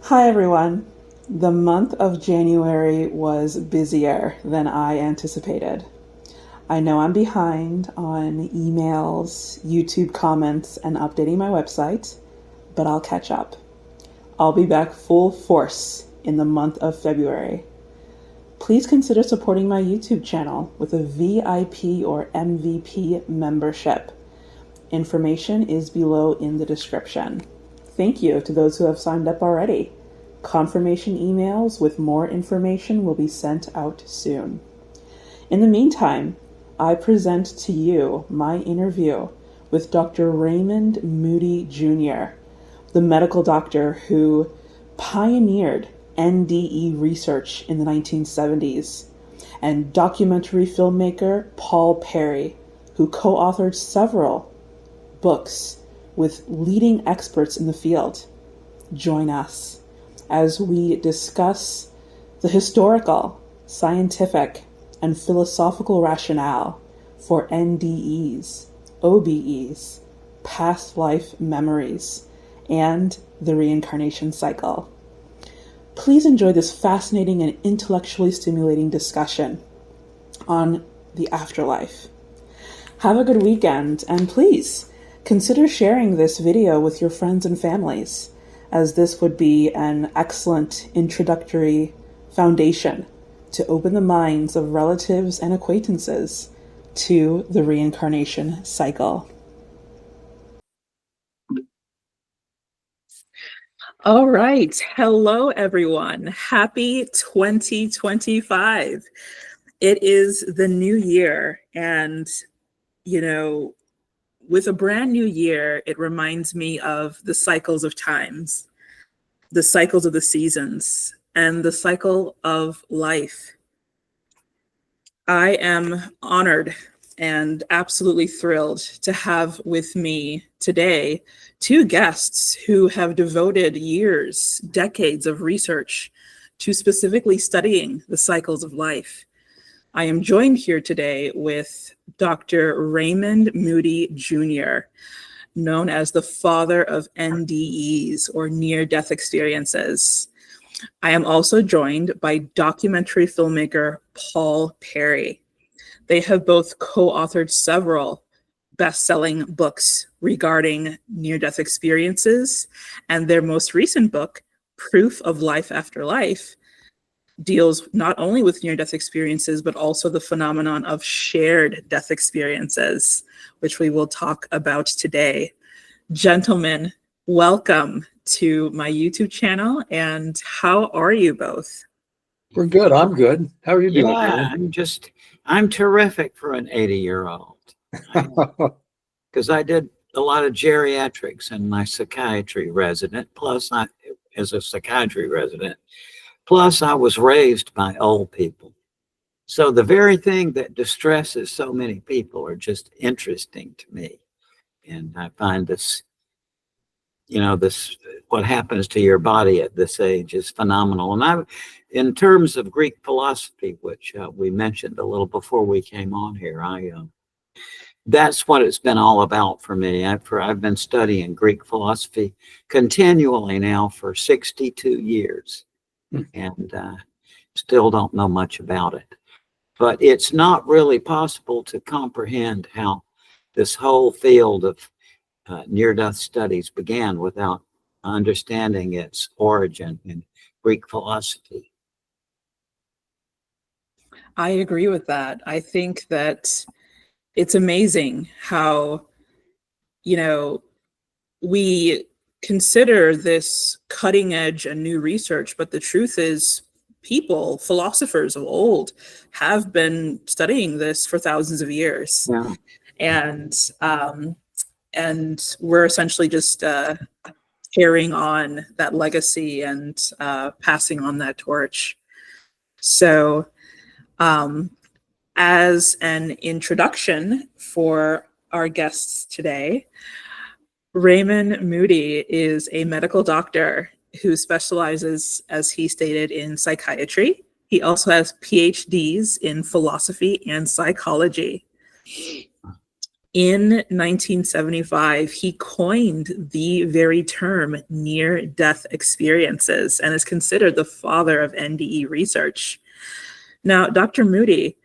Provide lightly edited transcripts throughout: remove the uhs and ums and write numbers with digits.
Hi everyone. The month of January was busier than I anticipated. I know I'm behind on emails, YouTube comments, and updating my website, but I'll catch up. I'll be back full force in the month of February. Please consider supporting my YouTube channel with a VIP or MVP membership. Information is below in the description. Thank you to those who have signed up already. Confirmation emails with more information will be sent out soon. In the meantime, I present to you my interview with Dr. Raymond Moody Jr., the medical doctor who pioneered NDE research in the 1970s, and documentary filmmaker Paul Perry, who co-authored several books with leading experts in the field. Join us as we discuss the historical, scientific, and philosophical rationale for NDEs, OBEs, past life memories, and the reincarnation cycle. Please enjoy this fascinating and intellectually stimulating discussion on the afterlife. Have a good weekend, and please consider sharing this video with your friends and families, as this would be an excellent introductory foundation to open the minds of relatives and acquaintances to the reincarnation cycle. All right. Hello, everyone. Happy 2025. It is the new year, and, with a brand new year, it reminds me of the cycles of times, the cycles of the seasons, and the cycle of life. I am honored and absolutely thrilled to have with me today two guests who have devoted years, decades of research to specifically studying the cycles of life. I am joined here today with Dr. Raymond Moody Jr., known as the father of NDEs, or near-death experiences. I am also joined by documentary filmmaker Paul Perry. They have both co-authored several best-selling books regarding near-death experiences, and their most recent book, Proof of Life After Life, deals not only with near-death experiences, but also the phenomenon of shared death experiences, which we will talk about today. Gentlemen, welcome to my YouTube channel, and how are you both? We're good. I'm good. How are you doing? Yeah, I'm terrific for an 80-year-old. Because I did a lot of geriatrics in my psychiatry resident, plus I, as a psychiatry resident, plus I was raised by old people. So the very thing that distresses so many people are just interesting to me. And I find this, what happens to your body at this age is phenomenal. And in terms of Greek philosophy, which we mentioned a little before we came on here, that's what it's been all about for me. I've been studying Greek philosophy continually now for 62 years and still don't know much about it. But it's not really possible to comprehend how this whole field of near-death studies began without understanding its origin in Greek philosophy. I agree with that. I think that it's amazing how, we consider this cutting edge and new research, but the truth is people, philosophers of old, have been studying this for thousands of years. Yeah. And we're essentially just carrying on that legacy and passing on that torch. So as an introduction for our guests today, Raymond Moody is a medical doctor who specializes, as he stated, in psychiatry. He also has PhDs in philosophy and psychology. In 1975, he coined the very term near-death experiences and is considered the father of NDE research. Now, Dr. Moody,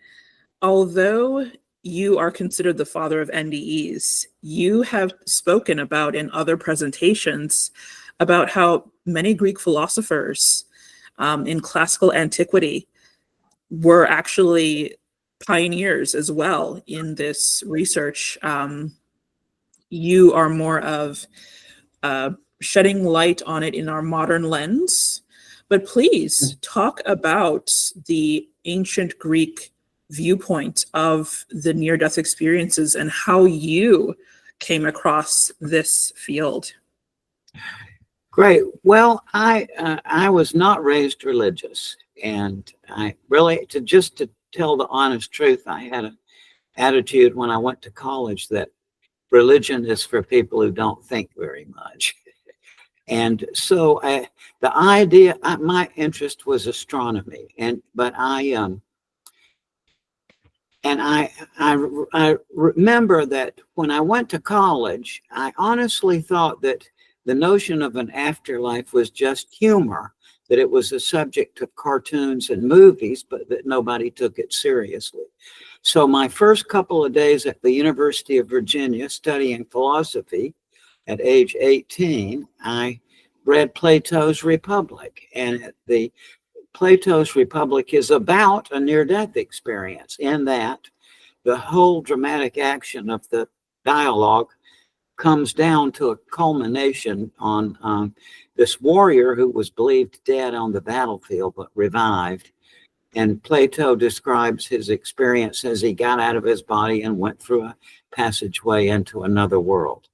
although you are considered the father of NDEs, you have spoken about in other presentations about how many Greek philosophers in classical antiquity were actually pioneers as well in this research. You are more of shedding light on it in our modern lens, but please talk about the ancient Greek viewpoint of the near-death experiences and how you came across this field. Great. Well, I was not raised religious, and I really, to tell the honest truth, I had an attitude when I went to college that religion is for people who don't think very much. And so the idea, my interest was astronomy, but I remember that when I went to college, I honestly thought that the notion of an afterlife was just humor, that it was a subject of cartoons and movies, but that nobody took it seriously. So my first couple of days at the University of Virginia studying philosophy at age 18, I read Plato's Republic. And Plato's Republic is about a near-death experience in that the whole dramatic action of the dialogue comes down to a culmination on this warrior who was believed dead on the battlefield but revived. And Plato describes his experience as he got out of his body and went through a passageway into another world.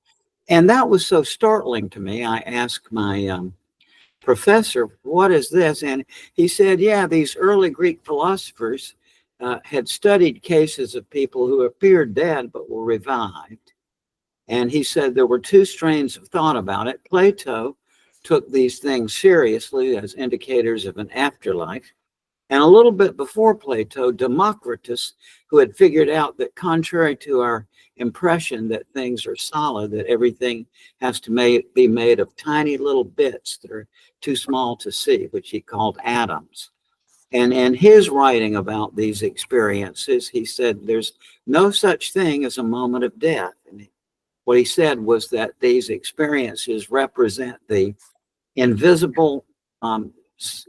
And that was so startling to me. I asked my professor, what is this? And he said, yeah, these early Greek philosophers had studied cases of people who appeared dead but were revived. And he said there were two strains of thought about it. Plato took these things seriously as indicators of an afterlife. And a little bit before Plato, Democritus, who had figured out that contrary to our impression that things are solid, that everything has to be made of tiny little bits that are too small to see, which he called atoms. And in his writing about these experiences, he said there's no such thing as a moment of death. And what he said was that these experiences represent the invisible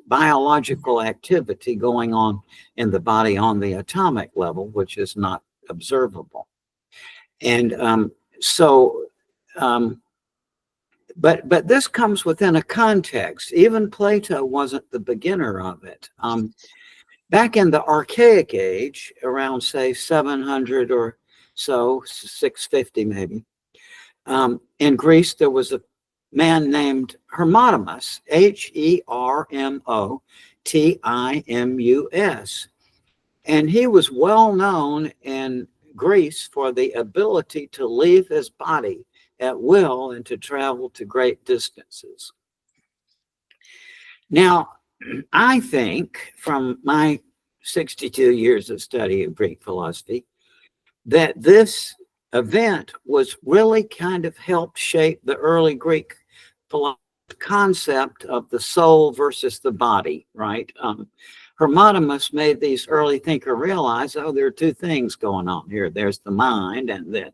biological activity going on in the body on the atomic level, which is not observable. And but this comes within a context. Even Plato wasn't the beginner of it. Back in the Archaic age, around say 700 or so, 650 maybe, in Greece there was a man named Hermotimus, Hermotimus, and he was well known in Greece for the ability to leave his body at will and to travel to great distances. Now, I think from my 62 years of study of Greek philosophy that this event was really kind of helped shape the early Greek concept of the soul versus the body, right? Hermotimus made these early thinkers realize, oh, there are two things going on here. There's the mind and the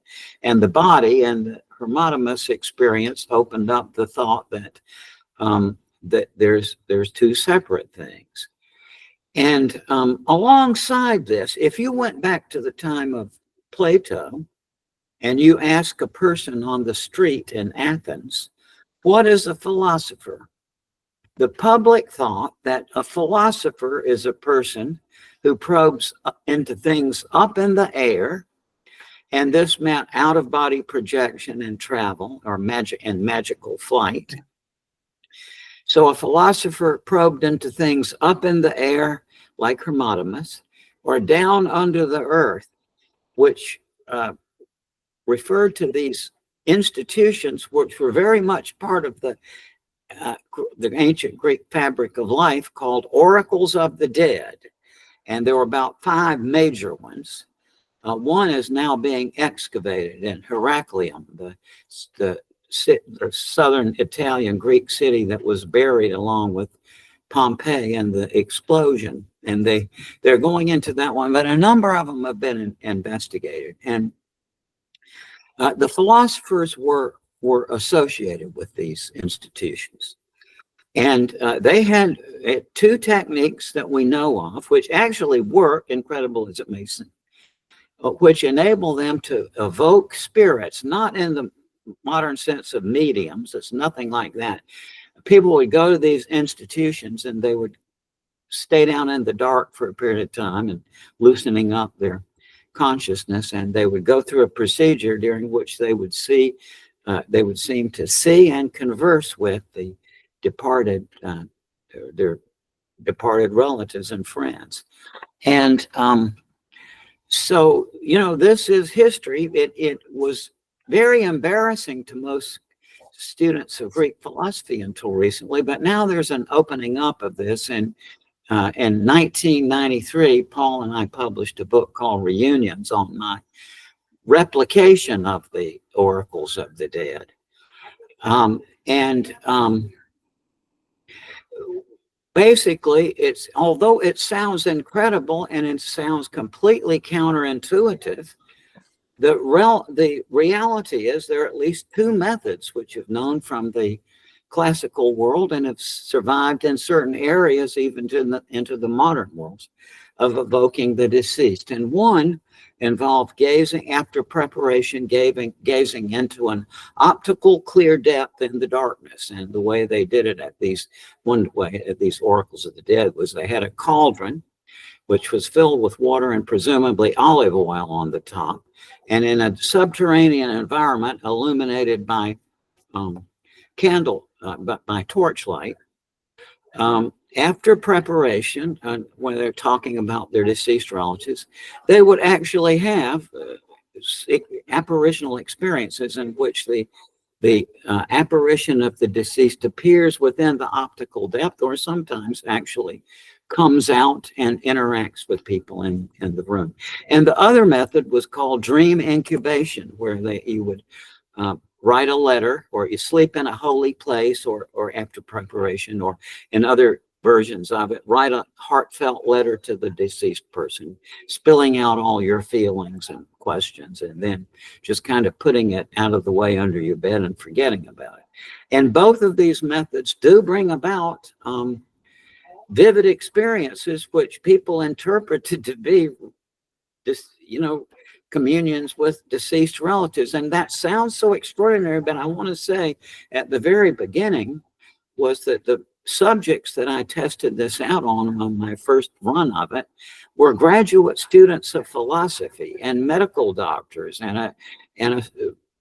body, and the Hermotimus experience opened up the thought that that there's two separate things. And alongside this, if you went back to the time of Plato and you ask a person on the street in Athens, what is a philosopher? The public thought that a philosopher is a person who probes into things up in the air, and this meant out-of-body projection and travel, or magical flight. So a philosopher probed into things up in the air, like Hermotimus, or down under the earth, which referred to these institutions which were very much part of the ancient Greek fabric of life, called oracles of the dead. And there were about 5 major ones. One is now being excavated in Heraclium, the southern Italian Greek city that was buried along with Pompeii and the explosion. And they're going into that one, but a number of them have been investigated. And the philosophers were associated with these institutions. And they had two techniques that we know of, which actually work, incredible as it may seem, which enable them to evoke spirits, not in the modern sense of mediums. It's nothing like that. People would go to these institutions and they would stay down in the dark for a period of time and loosening up their consciousness, and they would go through a procedure during which they would seem to see and converse with the departed, their departed relatives and friends. And so, this is history. It was very embarrassing to most students of Greek philosophy until recently, but now there's an opening up of this. And in 1993, Paul and I published a book called Reunions on my replication of the oracles of the dead. Basically, although it sounds incredible and it sounds completely counterintuitive, the reality is there are at least two methods which have known from the classical world and have survived in certain areas even into the modern worlds of evoking the deceased. And one involved gazing after preparation, gazing into an optical clear depth in the darkness. And the way they did it at these oracles of the dead was they had a cauldron which was filled with water and presumably olive oil on the top, and in a subterranean environment illuminated by by torchlight. After preparation, when they're talking about their deceased relatives, they would actually have apparitional experiences in which the apparition of the deceased appears within the optical depth, or sometimes actually comes out and interacts with people in the room. And the other method was called dream incubation, where you would write a letter, or you sleep in a holy place, or after preparation, or in other versions of it, write a heartfelt letter to the deceased person, spilling out all your feelings and questions, and then just kind of putting it out of the way under your bed and forgetting about it. And both of these methods do bring about vivid experiences which people interpreted to be communions with deceased relatives. And that sounds so extraordinary, but I want to say at the very beginning was that the subjects that I tested this out on my first run of it were graduate students of philosophy and medical doctors and a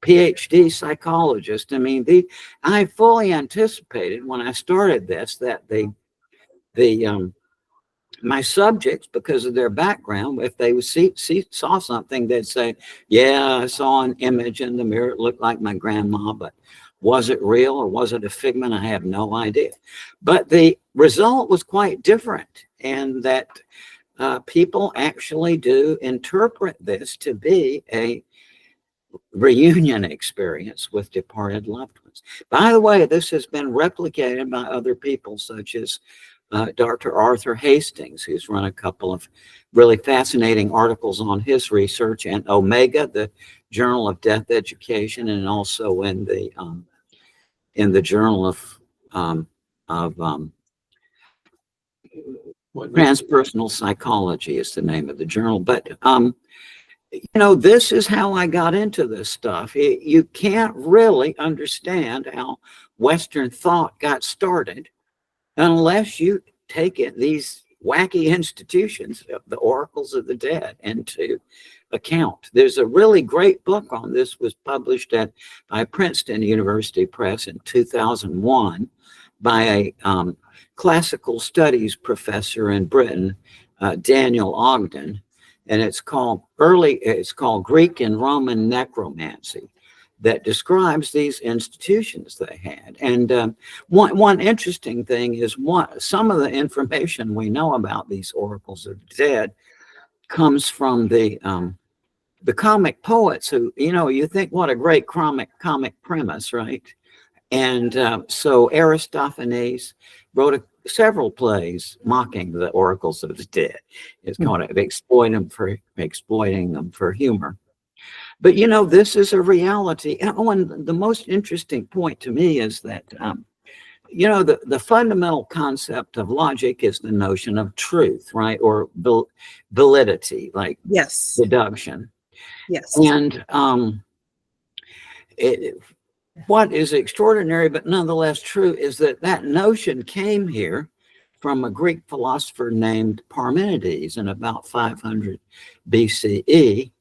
PhD psychologist. I mean, I fully anticipated when I started this that my subjects, because of their background, if they saw something, they'd say, yeah, I saw an image in the mirror. It looked like my grandma, but was it real or was it a figment? I have no idea. But the result was quite different, and that people actually do interpret this to be a reunion experience with departed loved ones. By the way, this has been replicated by other people, such as Dr. Arthur Hastings, who's run a couple of really fascinating articles on his research, and Omega, the Journal of Death Education, and also in the Journal of Transpersonal Psychology is the name of the journal. But this is how I got into this stuff. You can't really understand how Western thought got started unless you take these wacky institutions, the oracles of the dead, into account. There's a really great book on this, was published by Princeton University Press in 2001 by a classical studies professor in Britain, Daniel Ogden, and it's called Greek and Roman Necromancy, that describes these institutions they had. And one interesting thing is some of the information we know about these oracles of the dead comes from the the comic poets who, you think what a great comic premise, right? And so Aristophanes wrote several plays mocking the oracles of the dead. It's called exploiting them for humor. But this is a reality. And the most interesting point to me is that the fundamental concept of logic is the notion of truth, right? Or validity, like Yes. deduction. Yes. And what is extraordinary, but nonetheless true, is that notion came here from a Greek philosopher named Parmenides in about 500 BCE.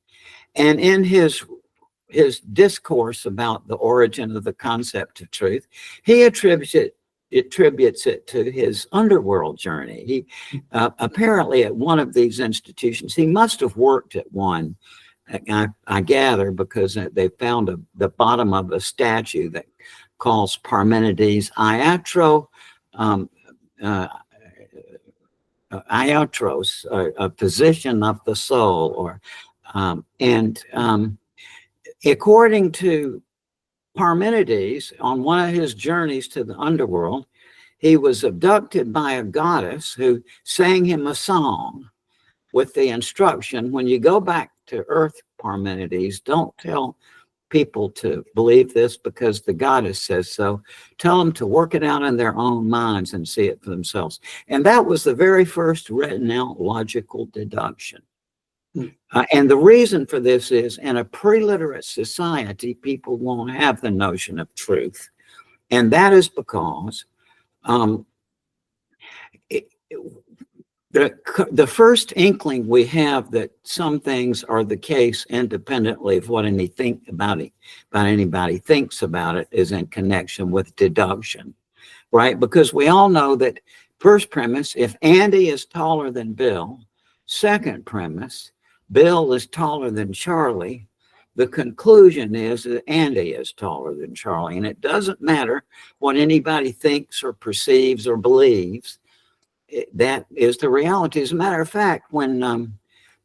And in his discourse about the origin of the concept of truth, he attributes it to his underworld journey. He apparently at one of these institutions, he must have worked at one, I gather, because they found the bottom of a statue that calls Parmenides iatros, a position of the soul, or according to Parmenides, on one of his journeys to the underworld, he was abducted by a goddess who sang him a song with the instruction, when you go back to Earth, Parmenides, don't tell people to believe this because the goddess says so. Tell them to work it out in their own minds and see it for themselves. And that was the very first written out logical deduction. And the reason for this is, in a pre-literate society, people won't have the notion of truth. And that is because the first inkling we have that some things are the case independently of what anybody thinks about it is in connection with deduction, right? Because we all know that first premise, if Andy is taller than Bill, second premise, Bill is taller than Charlie, the conclusion is that Andy is taller than Charlie. And it doesn't matter what anybody thinks or perceives or believes. That is the reality. As a matter of fact, when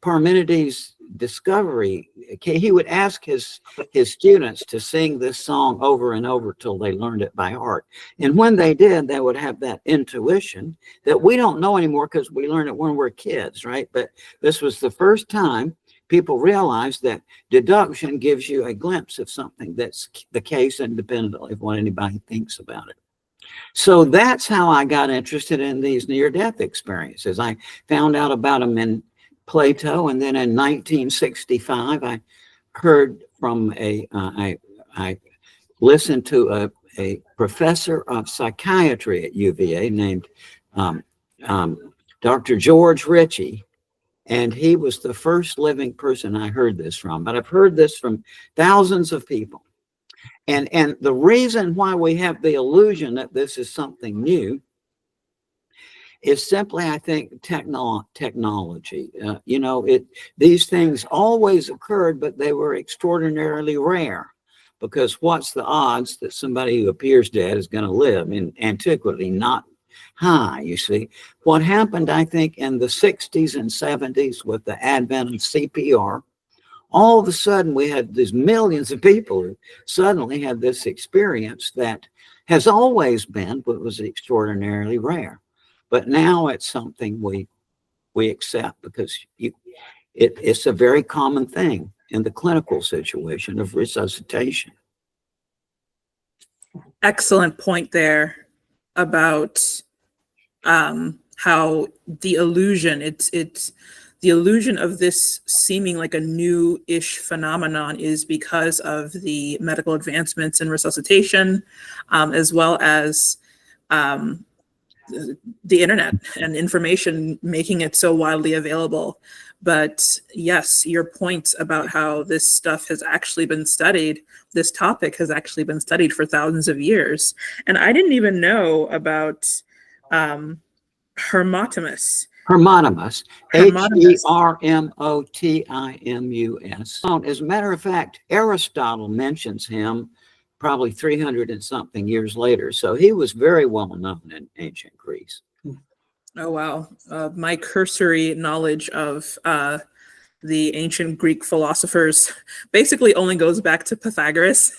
Parmenides' discovery, he would ask his students to sing this song over and over till they learned it by heart. And when they did, they would have that intuition that we don't know anymore because we learned it when we're kids, right? But this was the first time people realized that deduction gives you a glimpse of something that's the case independently of what anybody thinks about it. So that's how I got interested in these near-death experiences. I found out about them in Plato, and then in 1965, I heard from I listened to a professor of psychiatry at UVA named Dr. George Ritchie, and he was the first living person I heard this from. But I've heard this from thousands of people. And the reason why we have the illusion that this is something new is simply, I think, technology. These things always occurred, but they were extraordinarily rare. Because what's the odds that somebody who appears dead is going to live? In antiquity, not high, you see. What happened, I think, in the 60s and 70s with the advent of CPR, all of a sudden we had these millions of people who suddenly had this experience that has always been, but was extraordinarily rare. But now it's something we accept because it's a very common thing in the clinical situation of resuscitation. Excellent point there about how the illusion, it's the illusion of this seeming like a new-ish phenomenon is because of the medical advancements in resuscitation, as well as the internet and information making it so widely available. But yes, your point about how this stuff has actually been studied, this topic has actually been studied for thousands of years. And I didn't even know about Hermotimus. Hermotimus, Hermotimus. As a matter of fact, Aristotle mentions him probably 300 and something years later. So he was very well known in ancient Greece. Oh, wow. My cursory knowledge of the ancient Greek philosophers basically only goes back to Pythagoras,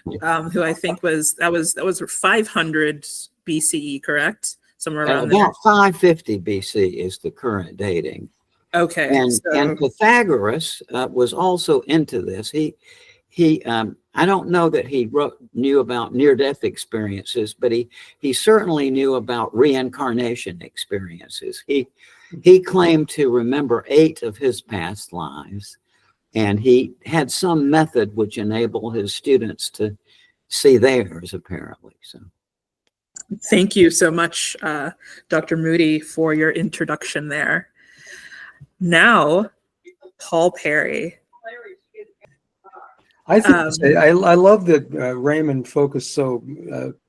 who I think was 500 BCE, correct? Somewhere around there. About 550 BC is the current dating. Okay. And Pythagoras was also into this. I don't know that he knew about near-death experiences, but he certainly knew about reincarnation experiences. He claimed to remember 8 of his past lives, and he had some method which enabled his students to see theirs, apparently. So, thank you so much, Dr. Moody, for your introduction there. Now, Paul Perry. I think I love that Raymond focused so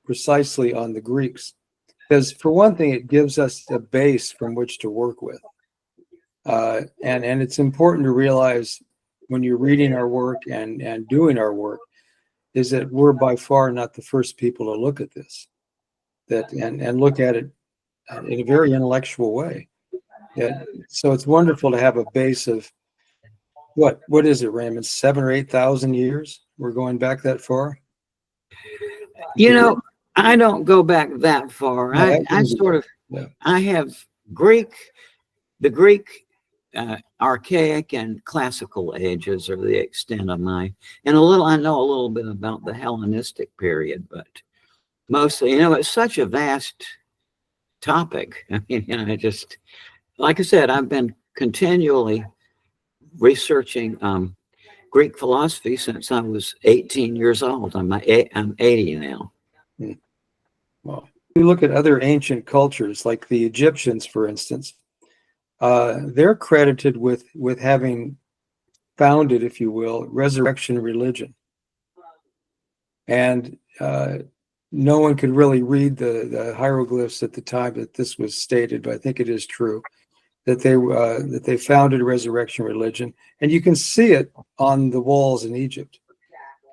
precisely on the Greeks, because for one thing, it gives us a base from which to work with. And it's important to realize when you're reading our work and doing our work, is that we're by far not the first people to look at this, and look at it in a very intellectual way. Yeah. So it's wonderful to have a base of what is it, Raymond? 7,000 or 8,000 years? We're going back that far? You know, I don't go back that far. No, I have the Greek archaic and classical ages are the extent of I know a little bit about the Hellenistic period, but mostly, it's such a vast topic. I mean, like I said, I've been continually researching Greek philosophy since I was 18 years old. I'm 80 now. Well, we look at other ancient cultures, like the Egyptians, for instance. They're credited with having founded, if you will, resurrection religion. And no one could really read the hieroglyphs at the time that this was stated, but I think it is true that they founded a resurrection religion, and you can see it on the walls in Egypt.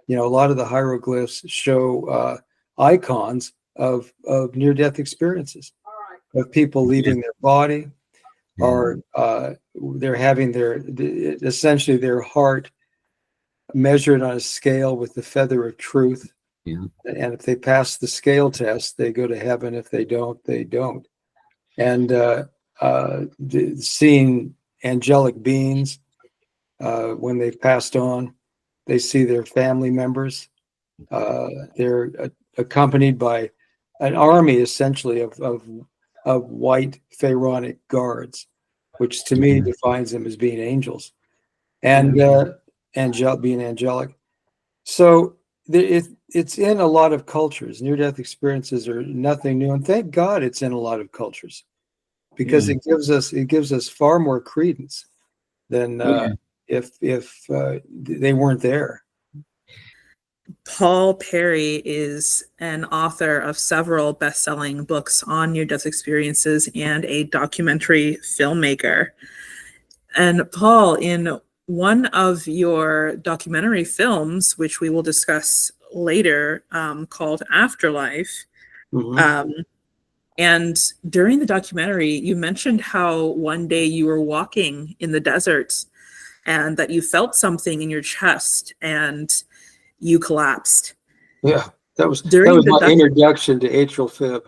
A lot of the hieroglyphs show icons of near-death experiences, of people leaving their body, or they're having essentially their heart measured on a scale with the feather of truth. Yeah. And if they pass the scale test, they go to heaven. If they don't, they don't. And seeing angelic beings when they've passed on, they see their family members. They're accompanied by an army, essentially, of white pharaonic guards, which to me defines them as being angels, and being angelic. So it's in a lot of cultures. Near-death experiences are nothing new, and thank God it's in a lot of cultures, because it gives us far more credence than if they weren't there. Paul Perry is an author of several best-selling books on near-death experiences and a documentary filmmaker. And Paul, in one of your documentary films, which we will discuss later, called Afterlife, and during the documentary, you mentioned how one day you were walking in the desert and that you felt something in your chest and you collapsed. Yeah, that was my introduction to atrial fib.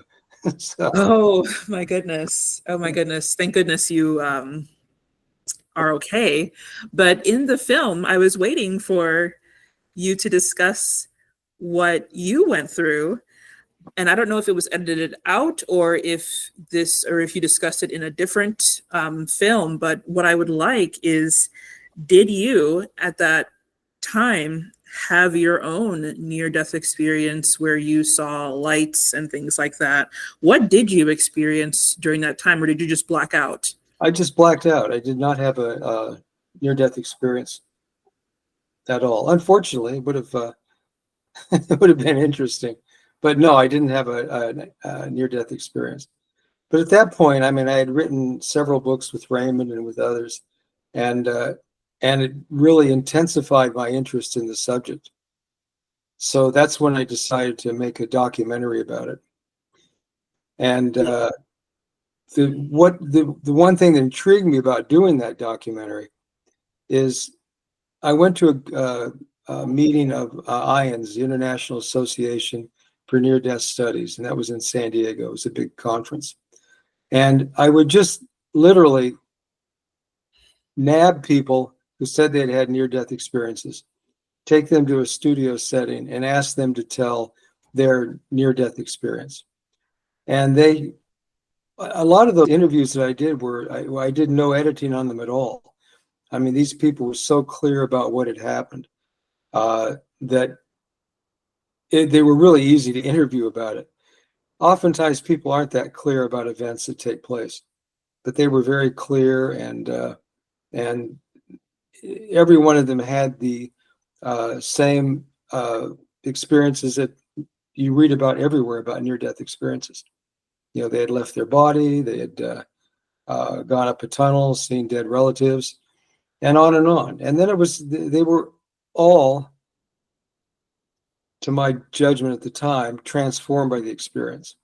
So. Oh my goodness. Thank goodness you are okay. But in the film, I was waiting for you to discuss what you went through. And I don't know if it was edited out or if you discussed it in a different film. But what I would like is, did you at that time have your own near-death experience where you saw lights and things like that? What did you experience during that time, or did you just black out? I just blacked out. I did not have a near-death experience at all. Unfortunately, it would have been interesting. But no, I didn't have a near-death experience. But at that point, I mean, I had written several books with Raymond and with others, and it really intensified my interest in the subject. So that's when I decided to make a documentary about it. And the one thing that intrigued me about doing that documentary is I went to a meeting of IANS, the International Association for Near-Death Studies, and that was in San Diego. It was a big conference. And I would just literally nab people who said they'd had near-death experiences, take them to a studio setting and ask them to tell their near-death experience. And a lot of the interviews that I did I did no editing on them at all. I mean, these people were so clear about what had happened that they were really easy to interview about it. Oftentimes people aren't that clear about events that take place, but they were very clear, and every one of them had the same experiences that you read about everywhere about near-death experiences. You know, they had left their body, they had gone up a tunnel, seen dead relatives, and on and on. And then they were all, to my judgment at the time, transformed by the experience.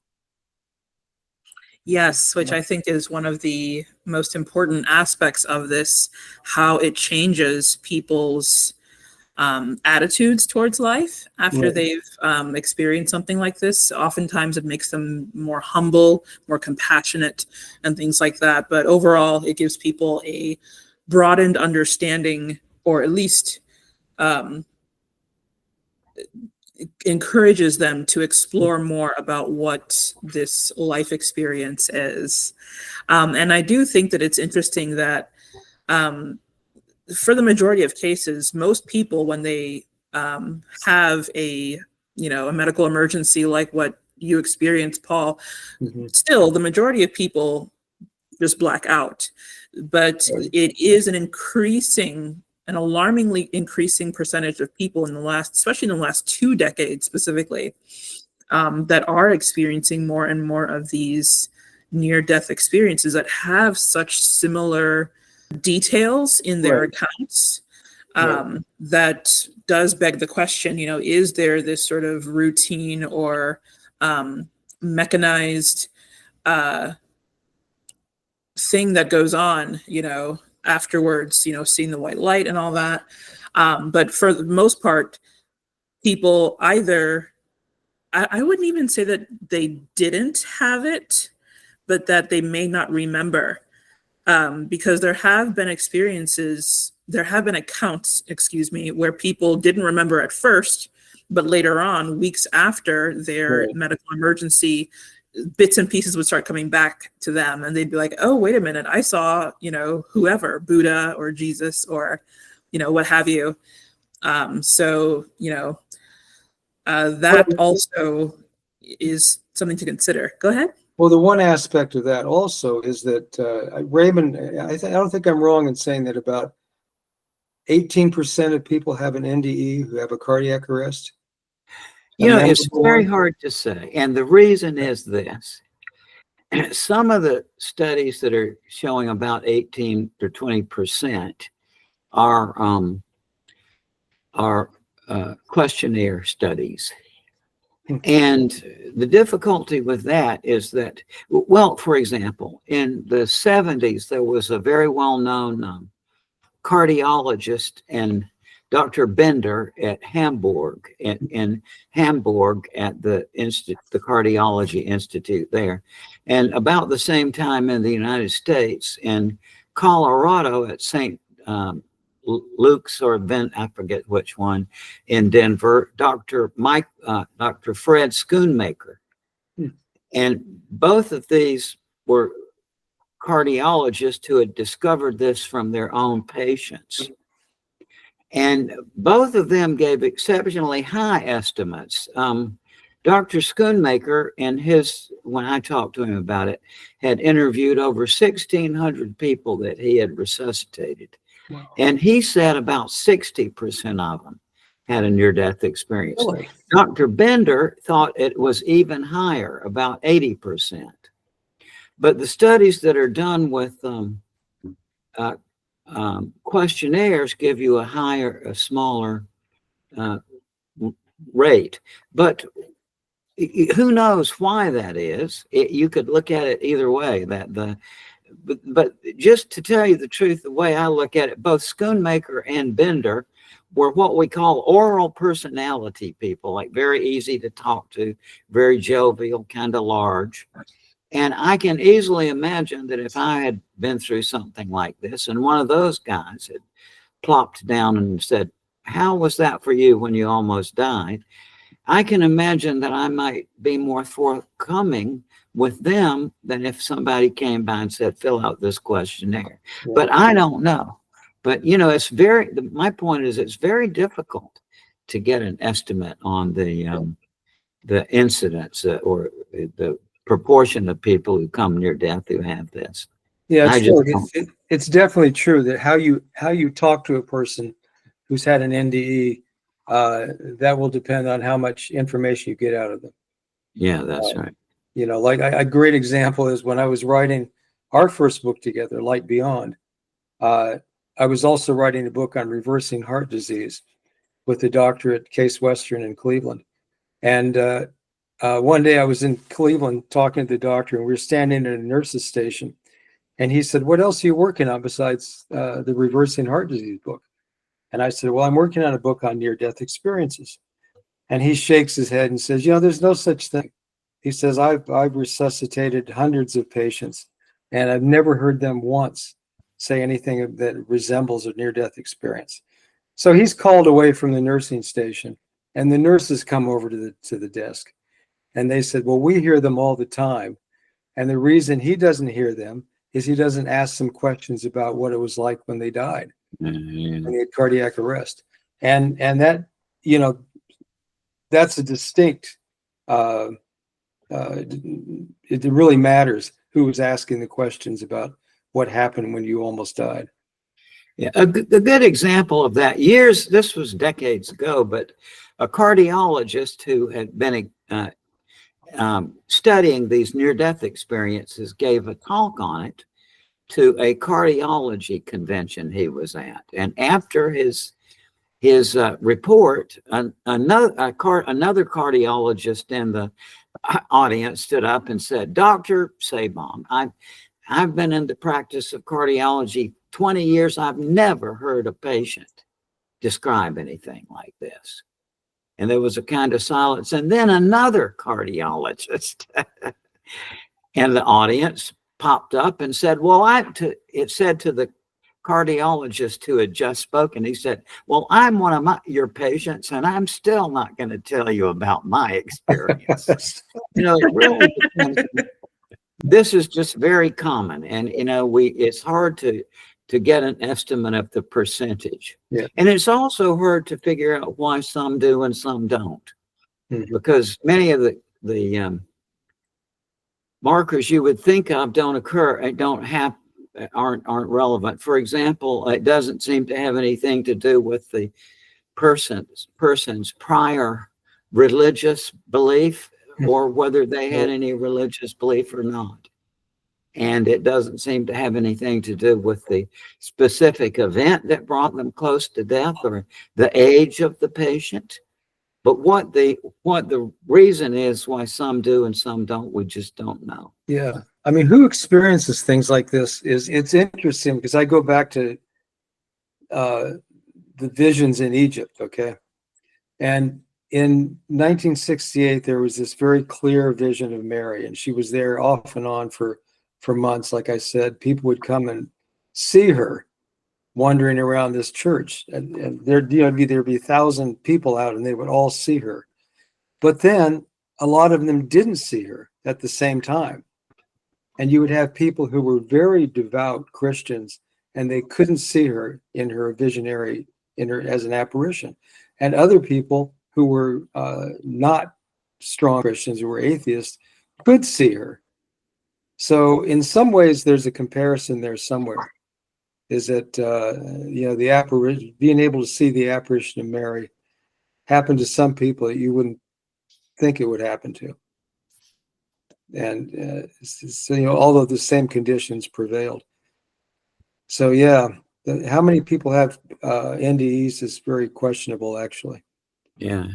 Yes, which I think is one of the most important aspects of this, how it changes people's attitudes towards life after they've experienced something like this. Oftentimes it makes them more humble, more compassionate, and things like that. But overall, it gives people a broadened understanding, or at least encourages them to explore more about what this life experience is. And I do think that it's interesting that for the majority of cases, most people, when they have a medical emergency like what you experienced, Paul, still the majority of people just black out. But it is an alarmingly increasing percentage of people especially in the last 2 decades specifically, that are experiencing more and more of these near-death experiences that have such similar details in their accounts. That does beg the question, is there this sort of routine or mechanized thing that goes on, afterwards, seeing the white light and all that. But for the most part, people either, I wouldn't even say that they didn't have it, but that they may not remember. Because there have been accounts, where people didn't remember at first, but later on, weeks after their medical emergency, bits and pieces would start coming back to them, and they'd be like, oh, wait a minute, I saw, whoever, Buddha or Jesus or, what have you. That also is something to consider. Go ahead. Well, the one aspect of that also is that Raymond, I don't think I'm wrong in saying that about 18% of people have an NDE who have a cardiac arrest. It's very hard to say. And the reason is this. Some of the studies that are showing about 18 to 20% are questionnaire studies. And the difficulty with that is that, well, for example, in the 70s, there was a very well-known cardiologist, and Dr. Bender at Hamburg, in Hamburg at the Cardiology Institute there. And about the same time in the United States, in Colorado at St. Luke's or I forget which one, in Denver, Dr. Fred Schoonmaker. And both of these were cardiologists who had discovered this from their own patients. And both of them gave exceptionally high estimates. Dr. Schoonmaker, when I talked to him about it, had interviewed over 1,600 people that he had resuscitated. Wow. And he said about 60% of them had a near-death experience. Really? Dr. Bender thought it was even higher, about 80%. But the studies that are done with questionnaires give you a smaller rate. But who knows why that is? You could look at it either way, that but just to tell you the truth, the way I look at it, both Schoonmaker and Bender were what we call oral personality people, like very easy to talk to, very jovial, kind of large. And I can easily imagine that if I had been through something like this and one of those guys had plopped down and said, "How was that for you when you almost died?" I can imagine that I might be more forthcoming with them than if somebody came by and said, "Fill out this questionnaire." Yeah. But I don't know. But, it's my point is it's very difficult to get an estimate on the incidence or the proportion of people who come near death who have this. Yeah, I it's just true. It's definitely true that how you talk to a person who's had an NDE, that will depend on how much information you get out of them. Yeah, that's right. Like a great example is when I was writing our first book together, Light Beyond. I was also writing a book on reversing heart disease with the doctor at Case Western in Cleveland. And one day I was in Cleveland talking to the doctor, and we were standing at a nurse's station. And he said, "What else are you working on besides the reversing heart disease book?" And I said, "Well, I'm working on a book on near-death experiences." And he shakes his head and says, "There's no such thing." He says, I've resuscitated hundreds of patients, and I've never heard them once say anything that resembles a near-death experience. So he's called away from the nursing station, and the nurses come over to the desk. And they said, "Well, we hear them all the time. And the reason he doesn't hear them is he doesn't ask some questions about what it was like when they died, when they had cardiac arrest." And that, that's a distinct, it really matters who was asking the questions about what happened when you almost died. Yeah, a good example of that, this was decades ago, but a cardiologist who had been studying these near-death experiences gave a talk on it to a cardiology convention he was at. And after his report, another cardiologist in the audience stood up and said, "Dr. Sabom, I've been in the practice of cardiology 20 years. I've never heard a patient describe anything like this." And there was a kind of silence. And then another cardiologist in the audience popped up and said, "Well, it said to the cardiologist who had just spoken," he said, "Well, I'm one of your patients, and I'm still not going to tell you about my experience." It really depends. This is just very common, and it's hard to get an estimate of the percentage. Yeah. And it's also hard to figure out why some do and some don't, because many of the markers you would think of don't occur, aren't relevant. For example, it doesn't seem to have anything to do with the person's prior religious belief or whether they had any religious belief or not. And it doesn't seem to have anything to do with the specific event that brought them close to death or the age of the patient. But what the reason is why some do and some don't, we just don't know. Yeah. I mean, who experiences things like this it's interesting because I go back to the visions in Egypt, okay? And in 1968, there was this very clear vision of Mary, and she was there off and on for months. Like I said, people would come and see her wandering around this church, and there'd be 1,000 people out, and they would all see her. But then a lot of them didn't see her at the same time. And you would have people who were very devout Christians, and they couldn't see her in her visionary, as an apparition. And other people who were not strong Christians, who were atheists, could see her. So in some ways, there's a comparison there somewhere. Is that the apparition, being able to see the apparition of Mary, happened to some people that you wouldn't think it would happen to. And although the same conditions prevailed. So yeah, how many people have NDEs is very questionable, actually. Yeah.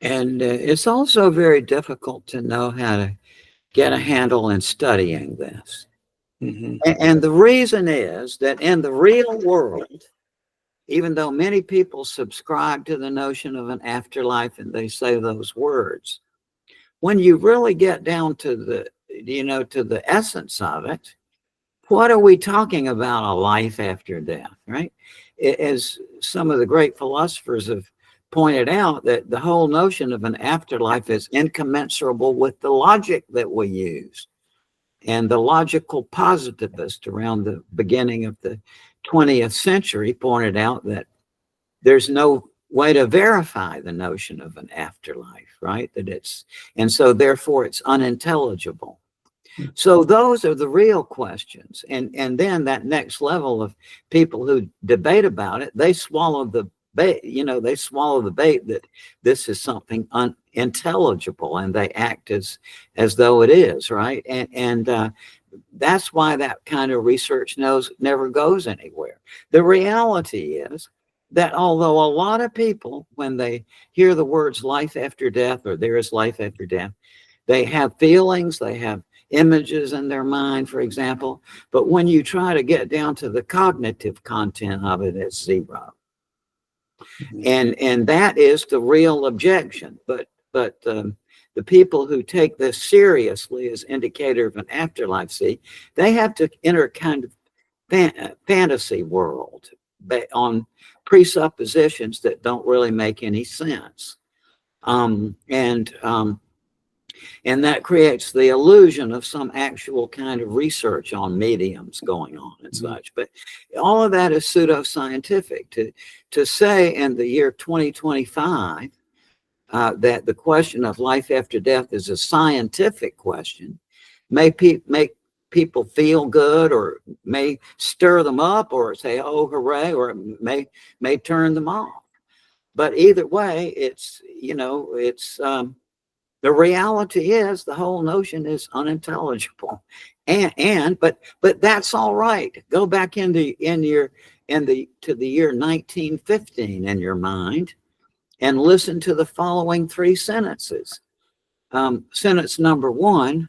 And it's also very difficult to know how to get a handle in studying this. And the reason is that in the real world, even though many people subscribe to the notion of an afterlife and they say those words, when you really get down to the, to the essence of it, what are we talking about? A life after death, right? As some of the great philosophers have pointed out, that the whole notion of an afterlife is incommensurable with the logic that we use. And the logical positivist around the beginning of the 20th century pointed out that there's no way to verify the notion of an afterlife, right? And so therefore it's unintelligible. So those are the real questions. And then that next level of people who debate about it, they swallow the bait, they swallow the bait that this is something unintelligible, and they act as though it is, right? And that's why that kind of research never goes anywhere. The reality is that although a lot of people, when they hear the words life after death or there is life after death, they have feelings, they have images in their mind, for example, but when you try to get down to the cognitive content of it, it's zero. And that is the real objection. But the people who take this seriously as indicator of an afterlife, see, they have to enter a kind of fantasy world on presuppositions that don't really make any sense. And that creates the illusion of some actual kind of research on mediums going on and such. But all of that is pseudoscientific. To say in the year 2025 that the question of life after death is a scientific question may make people feel good, or may stir them up, or say, oh, hooray, or it may turn them off. But either way, it's, the reality is the whole notion is unintelligible, but that's all right. Go back to the year 1915 in your mind, and listen to the following three sentences. Sentence number one: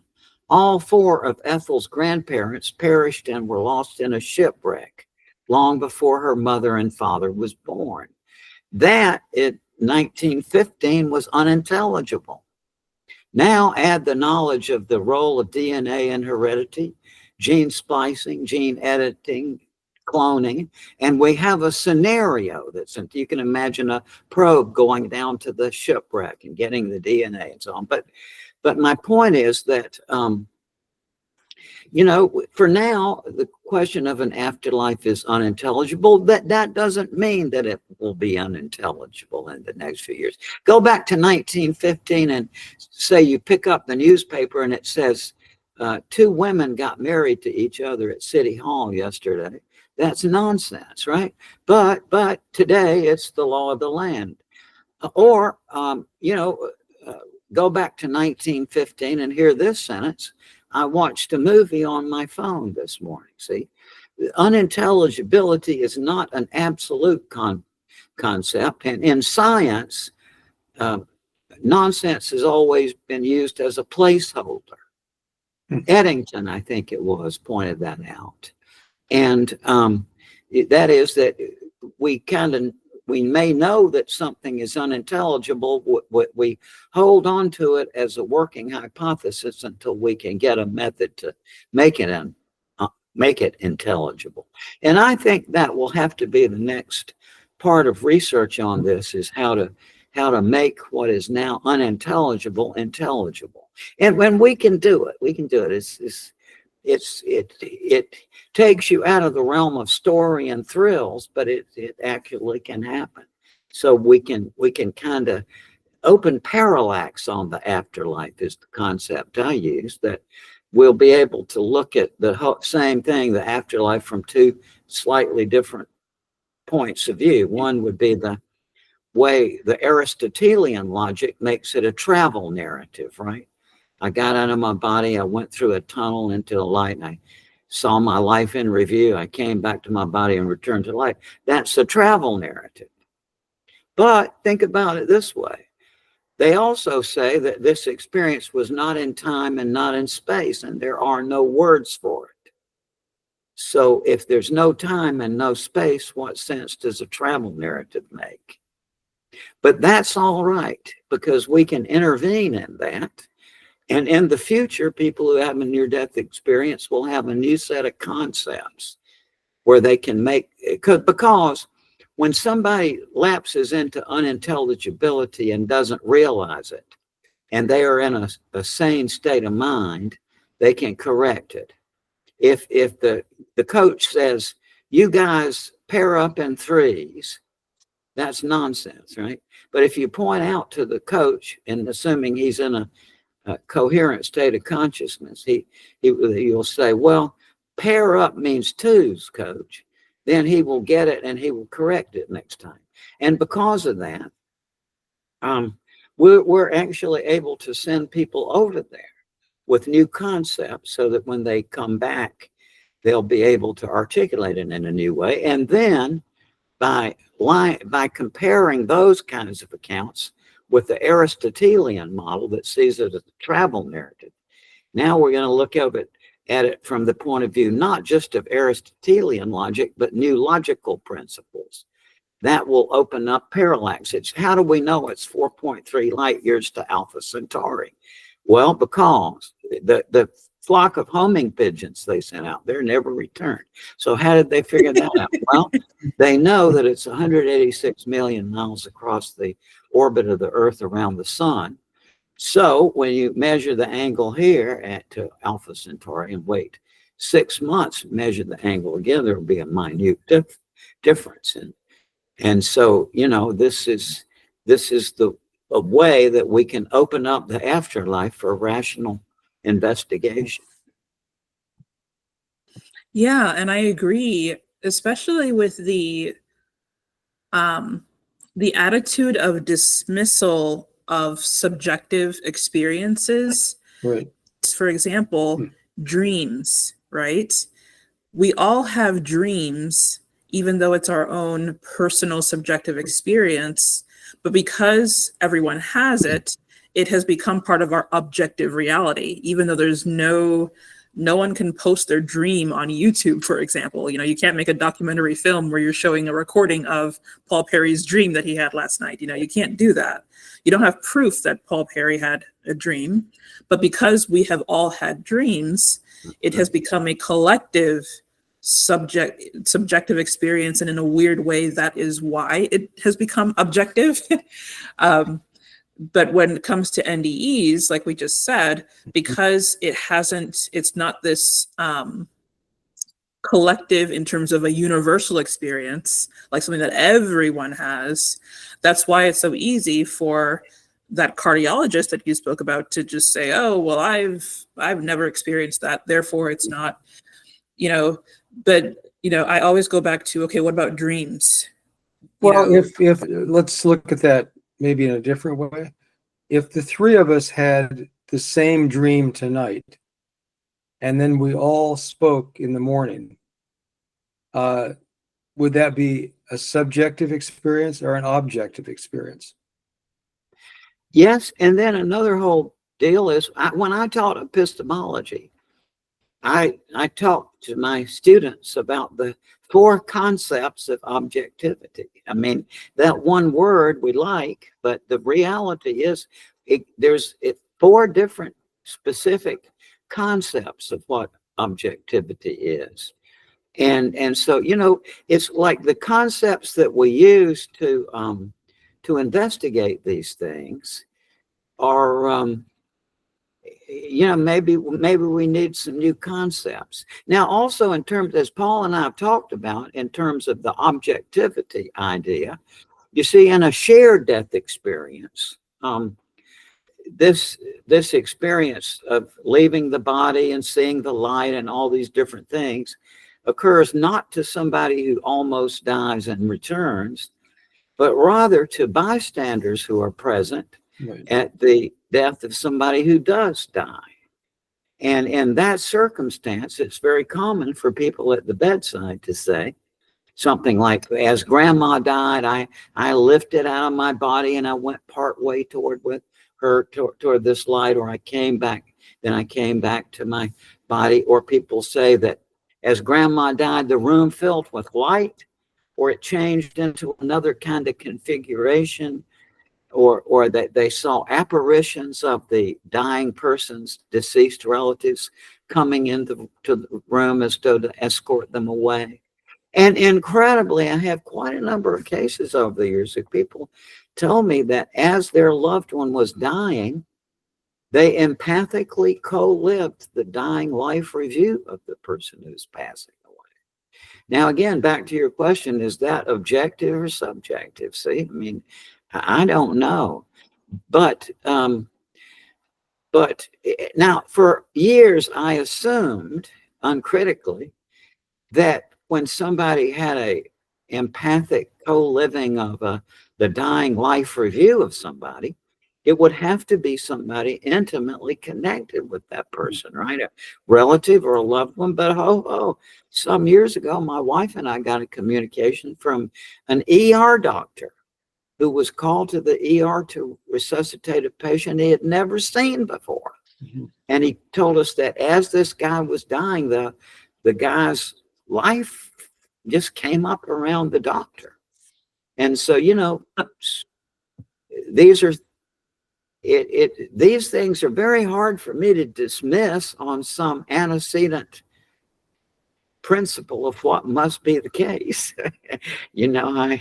all four of Ethel's grandparents perished and were lost in a shipwreck long before her mother and father was born. That in 1915 was unintelligible. Now add the knowledge of the role of DNA in heredity, gene splicing, gene editing, cloning, and we have a scenario you can imagine a probe going down to the shipwreck and getting the DNA and so on. But my point is that, for now, the question of an afterlife is unintelligible. That doesn't mean that it will be unintelligible in the next few years. Go back to 1915 and say you pick up the newspaper and it says two women got married to each other at City Hall yesterday. That's nonsense, right? But today it's the law of the land. Or, go back to 1915 and hear this sentence: I watched a movie on my phone this morning. See, unintelligibility is not an absolute concept. And in science, nonsense has always been used as a placeholder. Eddington, I think it was, pointed that out. And that is that we may know that something is unintelligible. We hold on to it as a working hypothesis until we can get a method to make it intelligible. And I think that will have to be the next part of research on this, is how to make what is now unintelligible intelligible. And when we can do it, it takes you out of the realm of story and thrills, but it actually can happen. So we can kind of open parallax on the afterlife is the concept I use, that we'll be able to look at the same thing, the afterlife, from two slightly different points of view. One would be the way the Aristotelian logic makes it a travel narrative, right? I got out of my body, I went through a tunnel into a light, and I saw my life in review. I came back to my body and returned to life. That's a travel narrative. But think about it this way. They also say that this experience was not in time and not in space, and there are no words for it. So if there's no time and no space, what sense does a travel narrative make? But that's all right, because we can intervene in that. And in the future, people who have a near-death experience will have a new set of concepts where they can make, because when somebody lapses into unintelligibility and doesn't realize it, and they are in a sane state of mind, they can correct it. If the coach says, you guys pair up in threes, that's nonsense, right? But if you point out to the coach, and assuming he's in a coherent state of consciousness, he'll say, well, pair up means twos, coach. Then he will get it and he will correct it next time. And because of that, we're actually able to send people over there with new concepts so that when they come back, they'll be able to articulate it in a new way. And then by comparing those kinds of accounts with the Aristotelian model that sees it as a travel narrative, now we're going to look at it from the point of view not just of Aristotelian logic, but new logical principles. That will open up parallax. It's how do we know it's 4.3 light years to Alpha Centauri? Well, because the flock of homing pigeons they sent out there never returned. So how did they figure that out? Well, they know that it's 186 million miles across the orbit of the Earth around the sun. So when you measure the angle here to Alpha Centauri and wait 6 months, measure the angle again, there will be a minute difference. And so, you know, this is a way that we can open up the afterlife for rational investigation. Yeah, and I agree, especially with the attitude of dismissal of subjective experiences. Right. For example, dreams, right? We all have dreams, even though it's our own personal subjective experience, but because everyone has it, it has become part of our objective reality, even though there's no one can post their dream on YouTube, for example. You know, you can't make a documentary film where you're showing a recording of Paul Perry's dream that he had last night. You know, you can't do that. You don't have proof that Paul Perry had a dream, but because we have all had dreams, it has become a collective subjective experience, and in a weird way, that is why it has become objective. But when it comes to NDEs, like we just said, because it's not this collective in terms of a universal experience, like something that everyone has, that's why it's so easy for that cardiologist that you spoke about to just say, oh, well, I've never experienced that, therefore it's not, you know. But, you know, I always go back to, okay, what about dreams? Well, if let's look at that maybe in a different way. If the three of us had the same dream tonight, and then we all spoke in the morning, would that be a subjective experience or an objective experience? Yes, and then another whole deal is when I taught epistemology, I talked to my students about the 4 concepts of objectivity. I mean, that one word we like, but the reality is there's 4 different specific concepts of what objectivity is. And so, you know, it's like the concepts that we use to investigate these things are you know, maybe we need some new concepts. Now, also in terms, as Paul and I have talked about, in terms of the objectivity idea, you see, in a shared death experience, this experience of leaving the body and seeing the light and all these different things occurs not to somebody who almost dies and returns, but rather to bystanders who are present at the death of somebody who does die. And in that circumstance, it's very common for people at the bedside to say something like, as grandma died, I lifted out of my body and I went part way toward this light, or I came back to my body. Or people say that As grandma died, the room filled with light, or it changed into another kind of configuration, or that they saw apparitions of the dying person's deceased relatives coming into the room as though to escort them away. And incredibly, I have quite a number of cases over the years of people tell me that as their loved one was dying, they empathically co-lived the dying life review of the person who's passing away. Now, again, back to your question, is that objective or subjective? See, I mean, I don't know. But now for years, I assumed uncritically that when somebody had a empathic co-living of the dying life review of somebody, it would have to be somebody intimately connected with that person, right? A relative or a loved one. But some years ago, my wife and I got a communication from an ER doctor who was called to the ER to resuscitate a patient he had never seen before. Mm-hmm. And he told us that as this guy was dying, the guy's life just came up around the doctor. And so, you know, these things are very hard for me to dismiss on some antecedent principle of what must be the case. You know,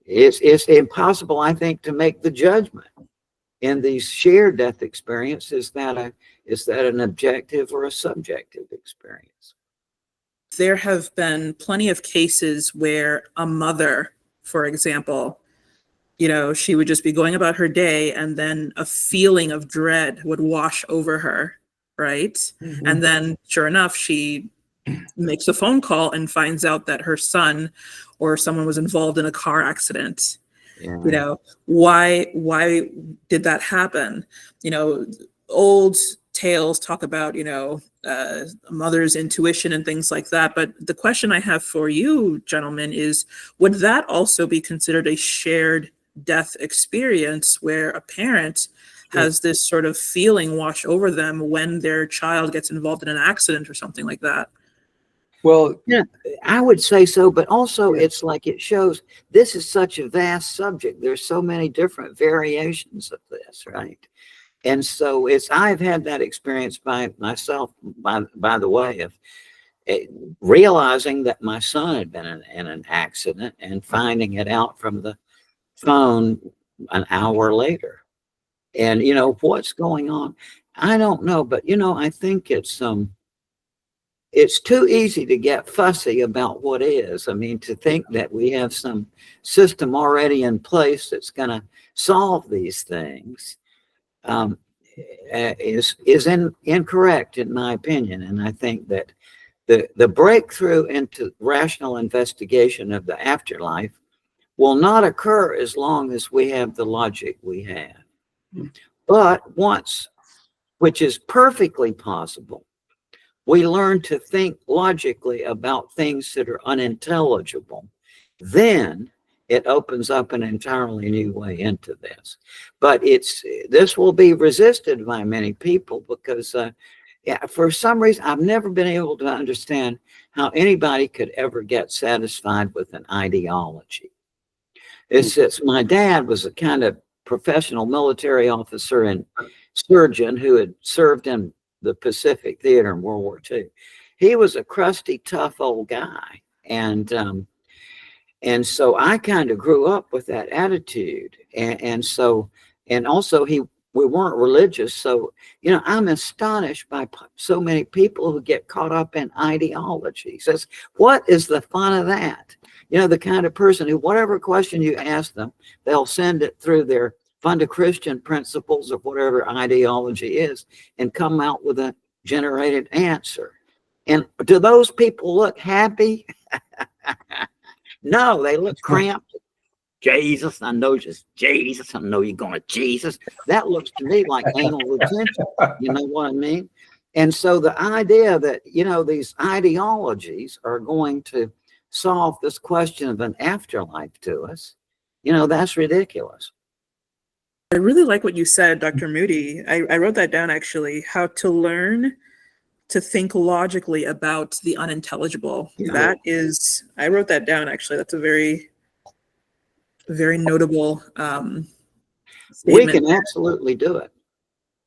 it's impossible, I think, to make the judgment in these shared death experiences. Is that an objective or a subjective experience? There have been plenty of cases where a mother, for example, you know, she would just be going about her day and then a feeling of dread would wash over her, right? Mm-hmm. And then sure enough, she makes a phone call and finds out that her son or someone was involved in a car accident. Yeah. You know, why did that happen? You know, old tales talk about, you know, a mother's intuition and things like that. But the question I have for you, gentlemen, is would that also be considered a shared death experience where a parent has this sort of feeling wash over them when their child gets involved in an accident or something like that? Well, yeah, I would say so, but also it's like it shows this is such a vast subject. There's so many different variations of this, right? And so I've had that experience by myself, by the way, of realizing that my son had been in an accident and finding it out from the phone an hour later. And, you know, what's going on? I don't know, but, you know, I think it's too easy to get fussy about what is. I mean, to think that we have some system already in place that's going to solve these things is incorrect, in my opinion. And I think that the breakthrough into rational investigation of the afterlife will not occur as long as we have the logic we have. But once, which is perfectly possible, we learn to think logically about things that are unintelligible, then it opens up an entirely new way into this. But this will be resisted by many people because for some reason, I've never been able to understand how anybody could ever get satisfied with an ideology. It's my dad was a kind of professional military officer and surgeon who had served in the Pacific Theater in World War II. He was a crusty, tough old guy. And so I kind of grew up with that attitude. And also we weren't religious. So, you know, I'm astonished by so many people who get caught up in ideologies. What is the fun of that? You know, the kind of person who, whatever question you ask them, they'll send it through their Christian principles of whatever ideology is and come out with a generated answer. And do those people look happy? No, they look cramped. Jesus, I know just Jesus. I know you're going to Jesus. That looks to me like anal retention. You know what I mean? And so the idea that, you know, these ideologies are going to solve this question of an afterlife to us, you know, that's ridiculous. I really like what you said, Dr. Moody. I wrote that down, actually, how to learn to think logically about the unintelligible. Yeah. That is, I wrote that down actually. That's a very, very notable We statement. can absolutely do it.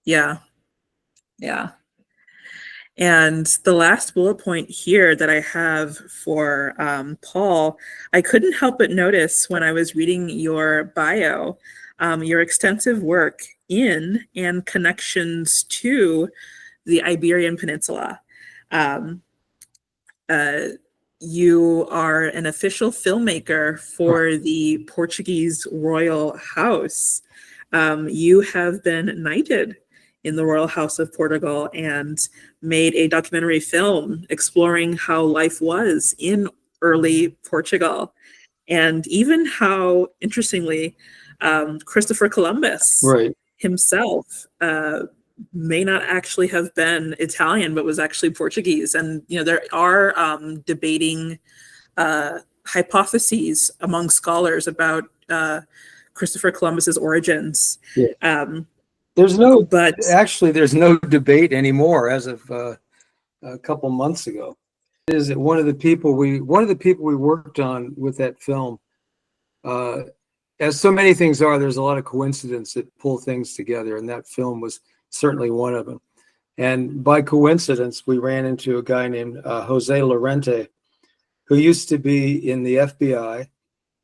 Yeah. Yeah. And the last bullet point here that I have for Paul, I couldn't help but notice when I was reading your bio, your extensive work in and connections to the Iberian Peninsula. You are an official filmmaker for the Portuguese royal house. You have been knighted in the Royal House of Portugal and made a documentary film exploring how life was in early Portugal, and even how, interestingly, Christopher Columbus Right. himself may not actually have been Italian, but was actually Portuguese. And, you know, there are debating hypotheses among scholars about Christopher Columbus's origins. Yeah. There's no debate anymore as of a couple months ago. Is that one of the people we worked on with that film? As so many things are, there's a lot of coincidence that pull things together, and that film was certainly one of them. And by coincidence, we ran into a guy named Jose Lorente, who used to be in the FBI,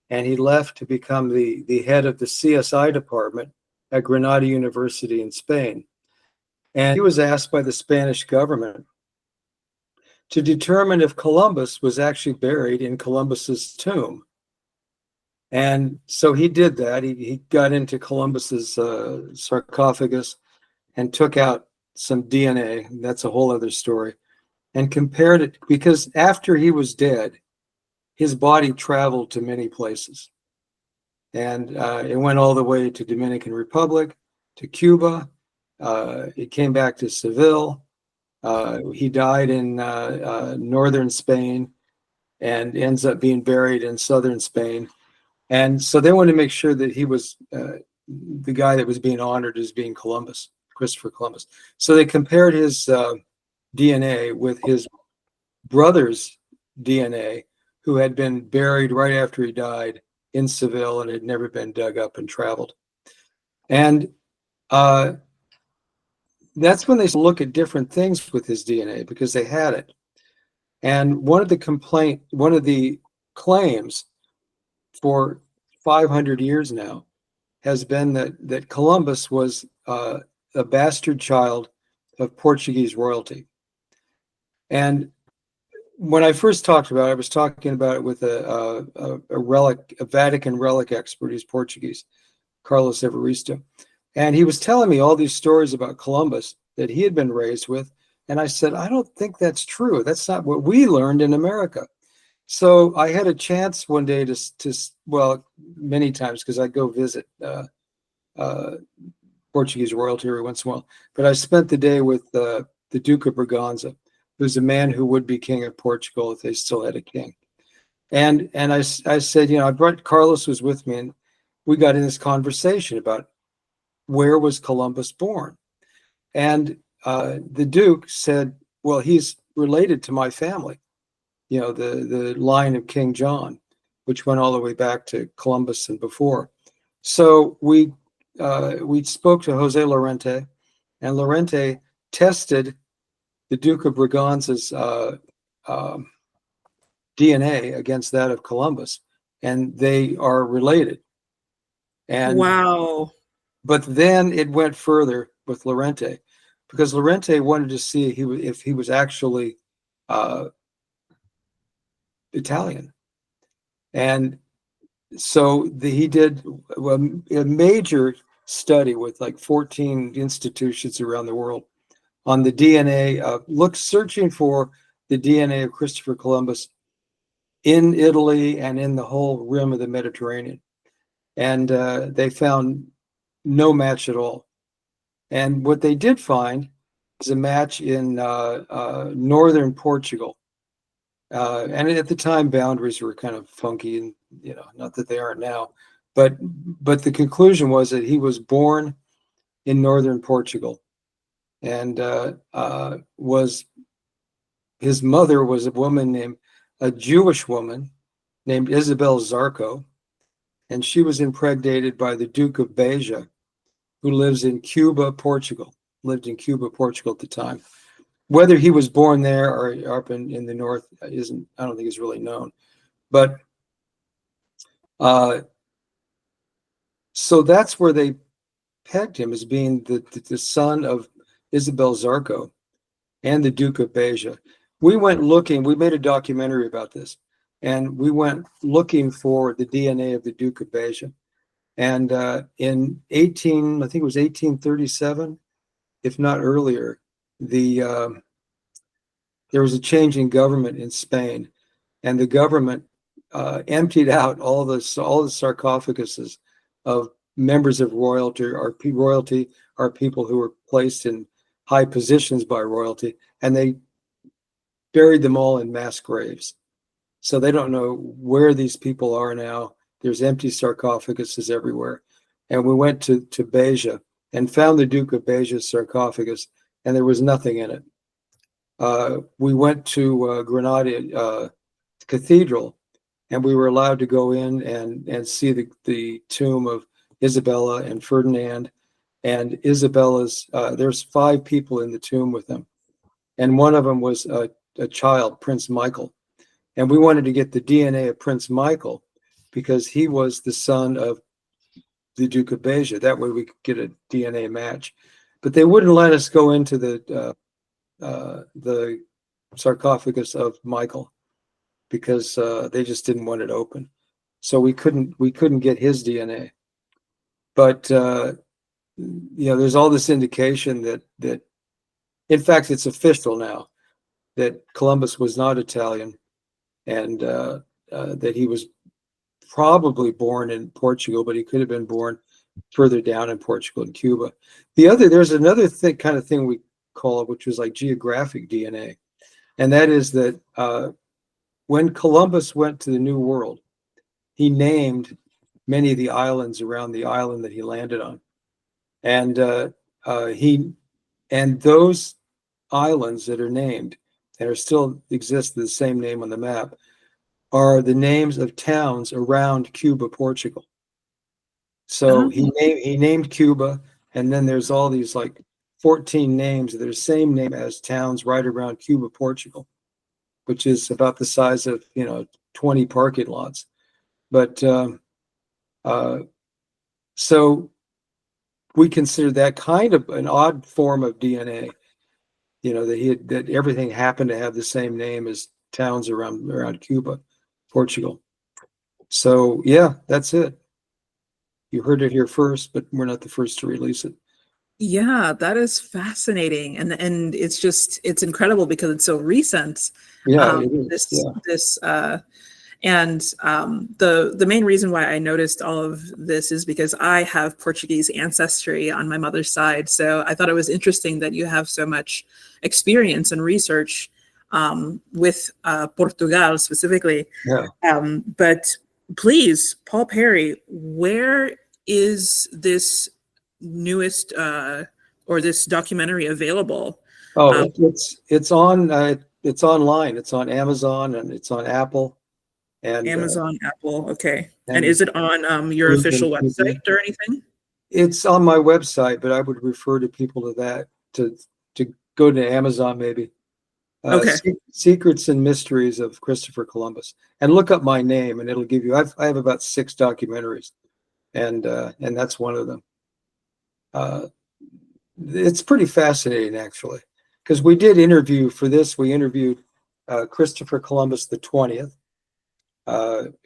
and he left to become the head of the CSI department at Granada University in Spain. And he was asked by the Spanish government to determine if Columbus was actually buried in Columbus's tomb. And so he did that. He got into Columbus's sarcophagus and took out some DNA. That's a whole other story. And compared it, because after he was dead, his body traveled to many places. And it went all the way to Dominican Republic, to Cuba. It came back to Seville. He died in northern Spain and ends up being buried in southern Spain. And so they wanted to make sure that he was the guy that was being honored as being Columbus, Christopher Columbus. So they compared his DNA with his brother's DNA, who had been buried right after he died in Seville and had never been dug up and traveled. And that's when they look at different things with his DNA, because they had it. And one of the claims for 500 years now has been that Columbus was a bastard child of Portuguese royalty. And when I first talked about it, I was talking about it with a Vatican relic expert who's Portuguese, Carlos Evaristo. And he was telling me all these stories about Columbus that he had been raised with. And I said, I don't think that's true. That's not what we learned in America. So I had a chance one day well, many times, because I go visit Portuguese royalty every once in a while. But I spent the day with the Duke of Braganza, who's a man who would be king of Portugal if they still had a king. And I said, you know, Carlos was with me, and we got in this conversation about where was Columbus born. And the Duke said, well, he's related to my family, you know, the line of King John, which went all the way back to Columbus and before. So we spoke to Jose Lorente, and Lorente tested the Duke of Braganza's DNA against that of Columbus, and they are related. And wow. But then it went further with Lorente, because Lorente wanted to see if he was actually Italian. And so he did a major study with like 14 institutions around the world on the DNA searching for the DNA of Christopher Columbus in Italy and in the whole rim of the Mediterranean. And they found no match at all. And what they did find is a match in northern Portugal. And at the time, boundaries were kind of funky, and you know, not that they aren't now. But the conclusion was that he was born in northern Portugal and was his mother was a Jewish woman named Isabel Zarco, and she was impregnated by the Duke of Beja, who lived in Cuba, Portugal at the time. Whether he was born there or up in the north I don't think is really known. But so that's where they pegged him, as being the son of Isabel Zarco and the Duke of Beja. We went looking, we made a documentary about this, and we went looking for the DNA of the Duke of Beja. And in I think it was 1837, if not earlier, there was a change in government in Spain, and the government emptied out all the sarcophaguses of members of royalty or people who were placed in high positions by royalty, and they buried them all in mass graves. So they don't know where these people are now. There's empty sarcophaguses everywhere. And we went to Beja and found the Duke of Beja's sarcophagus, and there was nothing in it. We went to Granada Cathedral, and we were allowed to go in and see the tomb of Isabella and Ferdinand. And Isabella's, there's 5 people in the tomb with them. And one of them was a child, Prince Michael. And we wanted to get the DNA of Prince Michael because he was the son of the Duke of Beja. That way we could get a DNA match. But they wouldn't let us go into the sarcophagus of Michael because they just didn't want it open. So we couldn't get his DNA. But there's all this indication that in fact it's official now that Columbus was not Italian, and that he was probably born in Portugal, but he could have been born further down in Portugal and Cuba. There's another kind of thing we call it, which was like geographic DNA, and that is that when Columbus went to the New World, he named many of the islands around the island that he landed on, and those islands that are named and are still exist the same name on the map are the names of towns around Cuba, Portugal. So he named Cuba, and then there's all these like 14 names that are the same name as towns right around Cuba, Portugal, which is about the size of 20 parking lots. But so we consider that kind of an odd form of DNA, that everything happened to have the same name as towns around Cuba, Portugal. So yeah, that's it. You heard it here first, but we're not the first to release it. Yeah, that is fascinating, and it's incredible because it's so recent. Yeah, it is. The main reason why I noticed all of this is because I have Portuguese ancestry on my mother's side. So I thought it was interesting that you have so much experience and research with Portugal specifically. Yeah. But please, Paul Perry, where is this newest or this documentary available? Oh, it's online. It's on Amazon and it's on Apple. And Amazon, Apple, okay. And is it on your official website or anything? It's on my website, but I would refer to people to that to go to Amazon maybe. Okay. Secrets and Mysteries of Christopher Columbus, and look up my name, and it'll give you. I have about 6 documentaries, and that's one of them. It's pretty fascinating actually, because we did interview for this. We interviewed Christopher Columbus the 20th.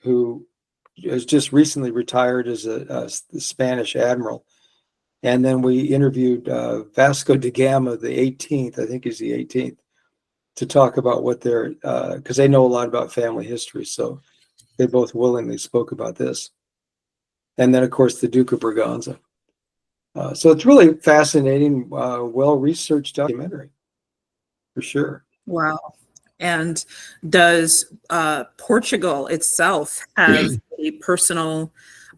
Who has just recently retired as a Spanish admiral. And then we interviewed Vasco da Gama, the 18th, I think he's the 18th, to talk about what they're, because they know a lot about family history. So they both willingly spoke about this. And then, of course, the Duke of Braganza. So it's really fascinating, well-researched documentary, for sure. Wow. And does Portugal itself have a personal,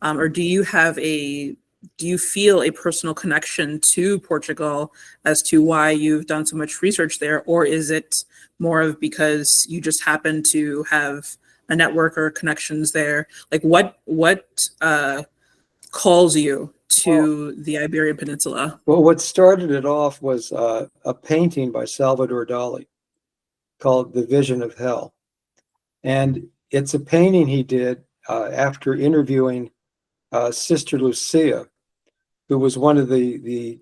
or do you have a do you feel a personal connection to Portugal as to why you've done so much research there? Or is it more of because you just happen to have a network or connections there? Like what calls you to the Iberian Peninsula? Well, what started it off was a painting by Salvador Dali called The Vision of Hell. And it's a painting he did after interviewing Sister Lucia, who was one of the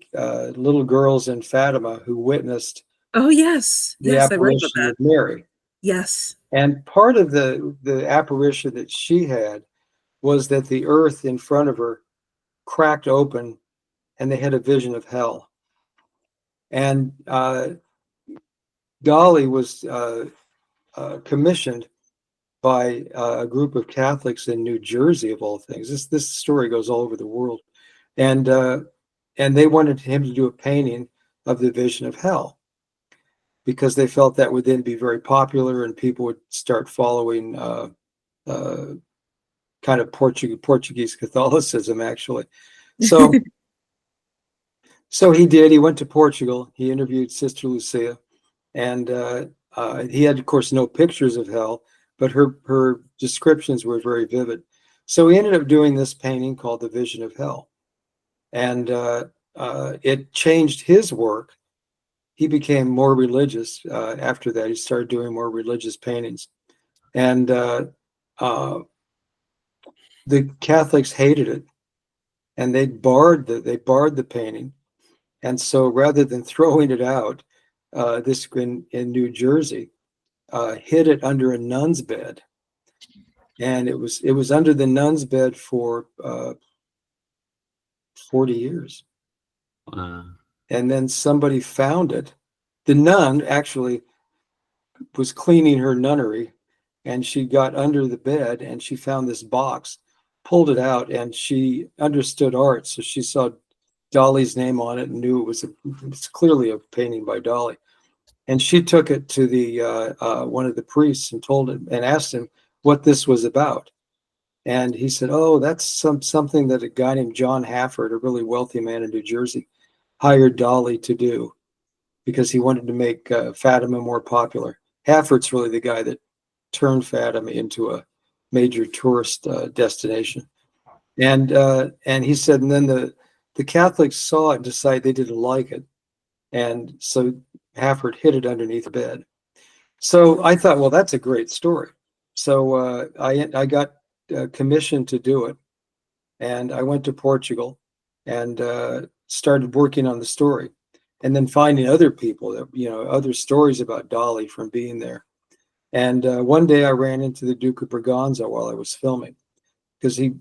little girls in Fatima who witnessed Oh, yes. the Yes, I read about apparition that. of Mary. Yes. And part of the apparition that she had was that the earth in front of her cracked open and they had a vision of hell. And Dali was commissioned by a group of Catholics in New Jersey, of all things. This story goes all over the world. And they wanted him to do a painting of the vision of hell, because they felt that would then be very popular and people would start following kind of Portuguese Catholicism, actually. So, so he did. He went to Portugal. He interviewed Sister Lucia, and he had, of course, no pictures of hell, but her descriptions were very vivid. So he ended up doing this painting called The Vision of Hell, and it changed his work. He became more religious after that. He started doing more religious paintings, and the Catholics hated it, and they barred the painting. And so rather than throwing it out, this in New Jersey hid it under a nun's bed, and it was under the nun's bed for 40 years. And then somebody found it. The nun actually was cleaning her nunnery, and she got under the bed and she found this box, pulled it out, and she understood art, so she saw Dali's name on it and knew it was clearly a painting by Dali. And she took it to the one of the priests and told him and asked him what this was about. And he said, "Oh, that's something that a guy named John Hafford, a really wealthy man in New Jersey, hired Dali to do because he wanted to make Fatima more popular." Hafford's really the guy that turned Fatima into a major tourist destination. And he said, and then the Catholics saw it and decided they didn't like it, and so Hafford hid it underneath the bed. So I thought, well, that's a great story. So I got commissioned to do it, and I went to Portugal and started working on the story, and then finding other people that, other stories about Dali from being there. And one day I ran into the Duke of Braganza while I was filming, because we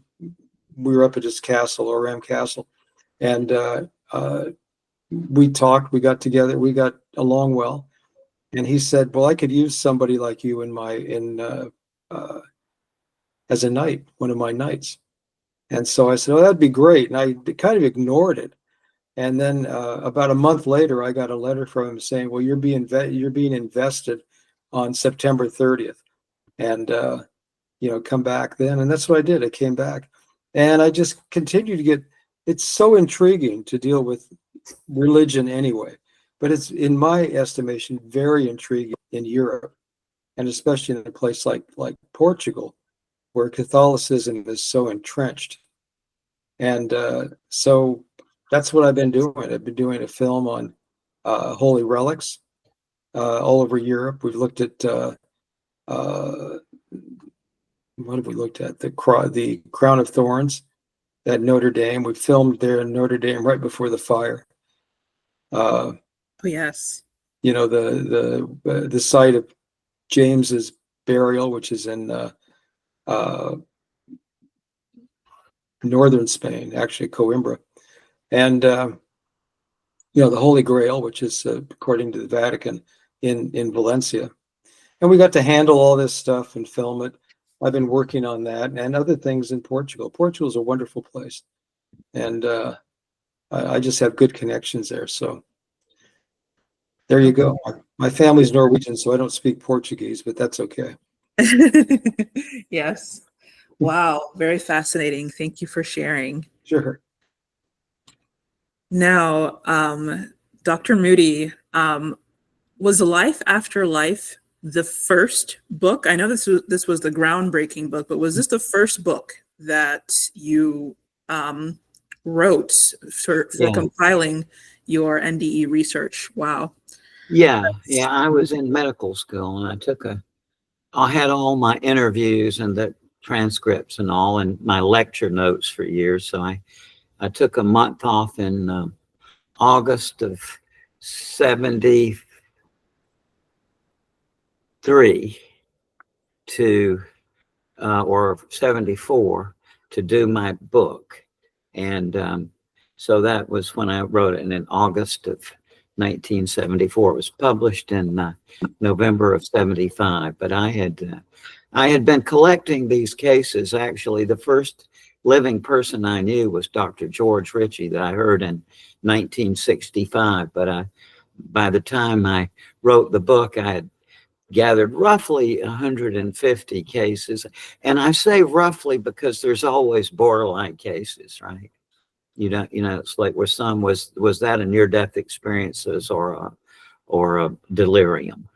were up at his castle, Oram Castle, and we talked, we got together, we got along well. And he said, "Well, I could use somebody like you as a knight, one of my knights." And so I said, "Oh, that'd be great." And I kind of ignored it. And then about a month later, I got a letter from him saying, "Well, you're being invested on September 30th, and come back then." And that's what I did. I came back, and I just continued to get. It's so intriguing to deal with religion anyway, but it's, in my estimation, very intriguing in Europe, and especially in a place like Portugal, where Catholicism is so entrenched. And so that's what I've been doing. I've been doing a film on holy relics all over Europe. We've looked at what have we looked at? The Crown of Thorns at Notre Dame. We filmed there in Notre Dame right before the fire. Oh, yes. The site of James's burial, which is in northern Spain, actually Coimbra, and the Holy Grail, which is according to the Vatican in Valencia. And we got to handle all this stuff and film it. I've been working on that and other things in Portugal. Portugal is a wonderful place, and I just have good connections there. So there you go. My family's Norwegian, so I don't speak Portuguese, but that's okay. Yes. Wow. Very fascinating. Thank you for sharing. Sure. Now, Dr. Moody, was Life After Life the first book? I know this was the groundbreaking book, but was this the first book that you wrote for Yeah. compiling your NDE research? Wow. Yeah, I was in medical school, and I had all my interviews and the transcripts and all, and my lecture notes for years. So I took a month off in August of 73 to or 74 to do my book. And so that was when I wrote it. And in August of 1974, it was published in November of 75. But I had been collecting these cases. Actually, the first living person I knew was Dr. George Ritchie, that I heard in 1965. But by the time I wrote the book, I had gathered roughly 150 cases. And I say roughly because there's always borderline cases, right? It's like where some was that a near-death experiences or a delirium.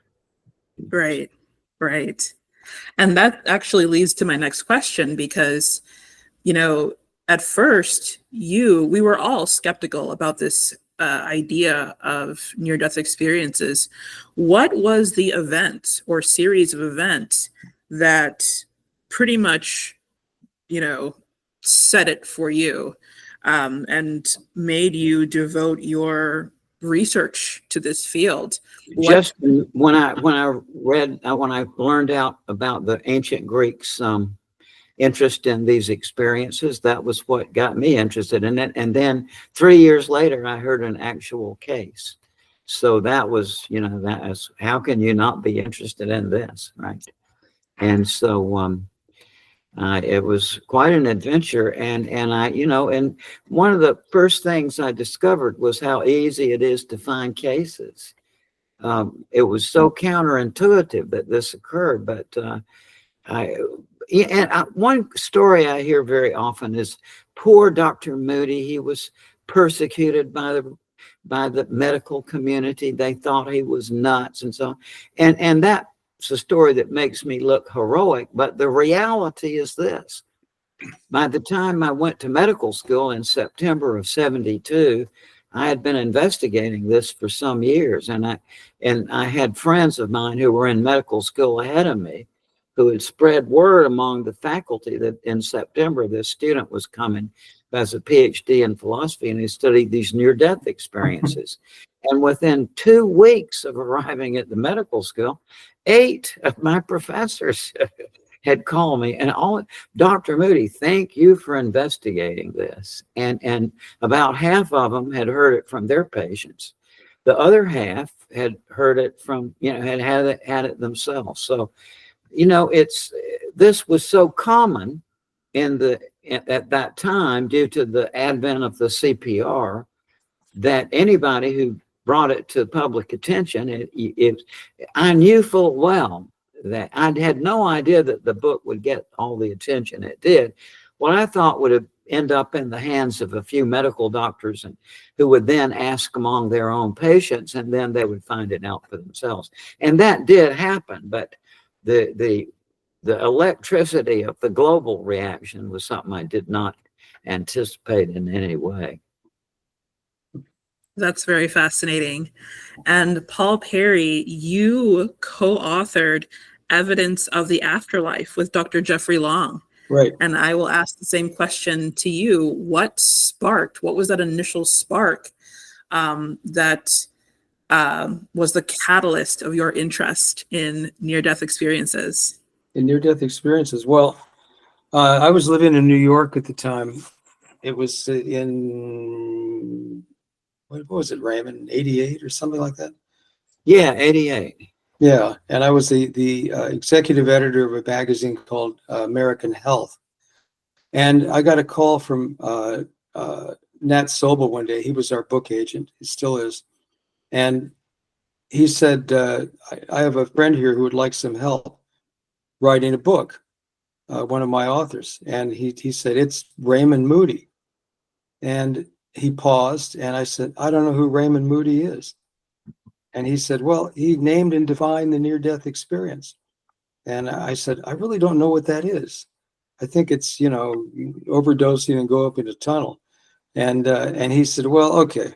Right. And that actually leads to my next question, because, at first we were all skeptical about this idea of near-death experiences. What was the event or series of events that pretty much, set it for you, and made you devote your research to this field? Just when I learned out about the ancient Greeks' interest in these experiences, that was what got me interested in it. And then 3 years later, I heard an actual case. So that was, how can you not be interested in this, right? And so it was quite an adventure. And and one of the first things I discovered was how easy it is to find cases. It was so counterintuitive that this occurred, but one story I hear very often is poor Dr. Moody. He was persecuted by the medical community. They thought he was nuts and so on. And that's a story that makes me look heroic. But the reality is this. By the time I went to medical school in September of 72, I had been investigating this for some years. And I had friends of mine who were in medical school ahead of me, who had spread word among the faculty that in September this student was coming as a PhD in philosophy, and he studied these near-death experiences. And within 2 weeks of arriving at the medical school, 8 of my professors had called me and Dr. Moody, thank you for investigating this. And about half of them had heard it from their patients. The other half had heard it from, had it themselves. So, this was so common at that time due to the advent of the CPR that anybody who brought it to public attention, I knew full well that I had no idea that the book would get all the attention it did. What I thought would end up in the hands of a few medical doctors and who would then ask among their own patients, and then they would find it out for themselves. And that did happen, but the electricity of the global reaction was something I did not anticipate in any way. That's very fascinating. And Paul Perry, you co-authored Evidence of the Afterlife with Dr. Jeffrey Long. Right. And I will ask the same question to you. What was that initial spark that was the catalyst of your interest in near-death experiences? In near-death experiences, well, I was living in New York at the time. It was in, what was it, Raymond, 88 or something like that? Yeah, 88. Yeah, and I was the executive editor of a magazine called American Health. And I got a call from Nat Sobel one day. He was our book agent. He still is. And he said, I have a friend here who would like some help writing a book, one of my authors. And he said, it's Raymond Moody. And he paused, and I said, I don't know who Raymond Moody is. And he said, well, he named and defined the near-death experience. And I said, I really don't know what that is. I think it's, overdosing and go up in a tunnel. And he said, well, okay.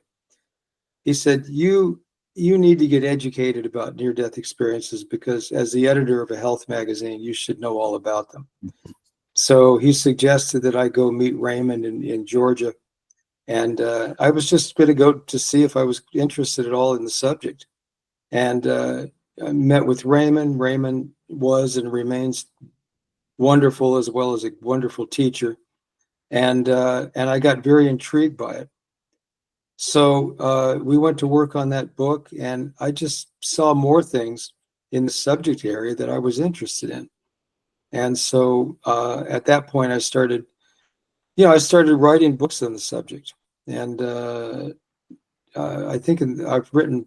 He said, you need to get educated about near-death experiences, because as the editor of a health magazine, you should know all about them. So he suggested that I go meet Raymond in Georgia. And I was just going to go to see if I was interested at all in the subject. And I met with Raymond. Raymond was and remains wonderful, as well as a wonderful teacher. And I got very intrigued by it. So we went to work on that book, and I just saw more things in the subject area that I was interested in. And so at that point, I started writing books on the subject. And I think I've written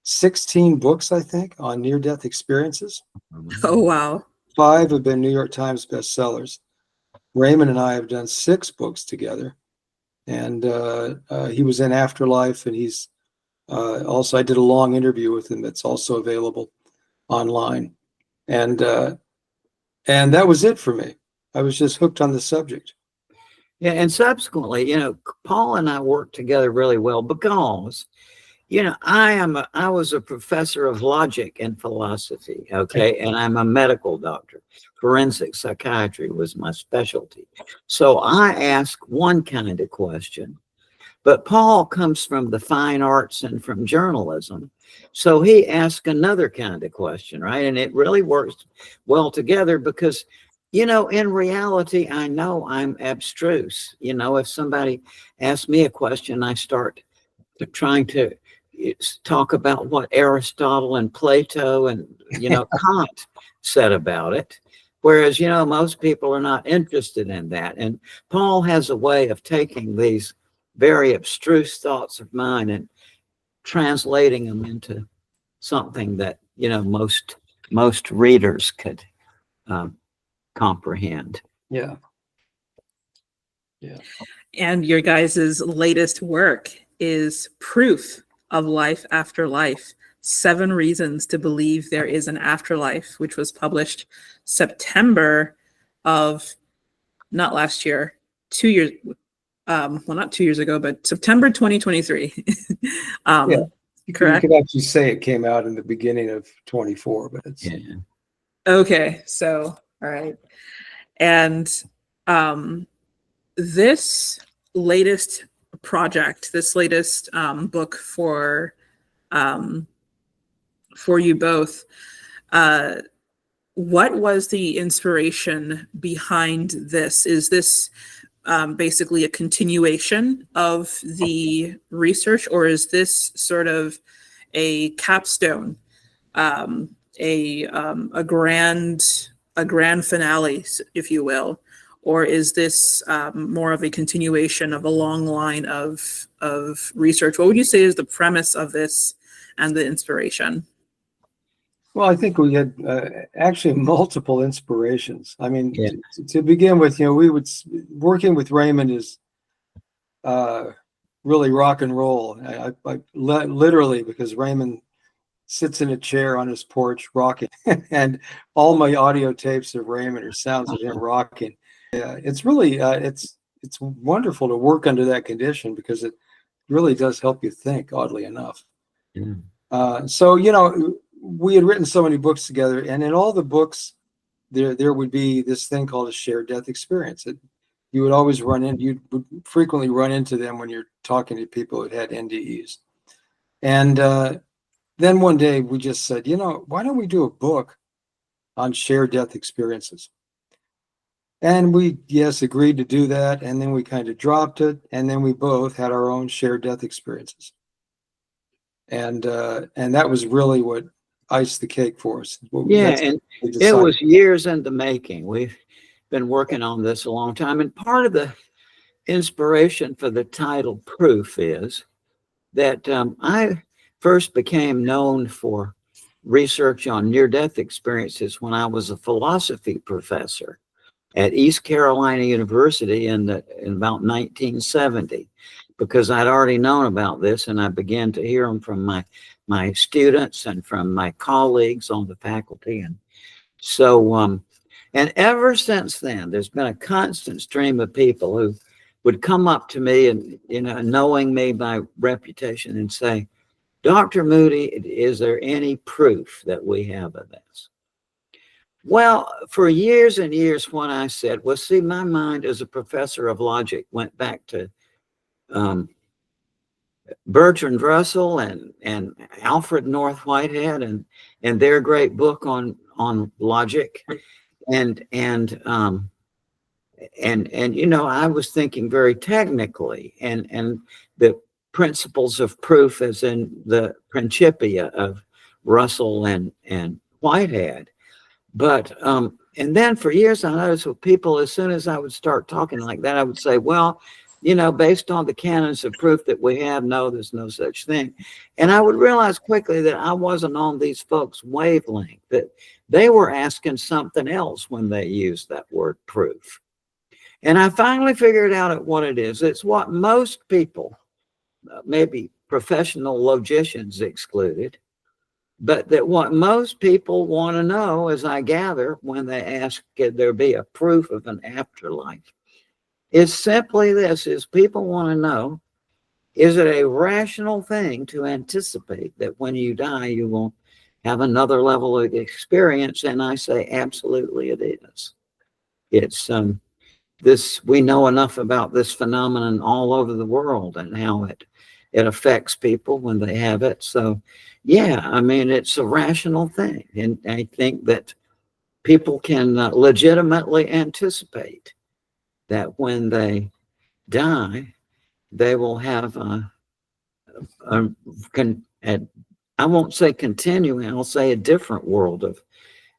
16 books, I think, on near-death experiences. Oh, wow. 5 have been New York Times bestsellers. Raymond and I have done 6 books together. And he was in Afterlife, and he's also, I did a long interview with him that's also available online. And that was it for me. I was just hooked on the subject. Yeah, and subsequently, Paul and I worked together really well because, I was a professor of logic and philosophy, okay, and I'm a medical doctor. Forensic psychiatry was my specialty. So I ask one kind of question, but Paul comes from the fine arts and from journalism. So he asks another kind of question, right? And it really works well together because, in reality, I know I'm abstruse. If somebody asks me a question, I start trying to talk about what Aristotle and Plato and, Kant said about it. Whereas, most people are not interested in that. And Paul has a way of taking these very abstruse thoughts of mine and translating them into something that, most readers could comprehend. Yeah. And your guys' latest work is Proof of Life After Life, 7 Reasons to Believe There Is an Afterlife, which was published September of, not last year, 2 years, well, not 2 years ago, but September 2023. Yeah. Correct? You could actually say it came out in the beginning of 24, but it's... Yeah. Okay, so, all right. And this latest project, this latest book for you both, what was the inspiration behind this? Is this basically a continuation of the research, or is this sort of a capstone, a grand finale, if you will? Or is this more of a continuation of a long line of research? What would you say is the premise of this and the inspiration? Well, I think we had actually multiple inspirations. I mean, Yeah. to begin with, working with Raymond is really rock and roll. I literally, because Raymond sits in a chair on his porch rocking, and all my audio tapes of Raymond are sounds of him rocking. It's really it's wonderful to work under that condition, because it really does help you think, oddly enough. Yeah. So we had written so many books together, and in all the books there would be this thing called a shared death experience. You would always you would frequently run into them when you're talking to people who had NDEs. And then one day we just said, why don't we do a book on shared death experiences? And we, agreed to do that. And then we kind of dropped it. And then we both had our own shared death experiences. And that was really what iced the cake for us. Yeah, and it was years in the making. We've been working on this a long time. And part of the inspiration for the title Proof is that I first became known for research on near-death experiences when I was a philosophy professor at East Carolina University in about 1970. because I'd already known about this, and I began to hear them from my students and from my colleagues on the faculty. And so, and ever since then, there's been a constant stream of people who would come up to me and, knowing me by reputation, and say, Dr. Moody, is there any proof that we have of this? Well, for years and years, what I said was, see, my mind as a professor of logic went back to Bertrand Russell and Alfred North Whitehead and their great book on logic. And I was thinking very technically, and the principles of proof as in the Principia of Russell and Whitehead. But and then for years I noticed with people, as soon as I would start talking like that, I would say, well, based on the canons of proof that we have, no, there's no such thing. And I would realize quickly that I wasn't on these folks' wavelength, that they were asking something else when they used that word proof. And I finally figured out what it is. It's what most people, maybe professional logicians excluded, but that what most people want to know, as I gather, when they ask, could there be a proof of an afterlife, is simply this, is people want to know, is it a rational thing to anticipate that when you die, you will have another level of experience? And I say, absolutely it is. It's we know enough about this phenomenon all over the world and how it affects people when they have it. So yeah, I mean, it's a rational thing. And I think that people can legitimately anticipate that when they die, they will have I won't say continuing, I'll say a different world of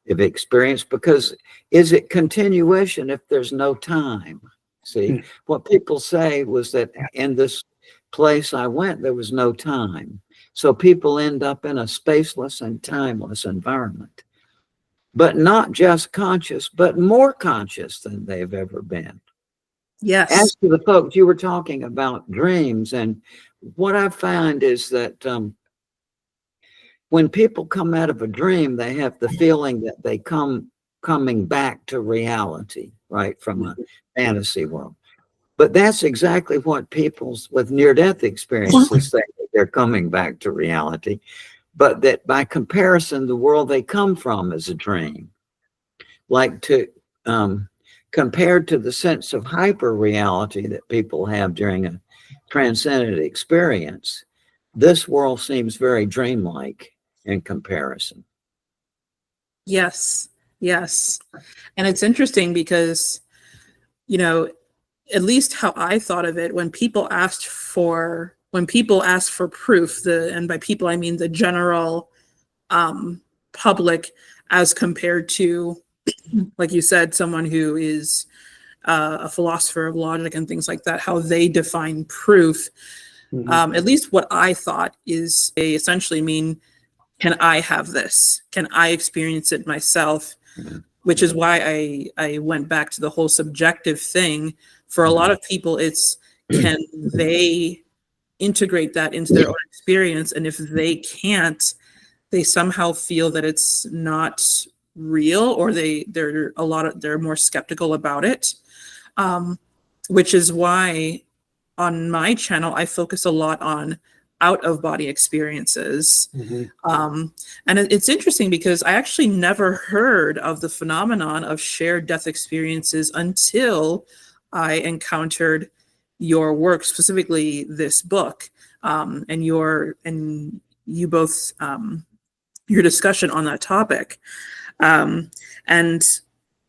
experience, because is it continuation if there's no time? See, what people say was that in this place I went, there was no time. So people end up in a spaceless and timeless environment, but not just conscious, but more conscious than they've ever been. Yes. As to the folks you were talking about, dreams, and what I find is that when people come out of a dream, they have the feeling that they coming back to reality, right, from a fantasy world. But that's exactly what people with near-death experiences say, that they're coming back to reality, but that by comparison, the world they come from is a dream. Like compared to the sense of hyper-reality that people have during a transcendent experience, this world seems very dreamlike in comparison. Yes. Yes. And it's interesting because, at least how I thought of it, when people ask for proof, and by people I mean the general public, as compared to, like you said, someone who is a philosopher of logic and things like that, how they define proof. At least what I thought is they essentially mean, can I have this? Can I experience it myself? Which is why I went back to the whole subjective thing. For a lot of people, it's, can they integrate that into their own experience? And if they can't, they somehow feel that it's not real, or they're more skeptical about it. Which is why on my channel, I focus a lot on out-of-body experiences. And it's interesting because I actually never heard of the phenomenon of shared death experiences until I encountered your work, specifically this book, and you both, your discussion on that topic. And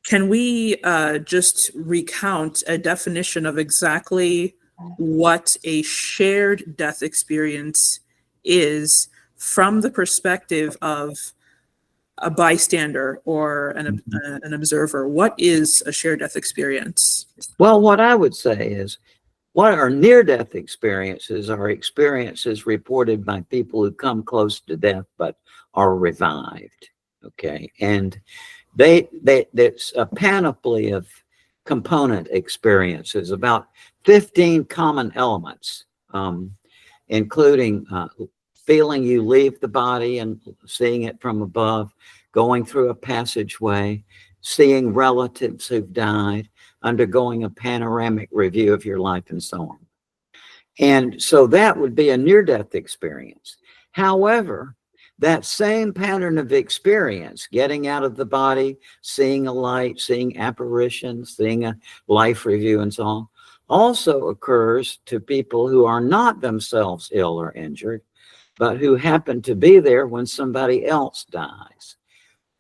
can we just recount a definition of exactly what a shared death experience is from the perspective of a bystander or an observer? What is a shared death experience? Well, what I would say is, what are near-death experiences are experiences reported by people who come close to death but are revived. Okay, and that's a panoply of component experiences, about 15 common elements including feeling you leave the body and seeing it from above, going through a passageway, seeing relatives who've died, undergoing a panoramic review of your life, and so on. And so that would be a near-death experience. However, that same pattern of experience, getting out of the body, seeing a light, seeing apparitions, seeing a life review, and so on, also occurs to people who are not themselves ill or injured, but who happen to be there when somebody else dies.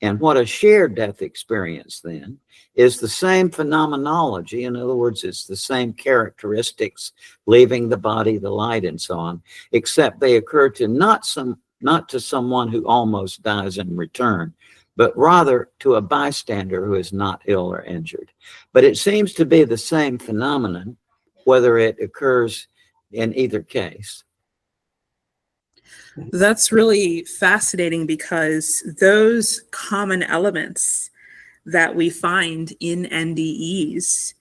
And what a shared death experience then is the same phenomenology. In other words, it's the same characteristics, leaving the body, the light, and so on, except they occur to not to someone who almost dies in return, but rather to a bystander who is not ill or injured. But it seems to be the same phenomenon, whether it occurs in either case. That's really fascinating, because those common elements that we find in NDEs,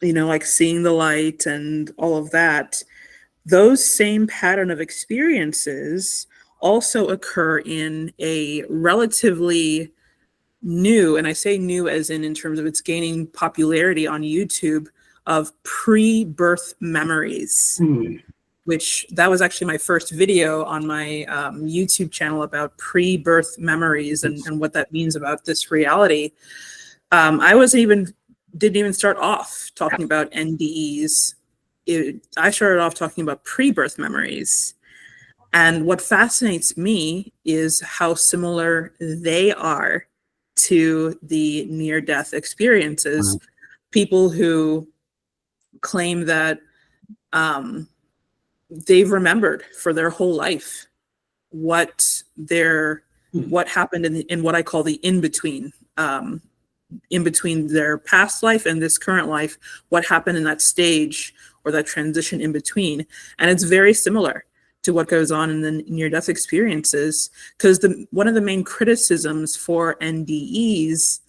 like seeing the light and all of that, those same pattern of experiences also occur in a relatively new, and I say new as in terms of it's gaining popularity on YouTube, of pre-birth memories. Which that was actually my first video on my YouTube channel about pre-birth memories and what that means about this reality. I didn't even start off talking about NDEs. I started off talking about pre-birth memories. And what fascinates me is how similar they are to the near-death experiences. People who claim that they've remembered for their whole life what happened in what I call the in-between their past life and this current life, what happened in that stage or that transition in between. And it's very similar to what goes on in the near-death experiences, because one of the main criticisms for NDEs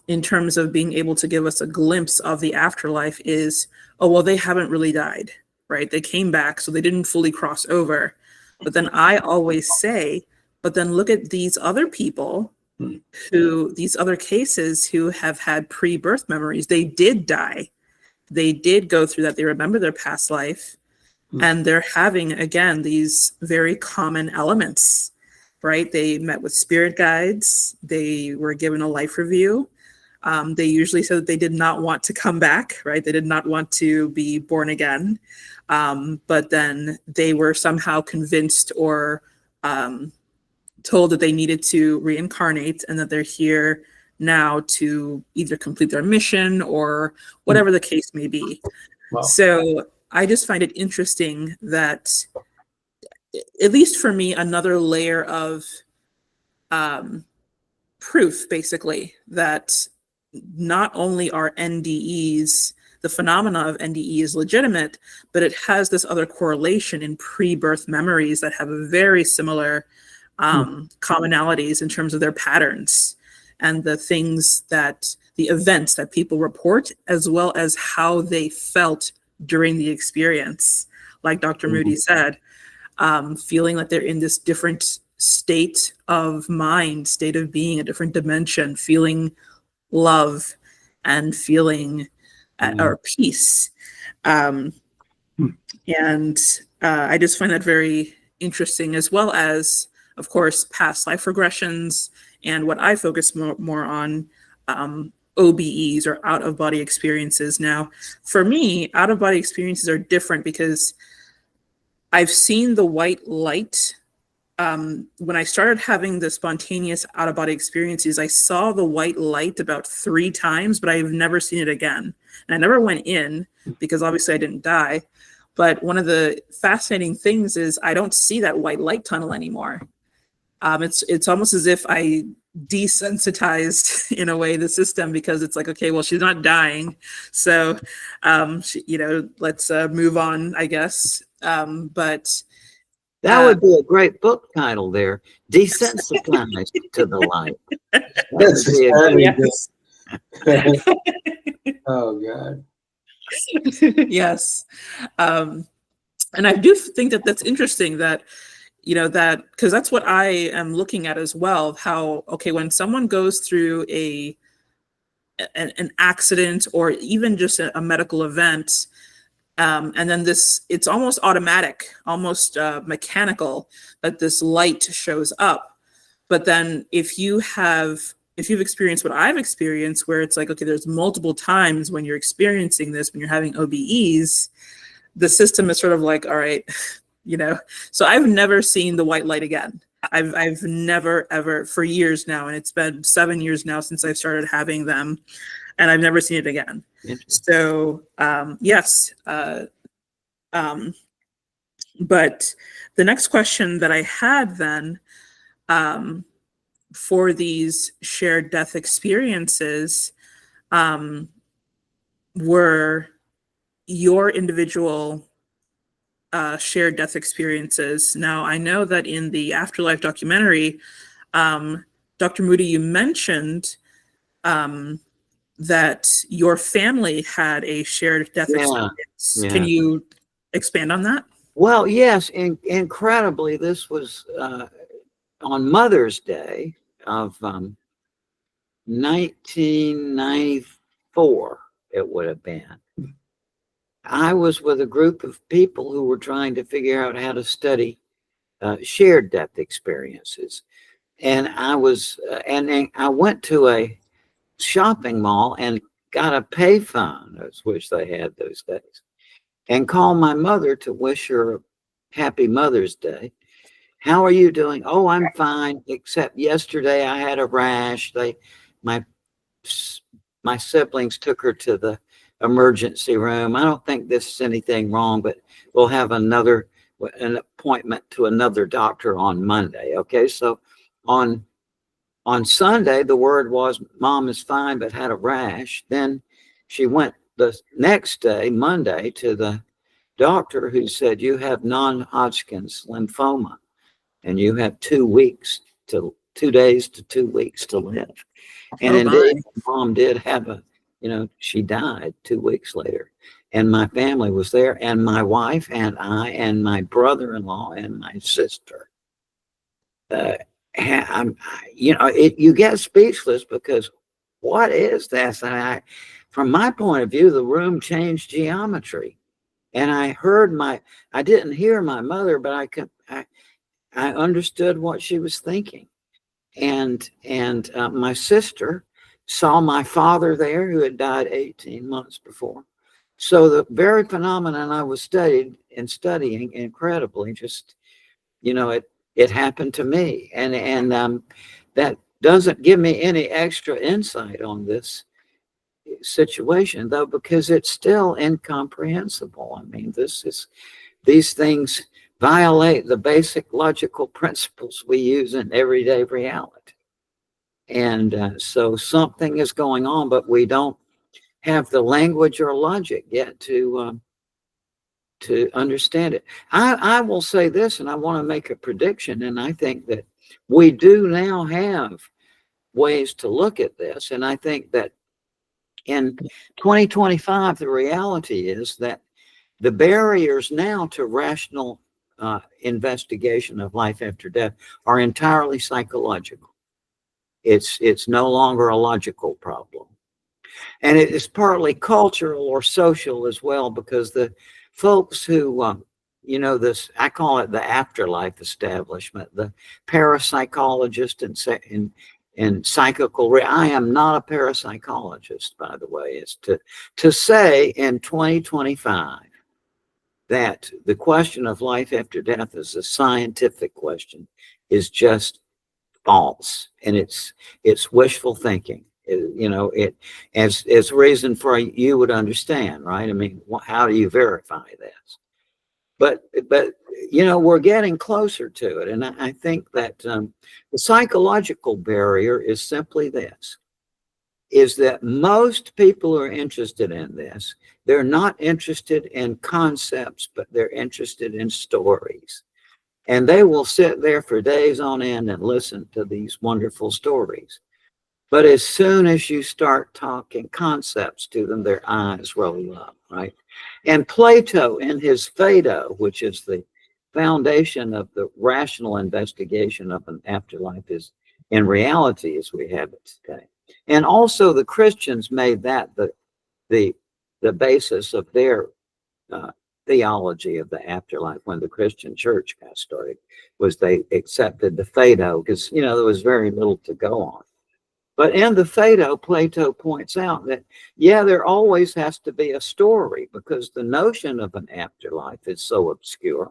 in terms of being able to give us a glimpse of the afterlife is, oh, well, they haven't really died. Right? They came back, so they didn't fully cross over. But then I always say, but then look at these other people these other cases who have had pre-birth memories. They did die. They did go through that. They remember their past life. And they're having, again, these very common elements, right? They met with spirit guides. They were given a life review. They usually said that they did not want to come back, right? They did not want to be born again. But then they were somehow convinced or told that they needed to reincarnate and that they're here now to either complete their mission or whatever the case may be. Wow. So I just find it interesting that, at least for me, another layer of proof, basically, that not only are NDEs, the phenomena of NDE is legitimate, but it has this other correlation in pre-birth memories that have a very similar commonalities in terms of their patterns and the events that people report, as well as how they felt during the experience. Like Dr. Moody said, feeling like they're in this different state of mind, state of being, a different dimension, feeling love and feeling or peace. And I just find that very interesting, as well as, of course, past life regressions and what I focus more on, OBEs, or out-of-body experiences. Now, for me, out-of-body experiences are different because I've seen the white light. When I started having the spontaneous out-of-body experiences, I saw the white light about 3 times, but I've never seen it again. And I never went in because obviously I didn't die. But one of the fascinating things is I don't see that white light tunnel anymore. It's almost as if I desensitized, in a way, the system, because it's like, okay, well, she's not dying. So, let's move on, I guess. But that would be a great book title there, Desensitized to the Light. Oh, God. Yes. And I do think that that's interesting that, that because that's what I am looking at as well. How, okay, when someone goes through an accident or even just a medical event, and then it's almost automatic, almost mechanical that this light shows up. But then if you've experienced what I've experienced, where it's like, okay, there's multiple times when you're experiencing this, when you're having OBEs, the system is sort of like, all right, so I've never seen the white light again. I've never, ever, for years now, and it's been 7 years now since I started having them, and I've never seen it again. So, yes. But the next question that I had then, for these shared death experiences, were your individual shared death experiences. Now, I know that in the Afterlife documentary, Dr. Moody, you mentioned that your family had a shared death experience. Yeah. Can you expand on that? Well, yes, incredibly, this was on Mother's Day of 1994, it would have been. I was with a group of people who were trying to figure out how to study shared death experiences. And I went to a shopping mall and got a payphone, which they had those days, and called my mother to wish her a happy Mother's Day. How are you doing? Oh, I'm fine, except yesterday I had a rash. My siblings took her to the emergency room. I don't think this is anything wrong, but we'll have an appointment to another doctor on Monday. Okay, so on Sunday, the word was Mom is fine, but had a rash. Then she went the next day, Monday, to the doctor, who said, you have non-Hodgkin's lymphoma, and you have 2 days to 2 weeks to live. And indeed, Mom did have she died 2 weeks later. And my family was there, and my wife and I and my brother-in-law and my sister. You get speechless, because what is this? And from my point of view, the room changed geometry. And I didn't hear my mother, but I understood what she was thinking. And my sister saw my father there, who had died 18 months before. So the very phenomenon I was studying incredibly, just, it happened to me. And that doesn't give me any extra insight on this situation, though, because it's still incomprehensible. I mean, these things violate the basic logical principles we use in everyday reality. And so something is going on, but we don't have the language or logic yet to understand it. I will say this, and I want to make a prediction, and I think that we do now have ways to look at this. And I think that in 2025, the reality is that the barriers now to rational investigation of life after death are entirely psychological. It's no longer a logical problem. And it is partly cultural or social as well, because the folks who, I call it the afterlife establishment, the parapsychologist and psychical. I am not a parapsychologist, by the way. It's to say in 2025 that the question of life after death is a scientific question is just false, and it's wishful thinking. As reason for you would understand, right? I mean, how do you verify this? But we're getting closer to it, and I think that the psychological barrier is simply this: is that most people who are interested in this, they're not interested in concepts, but they're interested in stories. And they will sit there for days on end and listen to these wonderful stories. But as soon as you start talking concepts to them, their eyes roll up, right? And Plato, in his Phaedo, which is the foundation of the rational investigation of an afterlife, is in reality as we have it today. And also the Christians made that the basis of their theology of the afterlife when the Christian church got started, was they accepted the Phaedo because, you know, there was very little to go on. But in the Phaedo, Plato points out that, yeah, there always has to be a story because the notion of an afterlife is so obscure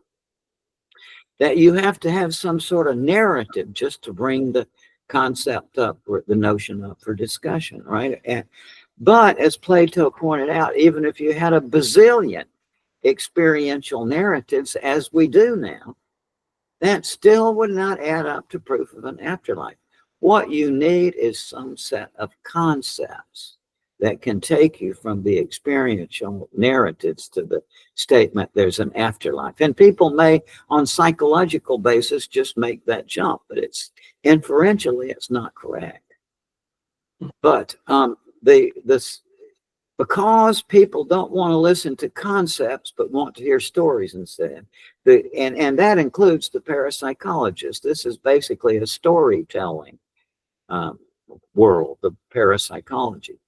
that you have to have some sort of narrative just to bring the concept up or the notion up for discussion, right? But as Plato pointed out, even if you had a bazillion experiential narratives, as we do now, that still would not add up to proof of an afterlife. What you need is some set of concepts that can take you from the experiential narratives to the statement there's an afterlife. And people may, on psychological basis, just make that jump, but it's inferentially, it's not correct. But because people don't want to listen to concepts but want to hear stories instead. And that includes the parapsychologists. This is basically a storytelling world of parapsychology.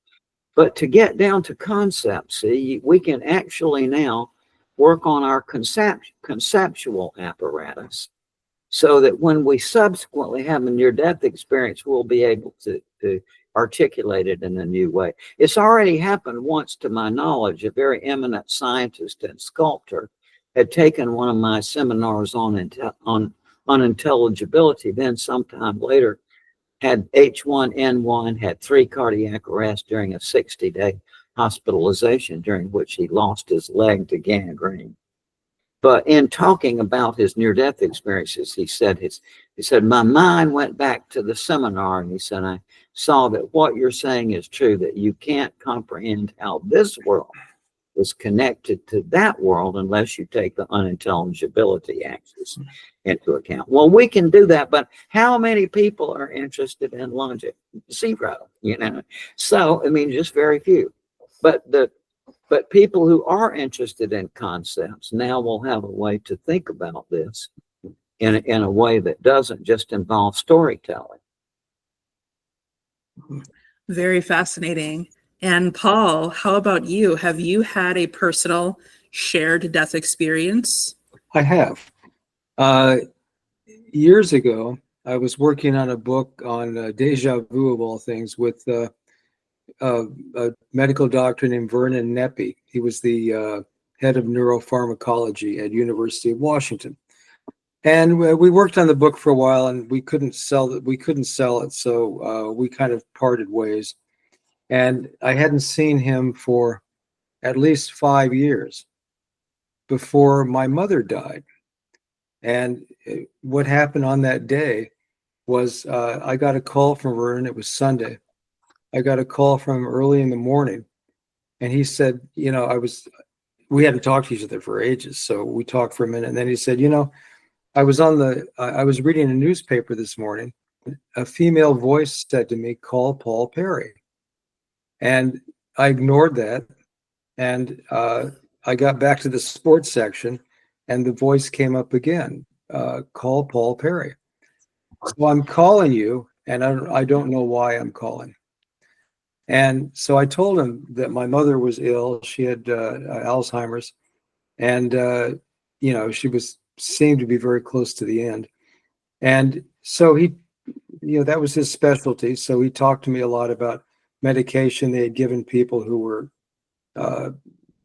But to get down to concepts, see, we can actually now work on our conceptual apparatus so that when we subsequently have a near-death experience, we'll be able to articulate it in a new way. It's already happened once, to my knowledge. A very eminent scientist and sculptor had taken one of my seminars on unintelligibility, then sometime later had H1N1, had 3 cardiac arrests during a 60-day hospitalization, during which he lost his leg to gangrene. But in talking about his near-death experiences, he said, my mind went back to the seminar, and he said, I saw that what you're saying is true, that you can't comprehend how this world is connected to that world unless you take the unintelligibility axis into account. Well, we can do that, but how many people are interested in logic? 0, you know. So, I mean, just very few. But people who are interested in concepts now will have a way to think about this in a way that doesn't just involve storytelling. Very fascinating. And Paul, how about you? Have you had a personal shared death experience? I have. Years ago, I was working on a book on deja vu of all things with a medical doctor named Vernon Neppy. He was the head of neuropharmacology at University of Washington. And we worked on the book for a while, and we couldn't sell it, so we kind of parted ways. And I hadn't seen him for at least 5 years before my mother died. And what happened on that day was I got a call from Vernon. It was Sunday. I got a call from him early in the morning, and he said, you know, we hadn't talked to each other for ages, so we talked for a minute, and then he said, you know, I was reading a newspaper this morning. A female voice said to me, call Paul Perry. And I ignored that, and I got back to the sports section, and the voice came up again, call Paul Perry. So I'm calling you, and I don't know why I'm calling. And so I told him that my mother was ill. She had Alzheimer's, and you know, she seemed to be very close to the end. And so he, you know, that was his specialty. So he talked to me a lot about medication they had given people who were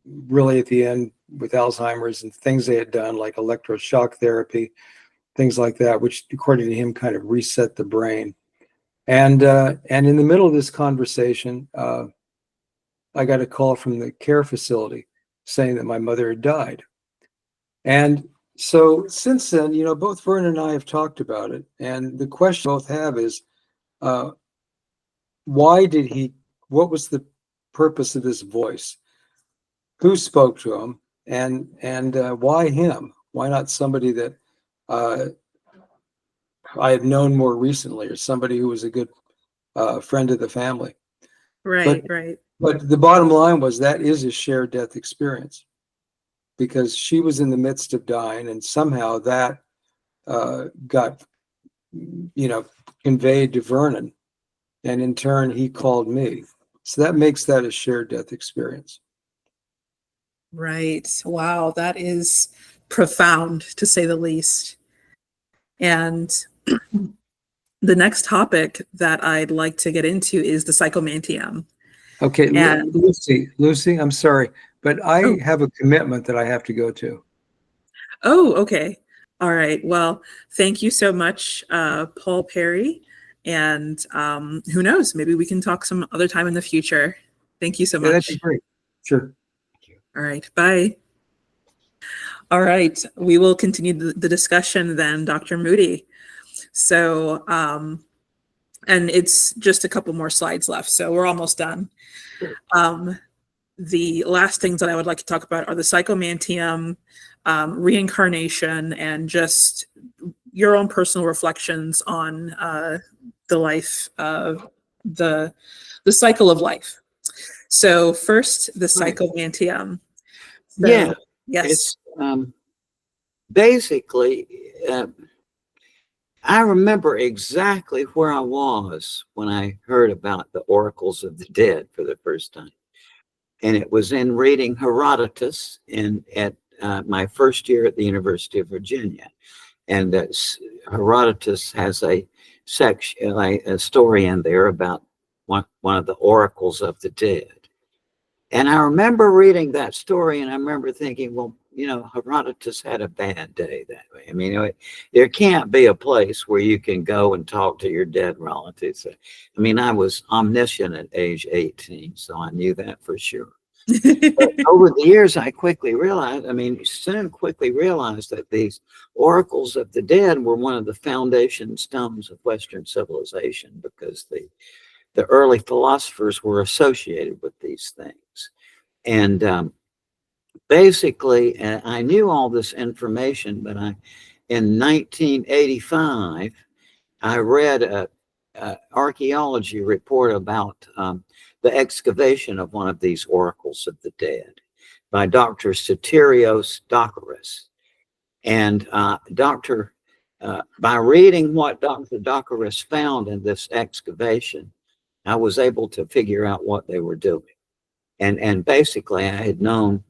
really at the end with Alzheimer's, and things they had done like electroshock therapy, things like that, which according to him kind of reset the brain. And in the middle of this conversation, I got a call from the care facility saying that my mother had died. And so since then, you know, both Vernon and I have talked about it. And the question both have is, what was the purpose of this voice? Who spoke to him? And why him? Why not somebody that I had known more recently, or somebody who was a good friend of the family. Right, right. But the bottom line was that is a shared death experience, because she was in the midst of dying, and somehow that got, conveyed to Vernon, and in turn he called me. So that makes that a shared death experience. Right. Wow, that is profound, to say the least. And the next topic that I'd like to get into is the psychomantium. Okay, And Lucy, I'm sorry, but I oh, have a commitment that I have to go to. oh, okay. All right. Well, thank you so much, Paul Perry. And who knows, maybe we can talk some other time in the future. Thank you so Yeah, that'd be much. great. Sure. All right. Bye. All right. We will continue the discussion then, Dr. Moody. So, and it's just a couple more slides left, so we're almost done. The last things that I would like to talk about are the psychomantium, reincarnation, and just your own personal reflections on the life of the cycle of life. So first, the psychomantium. So, Yeah, yes. it's basically, I remember exactly where I was when I heard about the oracles of the dead for the first time. And it was in reading Herodotus at my first year at the University of Virginia. And Herodotus has a section, a story in there about one of the oracles of the dead. And I remember reading that story, and I remember thinking, well, Herodotus had a bad day that way. I mean, there can't be a place where you can go and talk to your dead relatives. I mean, I was omniscient at age 18, so I knew that for sure. But over the years, I quickly realized that these oracles of the dead were one of the foundation stones of Western civilization, because the early philosophers were associated with these things. And basically, I knew all this information, but in 1985, I read an archaeology report about the excavation of one of these oracles of the dead by Dr. Soterios Dokaris. And by reading what Dr. Dokaris found in this excavation, I was able to figure out what they were doing. And basically, I had known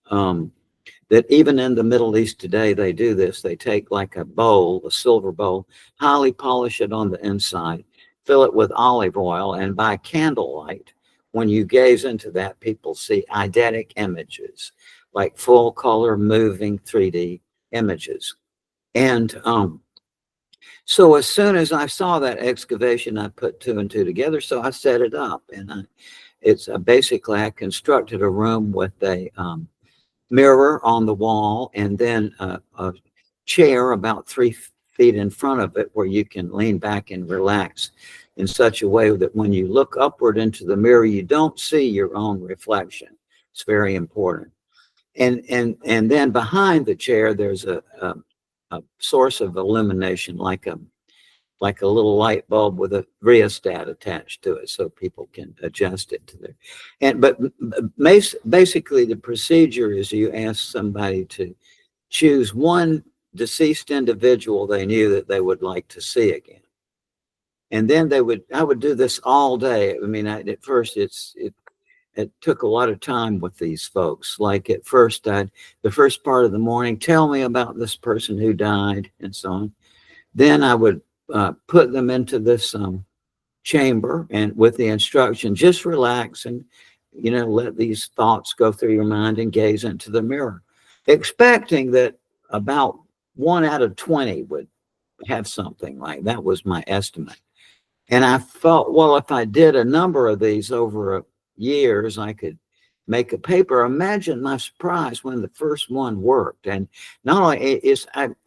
that even in the Middle East today, they do this. They take like a bowl, a silver bowl, highly polish it on the inside, fill it with olive oil, and by candlelight, when you gaze into that, people see eidetic images, like full color, moving 3D images. And so as soon as I saw that excavation, I put two and two together. So I set it up, and it's basically I constructed a room with a mirror on the wall, and then a chair about 3 feet in front of it where you can lean back and relax in such a way that when you look upward into the mirror, you don't see your own reflection. It's very important. And then behind the chair, there's a source of illumination, like a little light bulb with a rheostat attached to it, so people can adjust it to their. But basically, the procedure is you ask somebody to choose one deceased individual they knew that they would like to see again, and then I would do this all day. I mean, at first it took a lot of time with these folks. Like at first, the first part of the morning, tell me about this person who died, and so on. Then I would put them into this chamber, and with the instruction, just relax and let these thoughts go through your mind and gaze into the mirror, expecting that about 1 out of 20 would have something like that. Was my estimate. And I thought, well, if I did a number of these over years, I could make a paper. Imagine my surprise when the first one worked. And not only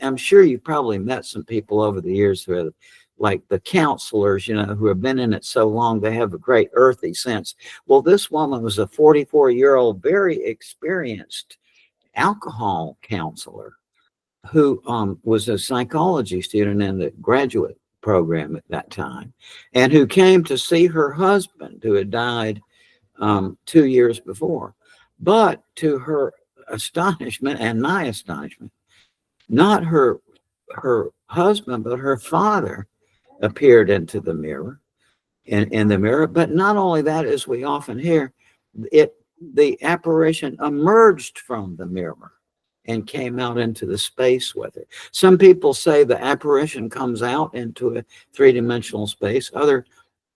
I'm sure you probably met some people over the years who are like the counselors, who have been in it so long, they have a great earthy sense. Well, this woman was a 44-year-old, very experienced alcohol counselor who was a psychology student in the graduate program at that time, and who came to see her husband who had died 2 years before. But to her astonishment and my astonishment, not her husband, but her father appeared into the mirror, in the mirror. But not only that, as we often hear, the apparition emerged from the mirror and came out into the space with it. Some people say the apparition comes out into a three-dimensional space. Other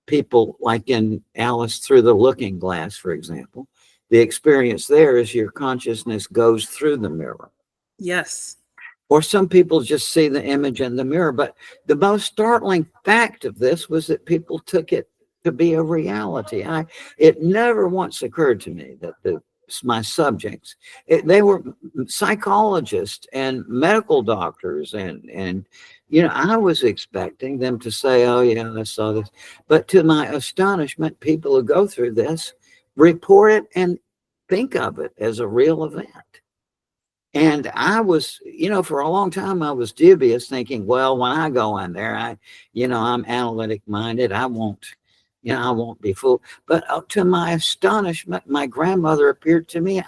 people, like in Alice Through the Looking Glass, for example, the experience there is your consciousness goes through the mirror. Yes. Or some people just see the image in the mirror. But the most startling fact of this was that people took it to be a reality. It never once occurred to me that my subjects, they were psychologists and medical doctors, and I was expecting them to say, oh yeah, I saw this. But to my astonishment, people who go through this report it and think of it as a real event. And I was, for a long time, I was dubious, thinking, well, when I go in there, I'm analytic minded. I won't be fooled. But to my astonishment, my grandmother appeared to me.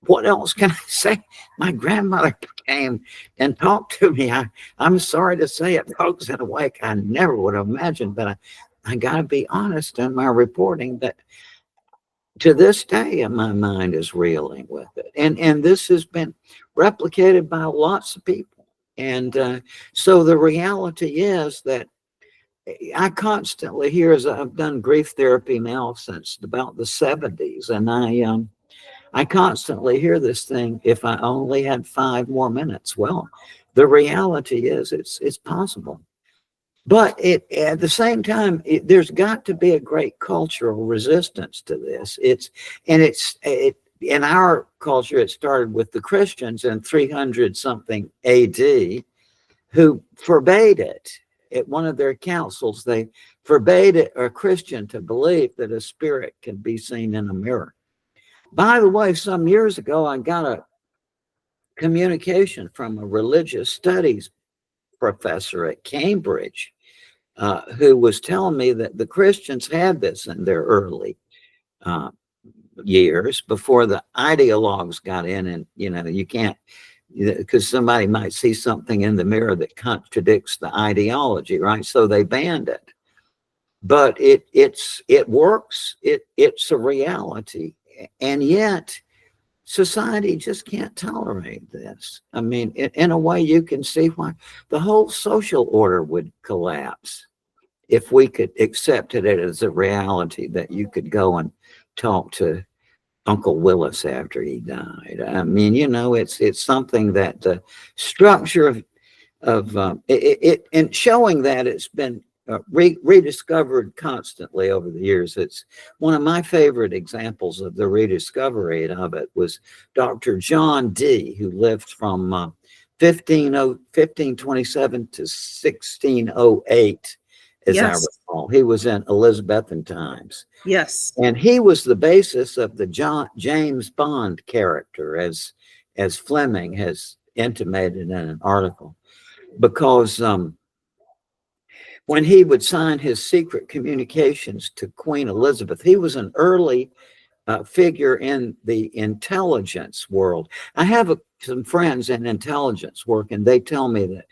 What else can I say? My grandmother came and talked to me. I'm sorry to say it, folks, in a way I never would have imagined, but I got to be honest in my reporting that to this day, my mind is reeling with it. And this has been replicated by lots of people. And so the reality is that I constantly hear, as I've done grief therapy now since about the 70s, and I constantly hear this thing, if I only had 5 more minutes. Well, the reality is it's possible. But at the same time, there's got to be a great cultural resistance to this. In our culture, it started with the Christians in 300 something AD, who forbade it. At one of their councils, they forbade a Christian to believe that a spirit can be seen in a mirror. By the way, some years ago, I got a communication from a religious studies professor at Cambridge, who was telling me that the Christians had this in their early years before the ideologues got in. And, you can't, because somebody might see something in the mirror that contradicts the ideology, right? So they banned it. But it works. It's a reality. And yet society just can't tolerate this. I mean, in a way, you can see why the whole social order would collapse if we could accept it as a reality that you could go and talk to Uncle Willis after he died. I mean, it's something that the structure of it and showing that it's been rediscovered constantly over the years. It's one of my favorite examples of the rediscovery of it was Dr. John Dee, who lived from 1527 to 1608, as I recall. He was in Elizabethan times. Yes. And he was the basis of the James Bond character, as Fleming has intimated in an article, because when he would sign his secret communications to Queen Elizabeth, he was an early figure in the intelligence world. I have some friends in intelligence work, and they tell me that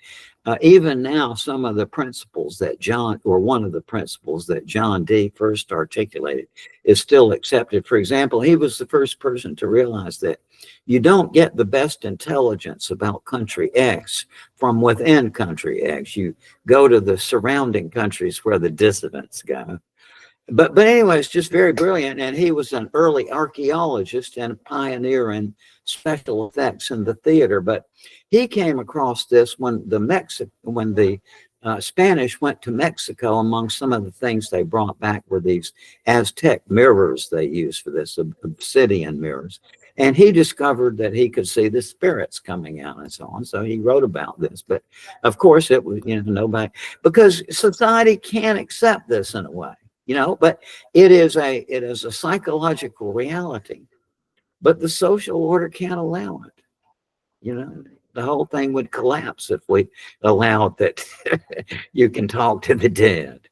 even now, some of the principles that one of the principles that John Dee first articulated is still accepted. For example, he was the first person to realize that you don't get the best intelligence about country X from within country X. You go to the surrounding countries where the dissidents go. But anyway, it's just very brilliant. And he was an early archaeologist and a pioneer in special effects in the theater. But he came across this when the Spanish went to Mexico. Among some of the things they brought back were these Aztec mirrors they used for this, obsidian mirrors. And he discovered that he could see the spirits coming out and so on. So he wrote about this. But of course, it was, nobody, because society can't accept this in a way. But it is a psychological reality, but the social order can't allow it. the whole thing would collapse if we allowed that you can talk to the dead.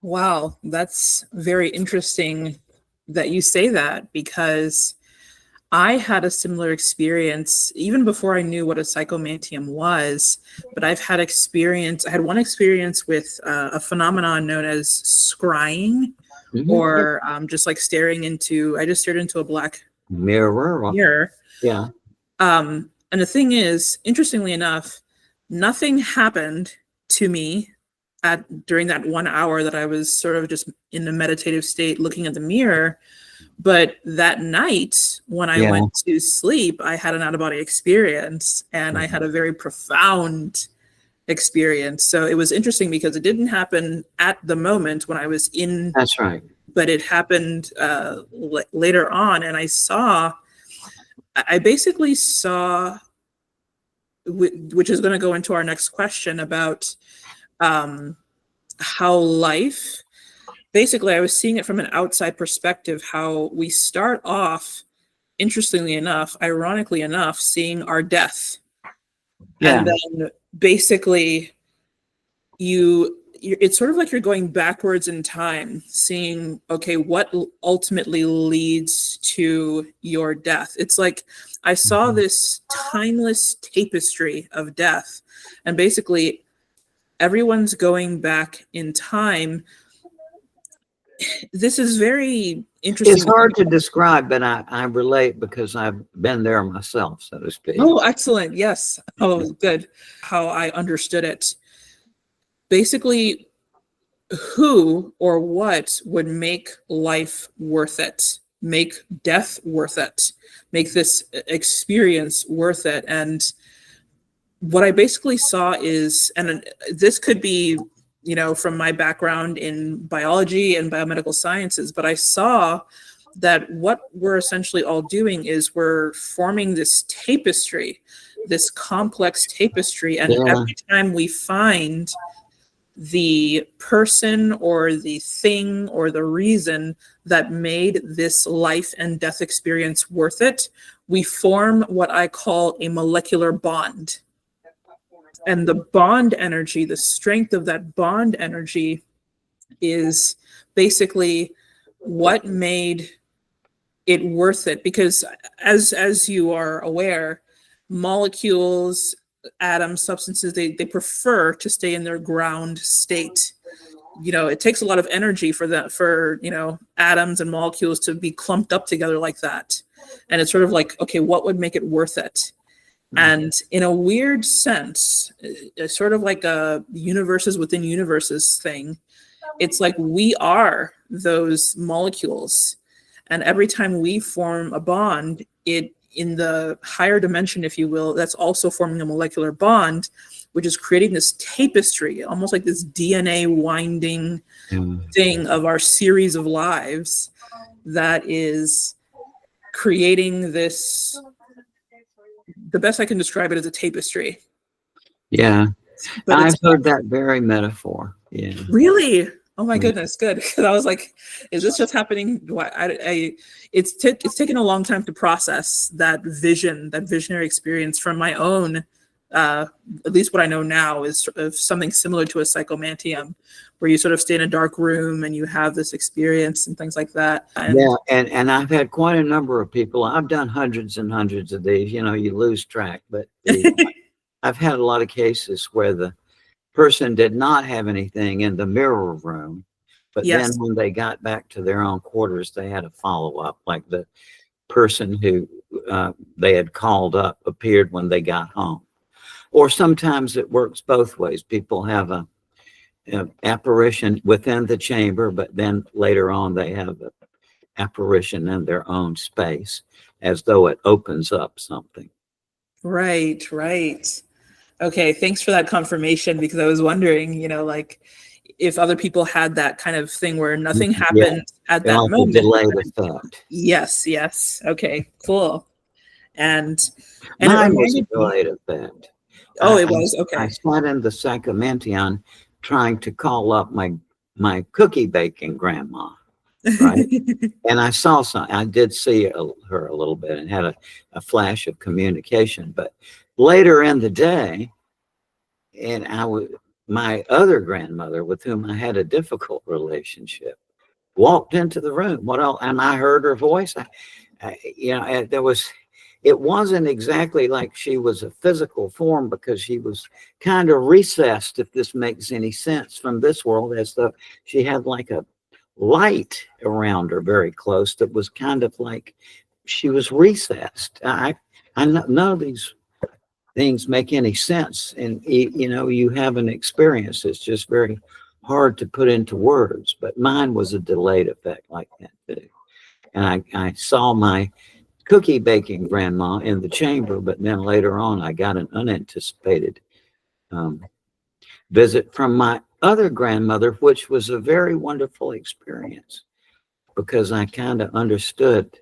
Wow, that's very interesting that you say that, because I had a similar experience even before I knew what a psychomantium was. But I had one experience with a phenomenon known as scrying, or just like I just stared into a black mirror. Yeah. And the thing is, interestingly enough, nothing happened to me during that 1 hour that I was sort of just in a meditative state looking at the mirror. But that night when I went to sleep, I had an out-of-body experience, and I had a very profound experience. So it was interesting because it didn't happen at the moment when I was in. That's right. But it happened later on, and I basically saw, which is going to go into our next question about how life, basically I was seeing it from an outside perspective, how we start off, interestingly enough, ironically enough, seeing our death. And then basically it's sort of like you're going backwards in time, seeing, okay, what ultimately leads to your death. It's like I saw this timeless tapestry of death, and basically everyone's going back in time. This is very interesting. It's hard to describe, but I relate because I've been there myself, so to speak. Oh, excellent. Yes. Oh, good. How I understood it. Basically, who or what would make life worth it, make death worth it, make this experience worth it. And what I basically saw is, and this could be, from my background in biology and biomedical sciences, but I saw that what we're essentially all doing is we're forming this tapestry, this complex tapestry. And every time we find the person or the thing or the reason that made this life and death experience worth it, we form what I call a molecular bond. And the bond energy, the strength of that bond energy, is basically what made it worth it. Because as you are aware, molecules, atoms, substances, they prefer to stay in their ground state. It takes a lot of energy for atoms and molecules to be clumped up together like that. And it's sort of like, okay, what would make it worth it? And in a weird sense, sort of like a universes within universes thing, it's like we are those molecules. And every time we form a bond, it, in the higher dimension, if you will, that's also forming a molecular bond, which is creating this tapestry, almost like this DNA winding thing of our series of lives that is creating this. The best I can describe it as a tapestry. Yeah. But I've heard that very metaphor. Yeah. Really? Oh my goodness, good. Because I was like, is this just happening? It's taken a long time to process that vision, that visionary experience from my own, at least what I know now is sort of something similar to a psychomantium, where you sort of stay in a dark room and you have this experience and things like that. And I've had quite a number of people. I've done hundreds and hundreds of these. You lose track, but I've had a lot of cases where the person did not have anything in the mirror room, but then when they got back to their own quarters, they had a follow-up, like the person who they had called up appeared when they got home. Or sometimes it works both ways. People have an apparition within the chamber, but then later on they have an apparition in their own space, as though it opens up something. Right. Okay, thanks for that confirmation, because I was wondering, like if other people had that kind of thing where nothing happened at that moment. Delayed effect. Yes. Okay, cool. And mine was a delayed effect. Oh, it was? Okay. I sat in the psychomantium trying to call up my cookie baking grandma. right? And I saw I did see her a little bit and had a flash of communication. But later in the day, and my other grandmother, with whom I had a difficult relationship, walked into the room. What else? And I heard her voice. It wasn't exactly like she was a physical form, because she was kind of recessed, if this makes any sense, from this world, as though she had like a light around her very close that was kind of like she was recessed. None of these things make any sense, and you have an experience. It's just very hard to put into words, but mine was a delayed effect like that too. And I saw my cookie baking grandma in the chamber, but then later on I got an unanticipated visit from my other grandmother, which was a very wonderful experience, because I kind of understood,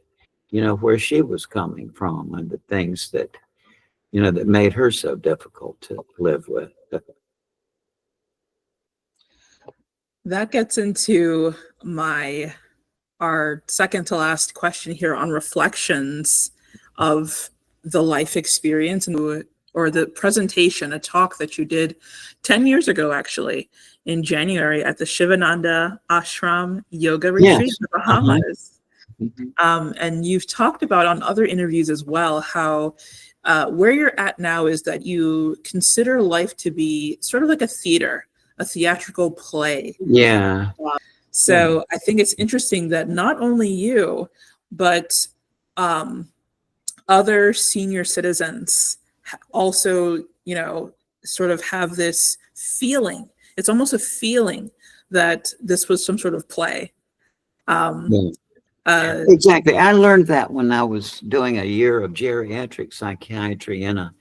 where she was coming from and the things that, that made her so difficult to live with. That gets into our second to last question here on reflections of the life experience, or the presentation, a talk that you did 10 years ago, actually, in January at the Shivananda Ashram Yoga Retreat Yes. in the Bahamas. Mm-hmm. And you've talked about on other interviews as well how where you're at now is that you consider life to be sort of like a theatrical play. Yeah. So I think it's interesting that not only you, but other senior citizens also, sort of have this feeling. It's almost a feeling that this was some sort of play. Exactly. I learned that when I was doing a year of geriatric psychiatry in a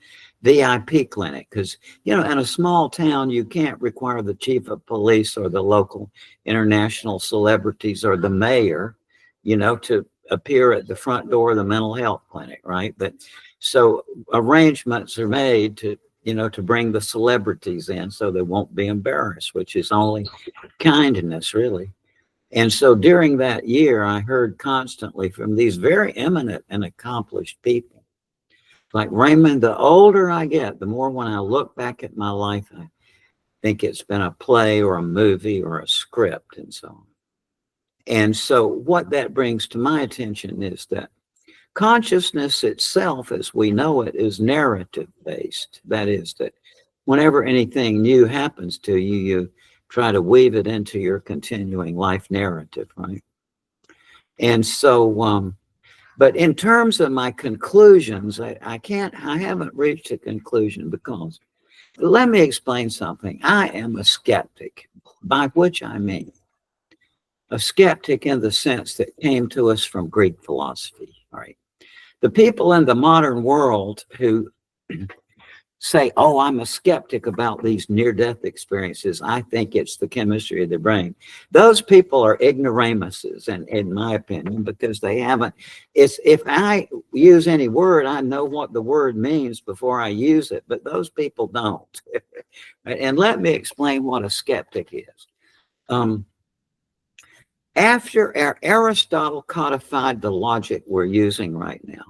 VIP clinic, because, in a small town, you can't require the chief of police or the local international celebrities or the mayor, to appear at the front door of the mental health clinic, right? But so arrangements are made to bring the celebrities in so they won't be embarrassed, which is only kindness, really. And so during that year, I heard constantly from these very eminent and accomplished people. Like, Raymond, the older I get, the more when I look back at my life, I think it's been a play or a movie or a script and so on. And so what that brings to my attention is that consciousness itself, as we know it, is narrative based. That is, that whenever anything new happens to you, you try to weave it into your continuing life narrative, right? And so, but in terms of my conclusions, I haven't reached a conclusion, because let me explain something. I am a skeptic, by which I mean a skeptic in the sense that came to us from Greek philosophy, right? The people in the modern world who say, oh, I'm a skeptic about these near-death experiences, I think it's the chemistry of the brain. Those people are ignoramuses, and in my opinion, because they haven't, if I use any word, I know what the word means before I use it, but those people don't. And let me explain what a skeptic is. After Aristotle codified the logic we're using right now,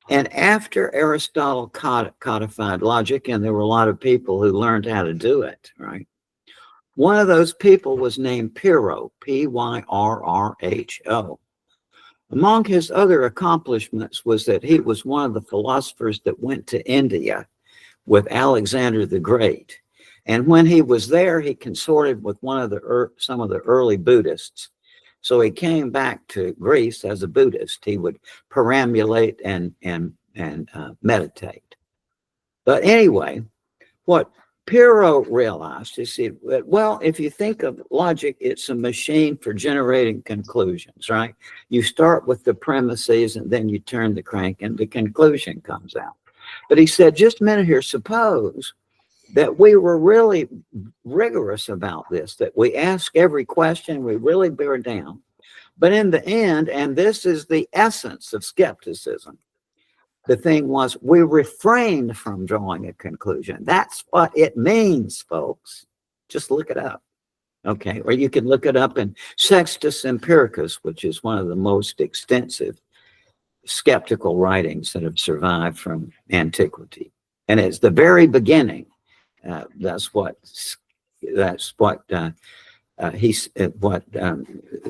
and after Aristotle codified logic, and there were a lot of people who learned how to do it, right? One of those people was named Pyrrho, Pyrrho. Among his other accomplishments was that he was one of the philosophers that went to India with Alexander the Great. And when he was there, he consorted with some of the early Buddhists. So he came back to Greece as a Buddhist. He would perambulate and meditate. But anyway, what Pyrrho realized is that, well, if you think of logic, it's a machine for generating conclusions, right? You start with the premises and then you turn the crank and the conclusion comes out. But he said, just a minute here, suppose that we were really rigorous about this, that we ask every question, we really bear down. But in the end, and this is the essence of skepticism, the thing was, we refrained from drawing a conclusion. That's what it means, folks. Just look it up. Okay, or you can look it up in Sextus Empiricus, which is one of the most extensive skeptical writings that have survived from antiquity, and it's the very beginning. That's what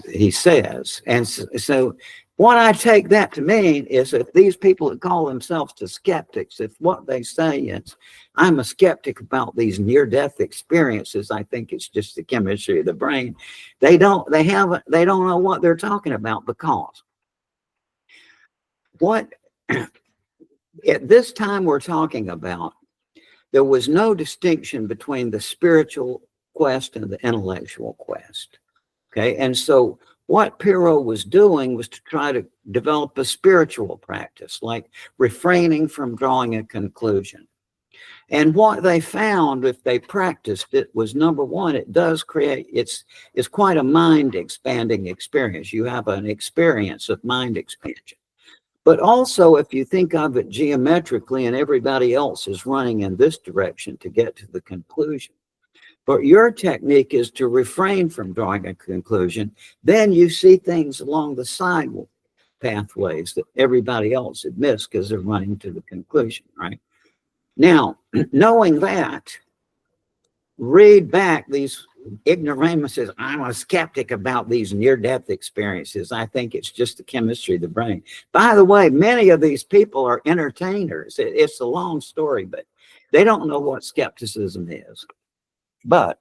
he says. And so what I take that to mean is if these people that call themselves the skeptics, if what they say is, I'm a skeptic about these near-death experiences, I think it's just the chemistry of the brain, they don't know what they're talking about, because what at this time we're talking about, there was no distinction between the spiritual quest and the intellectual quest. Okay, and so what Piro was doing was to try to develop a spiritual practice, like refraining from drawing a conclusion. And what they found, if they practiced it, was, number one, it does create, it's quite a mind expanding experience. You have an experience of mind expansion. But also, if you think of it geometrically, and everybody else is running in this direction to get to the conclusion, but your technique is to refrain from drawing a conclusion, then you see things along the side pathways that everybody else had missed because they're running to the conclusion, right? Now, knowing that, read back these ignoramuses. I'm a skeptic about these near-death experiences. I think it's just the chemistry of the brain. By the way, many of these people are entertainers. It's a long story, but they don't know what skepticism is. But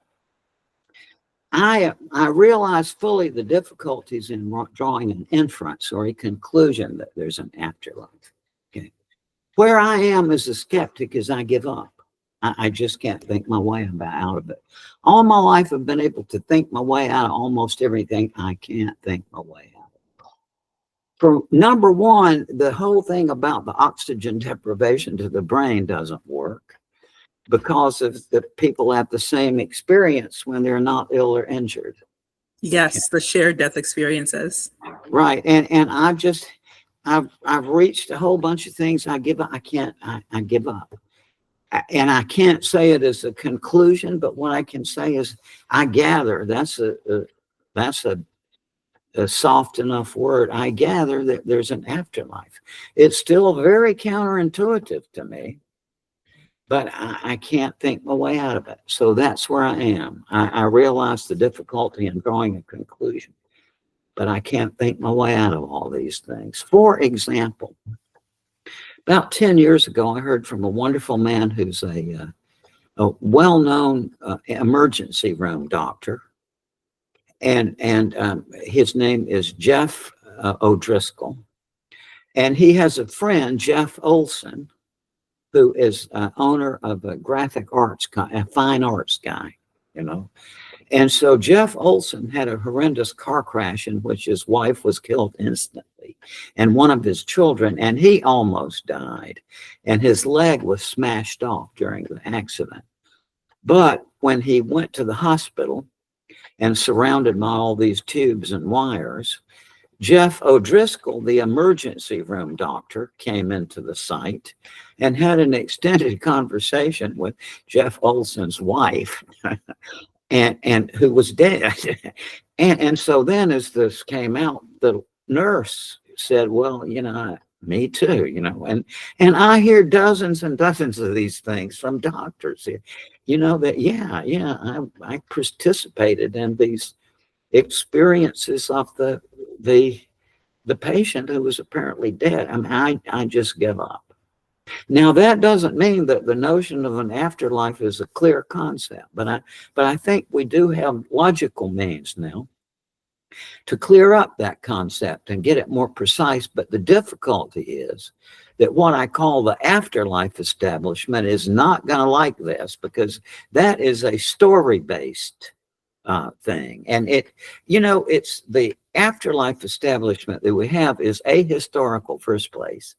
I realize fully the difficulties in drawing an inference or a conclusion that there's an afterlife. Okay. Where I am as a skeptic is I give up. I just can't think my way out of it. All my life I've been able to think my way out of almost everything. I can't think my way out of it. For number one, the whole thing about the oxygen deprivation to the brain doesn't work, because of the people have the same experience when they're not ill or injured. Yes, the shared death experiences. Right. And I've reached a whole bunch of things. I give up. I give up. And I can't say it as a conclusion, but what I can say is I gather, that's a soft enough word. I gather that there's an afterlife. It's still very counterintuitive to me, but I can't think my way out of it. So that's where I am. I realize the difficulty in drawing a conclusion, but I can't think my way out of all these things. For example, about 10 years ago, I heard from a wonderful man who's a well-known emergency room doctor, and his name is Jeff O'Driscoll, and he has a friend, Jeff Olson, who is owner of a graphic arts, a fine arts guy, you know. And so Jeff Olson had a horrendous car crash in which his wife was killed instantly, and one of his children, and he almost died, and his leg was smashed off during the accident. But when he went to the hospital and surrounded by all these tubes and wires, Jeff O'Driscoll, the emergency room doctor, came into the site and had an extended conversation with Jeff Olson's wife, and who was dead. And so then, as this came out, the nurse said, well, you know, me too, you know, and I hear dozens and dozens of these things from doctors, you know, that, I participated in these experiences of the patient who was apparently dead. I mean, I just give up. Now, that doesn't mean that the notion of an afterlife is a clear concept, but I think we do have logical means now to clear up that concept and get it more precise. But the difficulty is that what I call the afterlife establishment is not going to like this, because that is a story-based thing. And it's the afterlife establishment that we have is ahistorical, first place.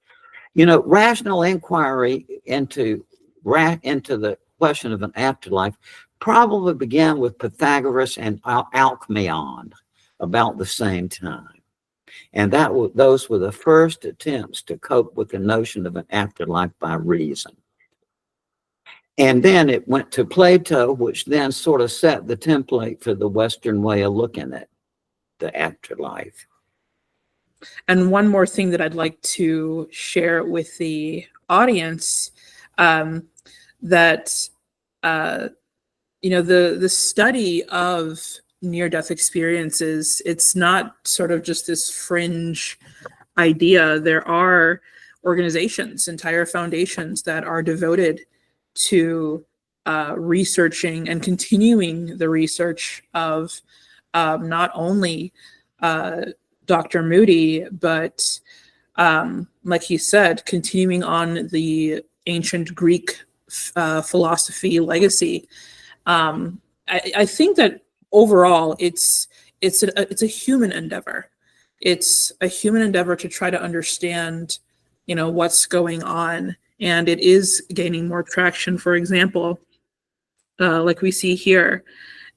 You know, rational inquiry into the question of an afterlife probably began with Pythagoras and Alcmaeon about the same time. And those were the first attempts to cope with the notion of an afterlife by reason. And then it went to Plato, which then sort of set the template for the Western way of looking at the afterlife. And one more thing that I'd like to share with the audience, that the study of near-death experiences, it's not sort of just this fringe idea. There are organizations, entire foundations that are devoted to researching and continuing the research of not only Dr. Moody, but like he said, continuing on the ancient Greek philosophy legacy. I think that overall, it's a human endeavor. It's a human endeavor to try to understand, what's going on, and it is gaining more traction. For example, like we see here,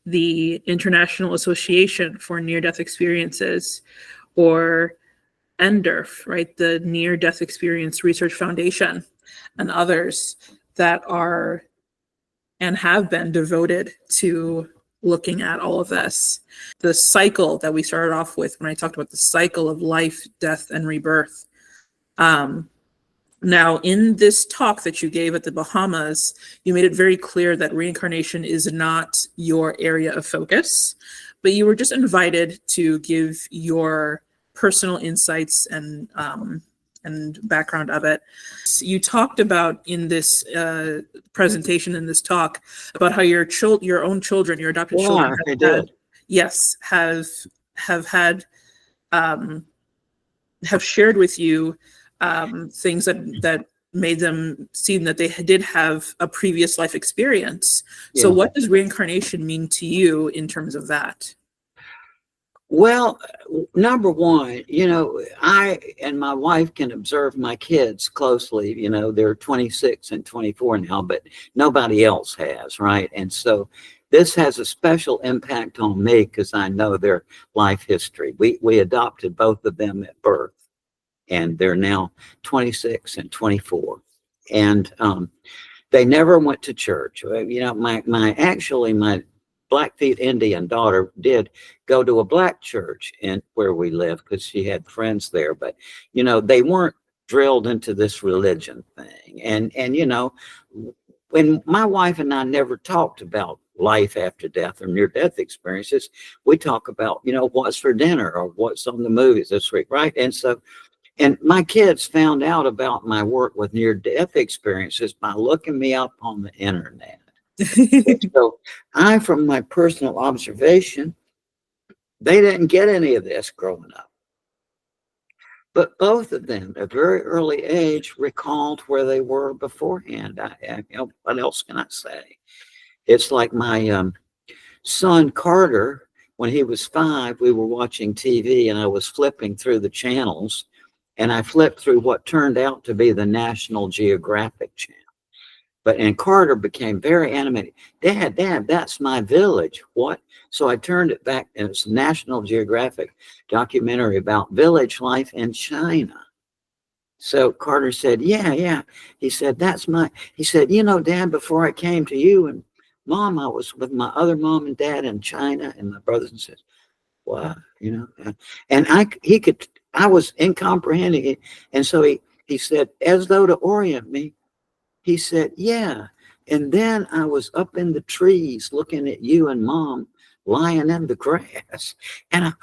the International Association for Near-Death Experiences, or NDERF, right, the Near-Death Experience Research Foundation, and others that are and have been devoted to looking at all of this. The cycle that we started off with when I talked about the cycle of life, death, and rebirth. Now, in this talk that you gave at the Bahamas, you made it very clear that reincarnation is not your area of focus, but you were just invited to give your personal insights and background of it. You talked about in this presentation, in this talk, about how your own children, your adopted children, have shared with you things that made them seem that they did have a previous life experience. Yeah. So what does reincarnation mean to you in terms of that? Well, number one, I and my wife can observe my kids closely. They're 26 and 24 now, but nobody else has, right? And so this has a special impact on me because I know their life history. We adopted both of them at birth, and they're now 26 and 24. And they never went to church. My Blackfeet Indian daughter did go to a black church where we live because she had friends there, but they weren't drilled into this religion thing. And when my wife and I never talked about life after death or near-death experiences, we talk about what's for dinner or what's on the movies this week, right? And my kids found out about my work with near-death experiences by looking me up on the internet. So from my personal observation, they didn't get any of this growing up. But both of them, at a very early age, recalled where they were beforehand. What else can I say? It's like my son Carter, when he was 5, we were watching TV and I was flipping through the channels, and I flipped through what turned out to be the National Geographic channel. And Carter became very animated. Dad, that's my village. What? So I turned it back, and it's a National Geographic documentary about village life in China. So Carter said, yeah. He said, he said, Dad, before I came to you and Mom, I was with my other mom and dad in China, and my brothers and sisters. Wow, and I was incomprehending it. And so he said, as though to orient me, he said, yeah. And then I was up in the trees looking at you and Mom lying in the grass. And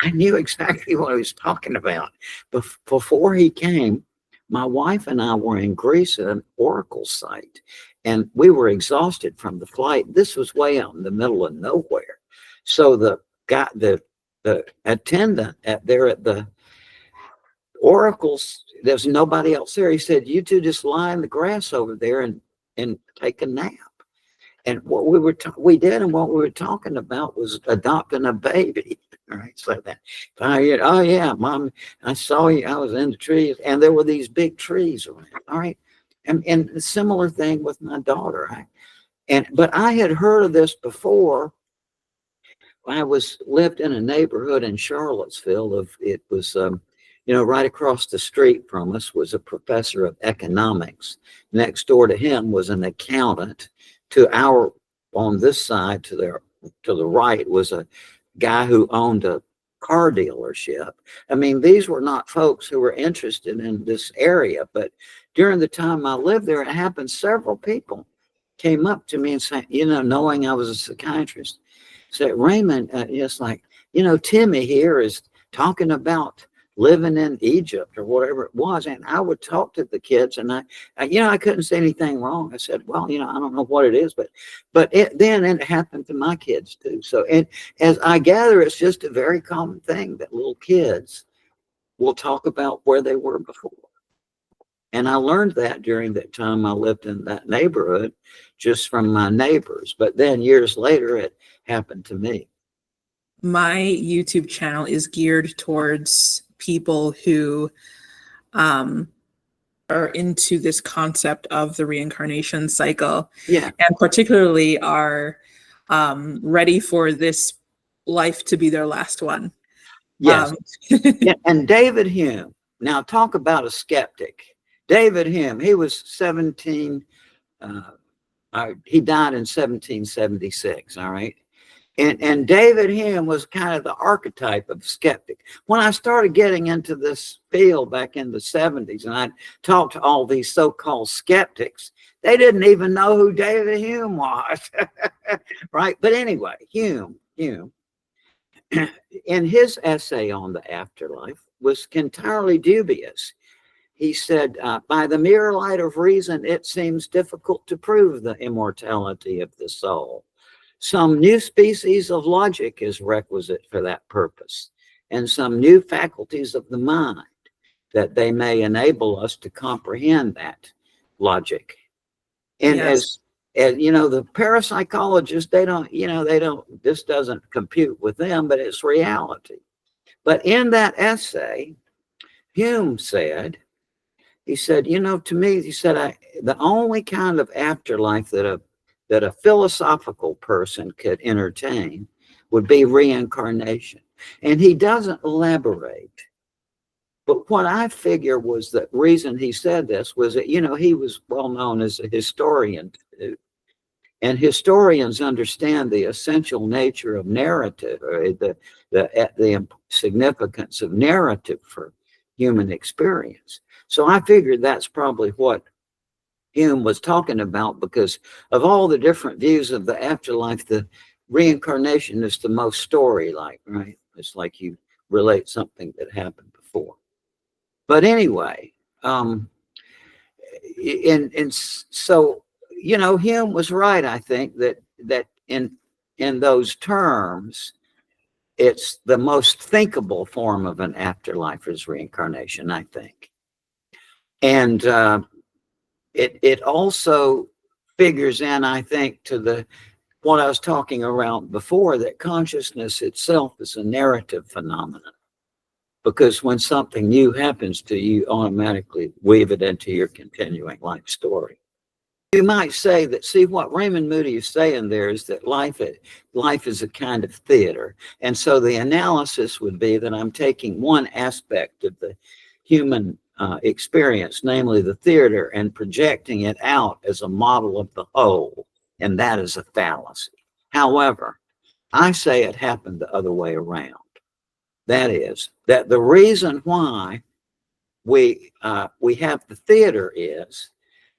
I knew exactly what he was talking about. But before he came, my wife and I were in Greece at an oracle site, and we were exhausted from the flight. This was way out in the middle of nowhere. So the attendant at the oracles, there's nobody else there. He said, you two just lie in the grass over there and take a nap. And what we did, and what we were talking about was adopting a baby. All right, so that, oh yeah, Mom, I saw you. I was in the trees, and there were these big trees around. All right, and a similar thing with my daughter. But I had heard of this before. I lived in a neighborhood in Charlottesville. It was You know, right across the street from us was a professor of economics. Next door to him was an accountant. On this side to the right was a guy who owned a car dealership. I mean, these were not folks who were interested in this area, but during the time I lived there, it happened several people came up to me and said, you know, knowing I was a psychiatrist, said, Raymond, it's like, you know, Timmy here is talking about living in Egypt or whatever it was. And I would talk to the kids and I couldn't say anything wrong. I said, well, you know, I don't know what it is, but then it happened to my kids too. So, and as I gather, it's just a very common thing that little kids will talk about where they were before. And I learned that during that time I lived in that neighborhood, just from my neighbors. But then years later, it happened to me. My YouTube channel is geared towards people who are into this concept of the reincarnation cycle. Yeah. And particularly are ready for this life to be their last one. Yes. Yeah, and David Hume. Now talk about a skeptic. David Hume, he was 17. He died in 1776. All right. And David Hume was kind of the archetype of skeptic. When I started getting into this field back in the 70s, and I talked to all these so-called skeptics, they didn't even know who David Hume was. Right. But anyway, Hume, in his essay on the afterlife was entirely dubious. He said, by the mere light of reason, it seems difficult to prove the immortality of the soul. Some new species of logic is requisite for that purpose, and some new faculties of the mind that they may enable us to comprehend that logic. And yes. as you know, the parapsychologists, this doesn't compute with them, but it's reality. But in that essay, Hume said, he said, you know, to me, he said, the only kind of afterlife that a philosophical person could entertain would be reincarnation. And he doesn't elaborate. But what I figure was the reason he said this was that, you know, he was well known as a historian too. And historians understand the essential nature of narrative, or the significance of narrative for human experience. So I figured that's probably what Hume was talking about, because of all the different views of the afterlife, the reincarnation is the most story-like, right? It's like you relate something that happened before. But anyway, and so, you know, Hume was right, I think, that in those terms, it's the most thinkable form of an afterlife is reincarnation, I think. And it also figures in, I think, to what I was talking around before, that consciousness itself is a narrative phenomenon. Because when something new happens to you, you automatically weave it into your continuing life story. You might say that, see, what Raymond Moody is saying there is that life is a kind of theater. And so the analysis would be that I'm taking one aspect of the human experience, namely the theater, and projecting it out as a model of the whole. And that is a fallacy. However, I say it happened the other way around. That is, that the reason why we have the theater is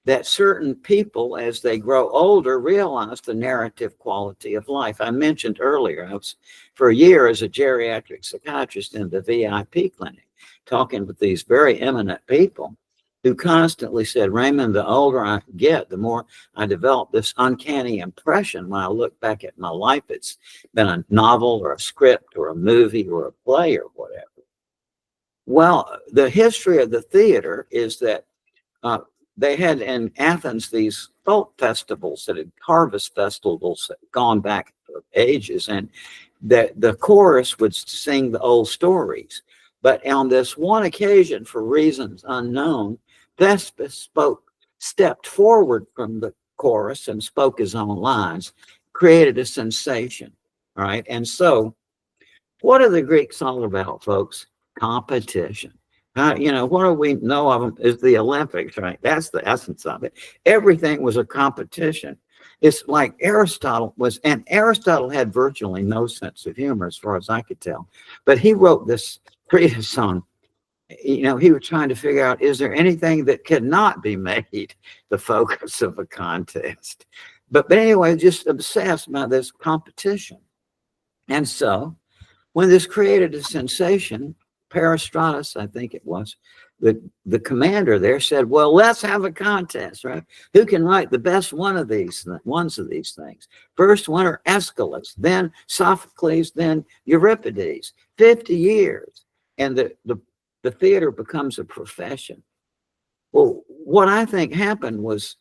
that certain people, as they grow older, realize the narrative quality of life. I mentioned earlier, I was for a year as a geriatric psychiatrist in the VIP clinic, talking with these very eminent people who constantly said, Raymond, the older I get, the more I develop this uncanny impression when I look back at my life. It's been a novel or a script or a movie or a play or whatever. Well, the history of the theater is that they had in Athens these folk festivals, that had harvest festivals that had gone back for ages, and the chorus would sing the old stories. But on this one occasion, for reasons unknown, Thespis stepped forward from the chorus and spoke his own lines, created a sensation. All right. And so what are the Greeks all about, folks? Competition. What do we know of them is the Olympics, right? That's the essence of it. Everything was a competition. It's like Aristotle had virtually no sense of humor as far as I could tell. But he wrote this treatise on, he was trying to figure out, is there anything that cannot be made the focus of a contest? But anyway, just obsessed by this competition. And so when this created a sensation, Peristratus, I think it was, the commander there said, well, let's have a contest, right? Who can write the best one of these things? First winner, Aeschylus, then Sophocles, then Euripides. 50 years. And the theater becomes a profession. Well, what I think happened was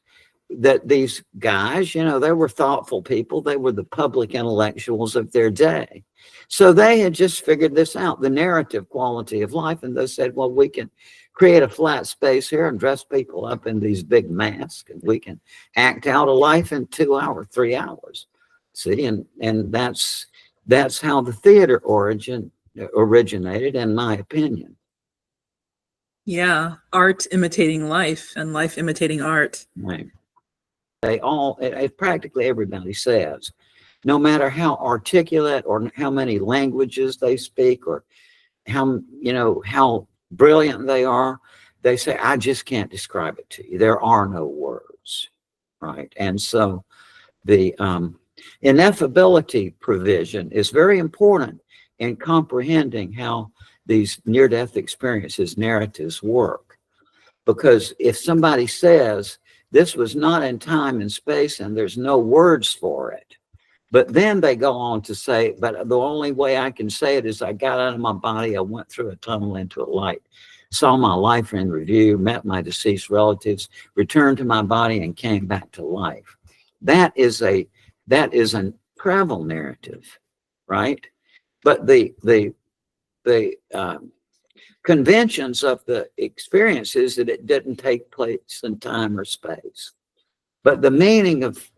that these guys, they were thoughtful people. They were the public intellectuals of their day. So they had just figured this out, the narrative quality of life. And they said, well, we can create a flat space here and dress people up in these big masks, and we can act out a life in 2 hours, 3 hours. See, and that's how the theater originated, in my opinion. Yeah, art imitating life and life imitating art. Right. Practically everybody says, no matter how articulate or how many languages they speak or how brilliant they are, they say, I just can't describe it to you. There are no words, right? And so the ineffability provision is very important in comprehending how these near-death experiences, narratives work. Because if somebody says, this was not in time and space and there's no words for it, but then they go on to say, but the only way I can say it is I got out of my body, I went through a tunnel into a light, saw my life in review, met my deceased relatives, returned to my body and came back to life. That is a travel narrative, right? But the conventions of the experience is that it didn't take place in time or space. But the meaning of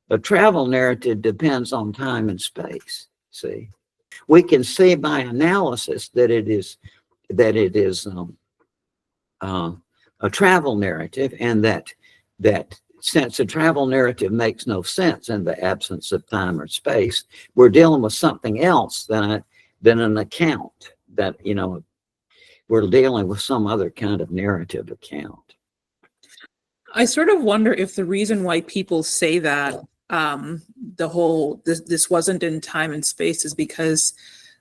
a travel narrative depends on time and space. See, we can see by analysis that it is a travel narrative, and that since a travel narrative makes no sense in the absence of time or space, we're dealing with something else than an account. That we're dealing with some other kind of narrative account. I sort of wonder if the reason why people say that this wasn't in time and space is because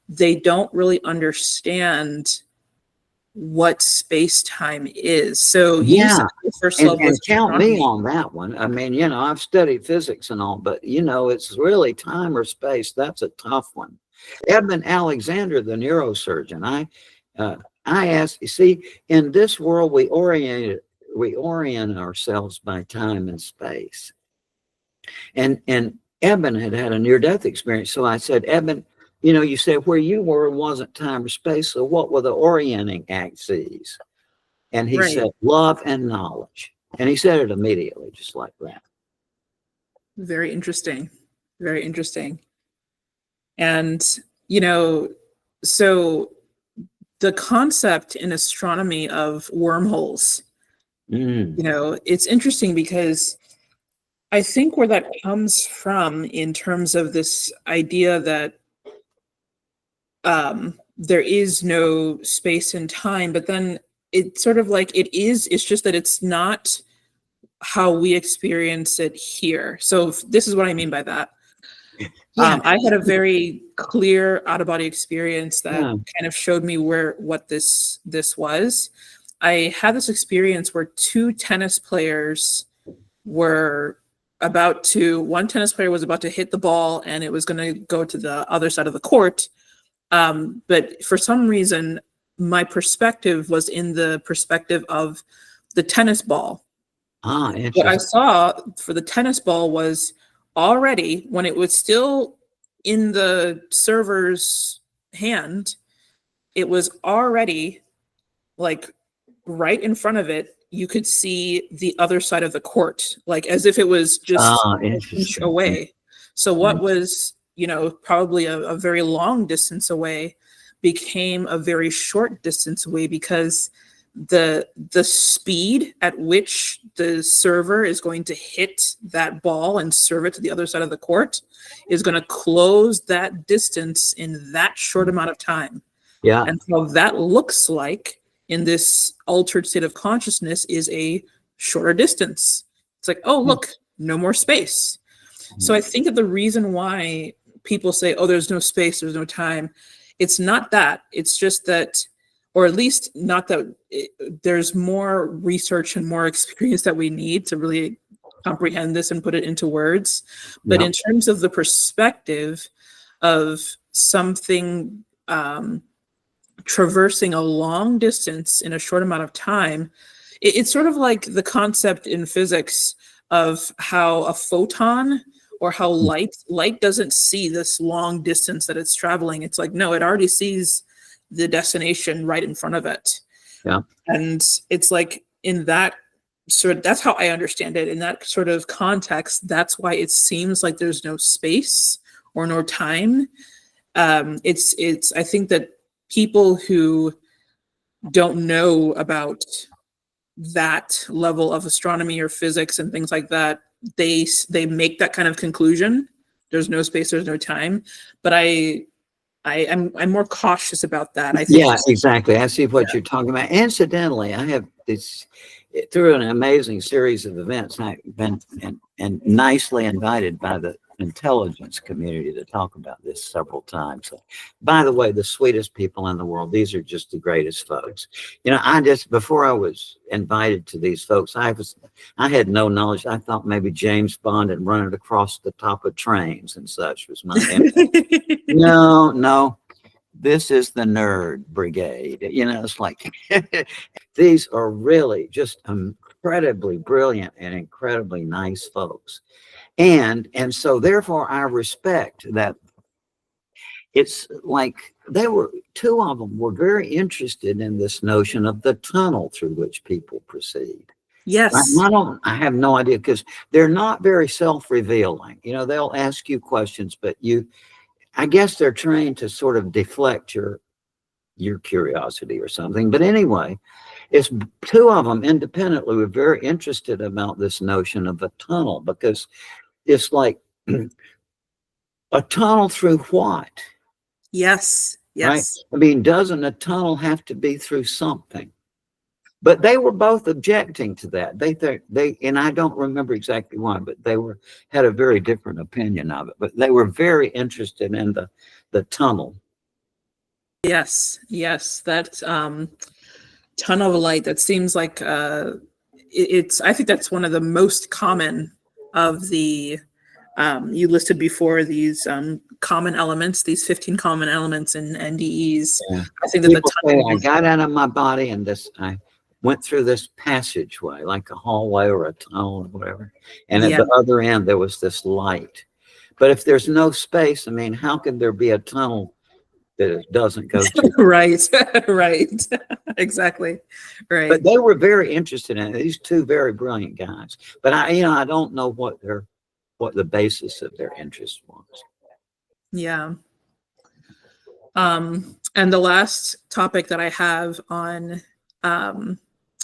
they don't really understand what space-time is. So yeah, first love and count me on that one. I mean, I've studied physics and all, but it's really time or space. That's a tough one. Edmund Alexander, the neurosurgeon, I asked, you see, in this world we orient ourselves by time and space. And Eben had a near-death experience. So I said, Eben, you said where you were wasn't time or space. So what were the orienting axes? And he said, love and knowledge. And he said it immediately, just like that. Very interesting. Very interesting. And, so the concept in astronomy of wormholes, it's interesting because I think where that comes from in terms of this idea that there is no space and time, but then it's sort of like it's just that it's not how we experience it here. So this is what I mean by that. Yeah. I had a very clear out-of-body experience that kind of showed me what this was. I had this experience where two tennis players were one tennis player was about to hit the ball and it was going to go to the other side of the court. But for some reason, my perspective was in the perspective of the tennis ball. What I saw for the tennis ball was already, when it was still in the server's hand, it was already like right in front of it. You could see the other side of the court, like as if it was just an inch away. So what was, probably a very long distance away became a very short distance away, because the speed at which the server is going to hit that ball and serve it to the other side of the court is going to close that distance in that short amount of time. Yeah. And so that looks like in this altered state of consciousness is a shorter distance. It's like, oh, look, no more space. So I think that the reason why people say, oh, there's no space, there's no time, it's not that. It's just that, or at least not that there's more research and more experience that we need to really comprehend this and put it into words. But in terms of the perspective of something traversing a long distance in a short amount of time, it's sort of like the concept in physics of how a photon, or how light doesn't see this long distance that it's traveling. It's like, no, it already sees the destination right in front of it. Yeah. And it's like, in that sort of, that's how I understand it. In that sort of context, that's why it seems like there's no space or no time. It's I think that people who don't know about that level of astronomy or physics and things like that, they make that kind of conclusion. There's no space, there's no time. But I'm more cautious about that. I think. Yeah, exactly. I see what you're talking about. Incidentally, I have this, through an amazing series of events, I've been and nicely invited by the intelligence community to talk about this several times. So, by the way, the sweetest people in the world. These are just the greatest folks. You know, before I was invited to these folks, I had no knowledge. I thought maybe James Bond had run it across the top of trains and such was my No. This is the nerd brigade. You know, it's like these are really just incredibly brilliant and incredibly nice folks. And so therefore I respect that. It's like two of them were very interested in this notion of the tunnel through which people proceed. Yes. I have no idea, because they're not very self-revealing. You know, they'll ask you questions, but I guess they're trained to sort of deflect your curiosity or something. But anyway, it's two of them independently were very interested about this notion of a tunnel, because it's like a tunnel through what? Yes. Yes. Right? I mean, doesn't a tunnel have to be through something? But they were both objecting to that. And I don't remember exactly why, but they had a very different opinion of it. But they were very interested in the tunnel. Yes. That tunnel of light, that seems like I think that's one of the most common of the you listed before, these common elements, these 15 common elements in NDEs. Yeah. I think that the tunnel, I got out of my body and I went through this passageway, like a hallway or a tunnel or whatever. And at the other end, there was this light. But if there's no space, I mean, how could there be a tunnel that it doesn't go to? Right. Exactly. Right. But they were very interested in it. These two very brilliant guys. But I don't know what the basis of their interest was. Yeah. And the last topic that I have on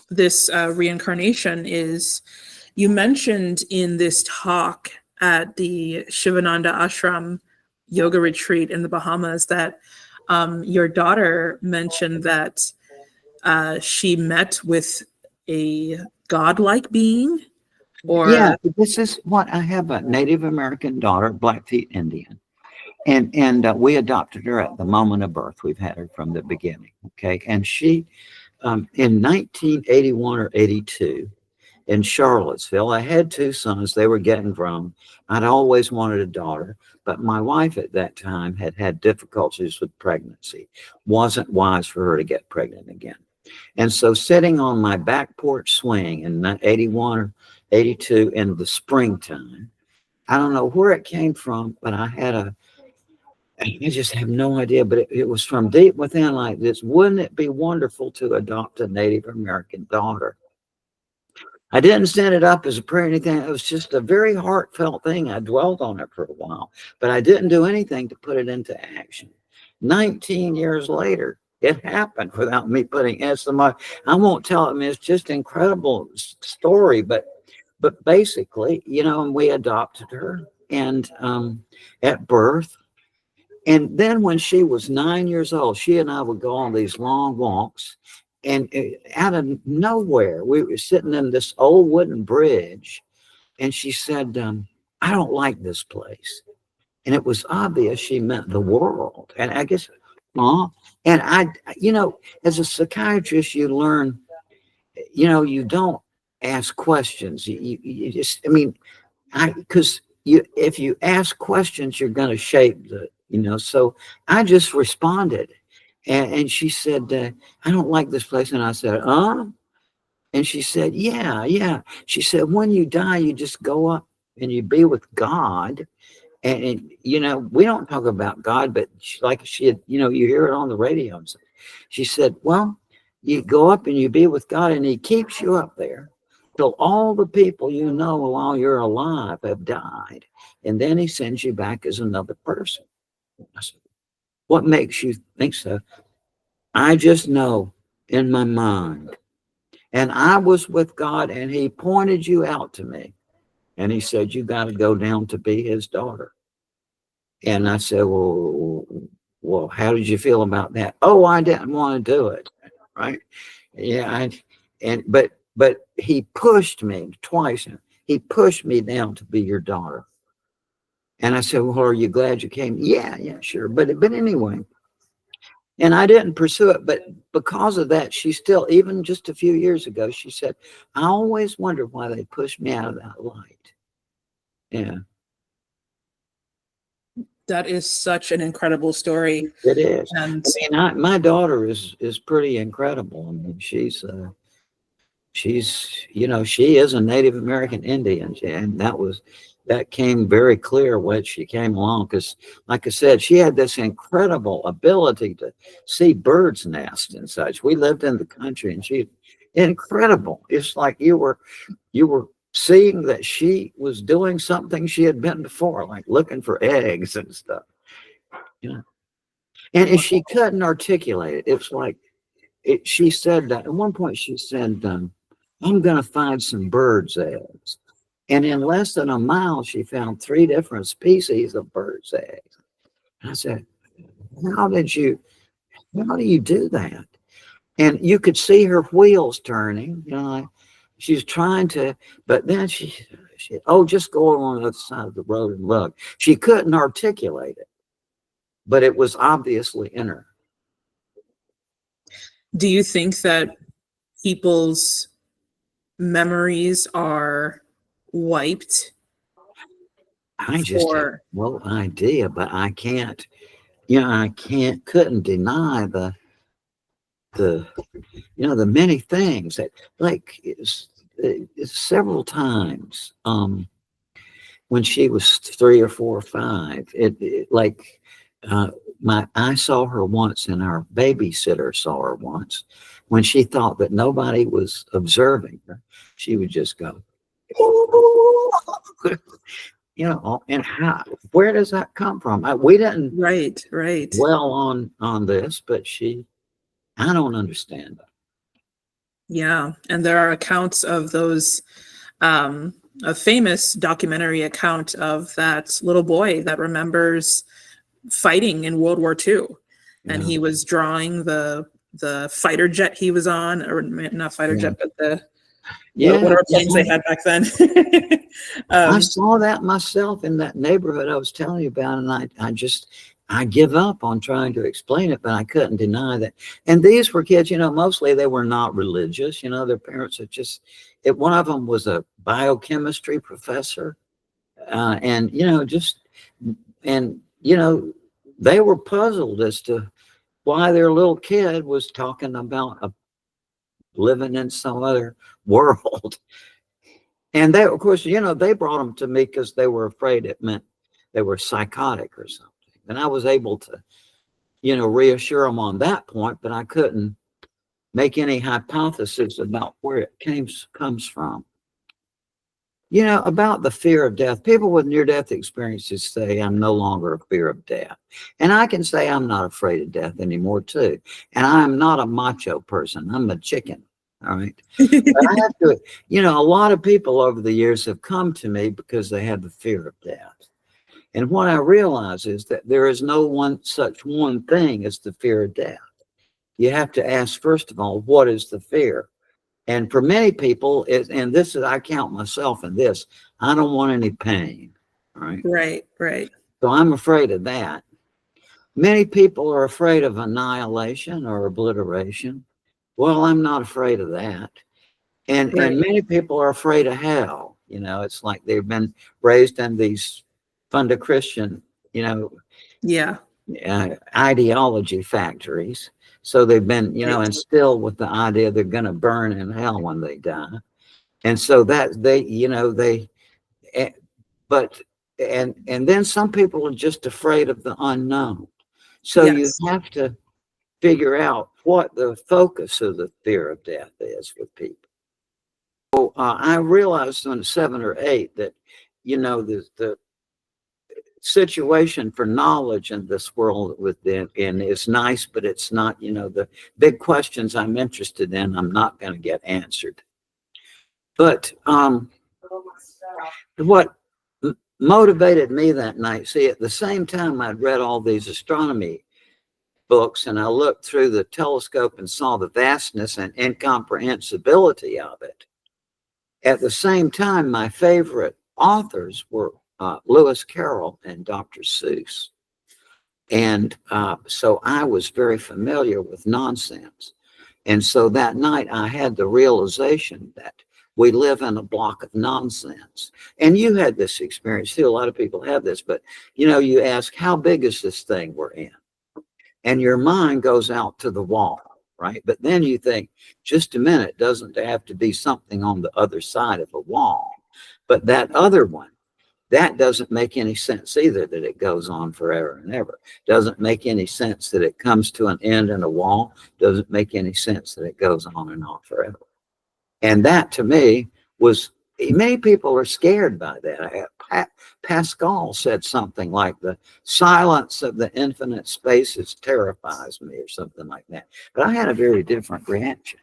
this reincarnation is, you mentioned in this talk at the Shivananda Ashram yoga retreat in the Bahamas that your daughter mentioned that she met with a godlike being. Yeah, this is what I have, a Native American daughter, Blackfeet Indian. And we adopted her at the moment of birth. We've had her from the beginning. Okay. And she, in 1981 or 82, in Charlottesville, I had two sons. They were getting grown. I'd always wanted a daughter, but my wife at that time had difficulties with pregnancy. Wasn't wise for her to get pregnant again. And so sitting on my back porch swing in 81 or 82 in the springtime, I don't know where it came from, but I just have no idea, but it was from deep within, like this. Wouldn't it be wonderful to adopt a Native American daughter? I didn't set it up as a prayer or anything. It was just a very heartfelt thing. I dwelled on it for a while, but I didn't do anything to put it into action. 19 years later, it happened without me putting SMI. I won't tell it. I mean, it's just incredible story, but basically, you know, and we adopted her and at birth. And then when she was 9 years old, she and I would go on these long walks. And out of nowhere, we were sitting in this old wooden bridge. And she said, I don't like this place. And it was obvious she meant the world. And I guess, and I, you know, as a psychiatrist, you learn, you know, you don't ask questions. You just, I mean, because if you ask questions, you're going to shape the, you know, so I just responded. And she said, I don't like this place. And I said, and she said, yeah. She said, when you die, you just go up and you be with God. And you know, we don't talk about God, but she had, you know, you hear it on the radio. She said, well, you go up and you be with God and he keeps you up there till all the people you know while you're alive have died. And then he sends you back as another person. I said, what makes you think so? I just know in my mind. And I was with God and he pointed you out to me. And he said, you got to go down to be his daughter. And I said, well, how did you feel about that? Oh, I didn't want to do it. Right. Yeah. But he pushed me twice. He pushed me down to be your daughter. And I said, well, are you glad you came? Yeah, sure. But anyway, and I didn't pursue it. But because of that, she still, even just a few years ago, she said, I always wondered why they pushed me out of that light. Yeah. That is such an incredible story. It is. And I mean, my daughter is pretty incredible. I mean, she's, you know, she is a Native American Indian, and that came very clear when she came along. Because, like I said, she had this incredible ability to see birds' nests and such. We lived in the country, and she, incredible. It's like you were seeing that she was doing something she had been before, like looking for eggs and stuff. You know, and she couldn't articulate it. It's like she said that at one point. She said, I'm going to find some birds' eggs. And in less than a mile, she found 3 different species of birds' eggs. And I said, how do you do that? And you could see her wheels turning, you know, she's trying to, but then she, just go along the other side of the road and look. She couldn't articulate it, but it was obviously in her. do you think that people's memories are wiped? I just have no idea, but I can't, you know, couldn't deny the you know, the many things that, like, several times when she was 3 or 4 or 5, I saw her once, and our babysitter saw her once. When she thought that nobody was observing her, she would just go, you know, and where does that come from? We didn't Right. dwell on this, but I don't understand it. Yeah. And there are accounts of those, a famous documentary account of that little boy that remembers fighting in World War II. And he was drawing the fighter jet he was on, or not fighter jet, but whatever planes they had back then. I saw that myself in that neighborhood I was telling you about, and I give up on trying to explain it, but I couldn't deny that. And these were kids, you know, mostly they were not religious. You know, their parents had one of them was a biochemistry professor, and you know, they were puzzled as to why their little kid was talking about living in some other world. And they, of course, you know, they brought them to me because they were afraid it meant they were psychotic or something. And I was able to, you know, reassure them on that point, but I couldn't make any hypothesis about where it comes from. You know, about the fear of death, people with near-death experiences say, I'm no longer a fear of death. And I can say I'm not afraid of death anymore, too. And I'm not a macho person. I'm a chicken. All right. But I have to, you know, a lot of people over the years have come to me because they have the fear of death. And what I realize is that there is no such one thing as the fear of death. You have to ask, first of all, what is the fear? And for many people, and this is, I count myself in this, I don't want any pain. Right. Right, right. So I'm afraid of that. Many people are afraid of annihilation or obliteration. Well, I'm not afraid of that. And Right. many people are afraid of hell. You know, it's like they've been raised in these funda Christian, you know, Yeah. ideology factories. So they've been, you know, Right. instilled with the idea they're going to burn in hell when they die. And so that they, you know, but then some people are just afraid of the unknown. So you Yes. have to figure out what the focus of the fear of death is with people. So I realized on 7 or 8 that, you know, the situation for knowledge in this world within is nice, but it's not, you know, the big questions I'm interested in, I'm not going to get answered. But what motivated me that night, see, at the same time I'd read all these astronomy books and I looked through the telescope and saw the vastness and incomprehensibility of it. At the same time, my favorite authors were Lewis Carroll and Dr. Seuss. And so I was very familiar with nonsense. And so that night I had the realization that we live in a block of nonsense. And you had this experience too. A lot of people have this, but you know, you ask, how big is this thing we're in? And your mind goes out to the wall, right? But then you think, just a minute, doesn't there have to be something on the other side of a wall? But that other one, that doesn't make any sense either, that it goes on forever and ever. Doesn't make any sense that it comes to an end in a wall. Doesn't make any sense that it goes on and on forever. And that to me was, many people are scared by that. Pascal said something like, the silence of the infinite spaces terrifies me, or something like that. But I had a very different reaction.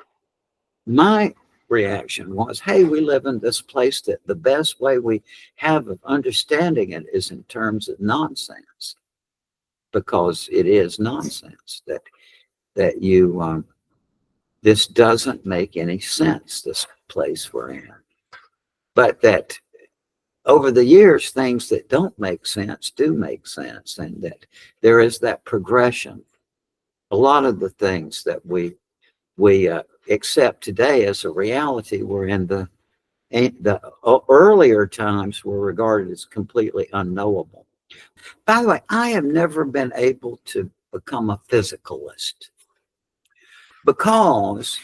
My reaction was, hey, we live in this place that the best way we have of understanding it is in terms of nonsense, because it is nonsense that you this doesn't make any sense, this place we're in. But that over the years, things that don't make sense do make sense, and that there is that progression. A lot of the things that we accept today as a reality were in the earlier times were regarded as completely unknowable. By the way, I have never been able to become a physicalist, because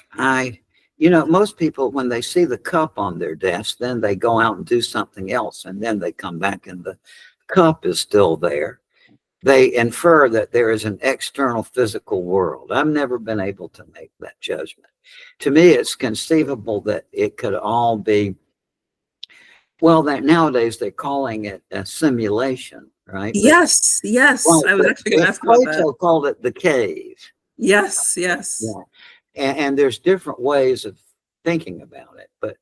you know, most people, when they see the cup on their desk, then they go out and do something else, and then they come back and the cup is still there. They infer that there is an external physical world. I've never been able to make that judgment. To me, it's conceivable that it could all be, well, that nowadays they're calling it a simulation, right? Yes, yes. Right, I was but actually going to ask about that. Plato called it the cave. Yes, yes. Yeah. And there's different ways of thinking about it, but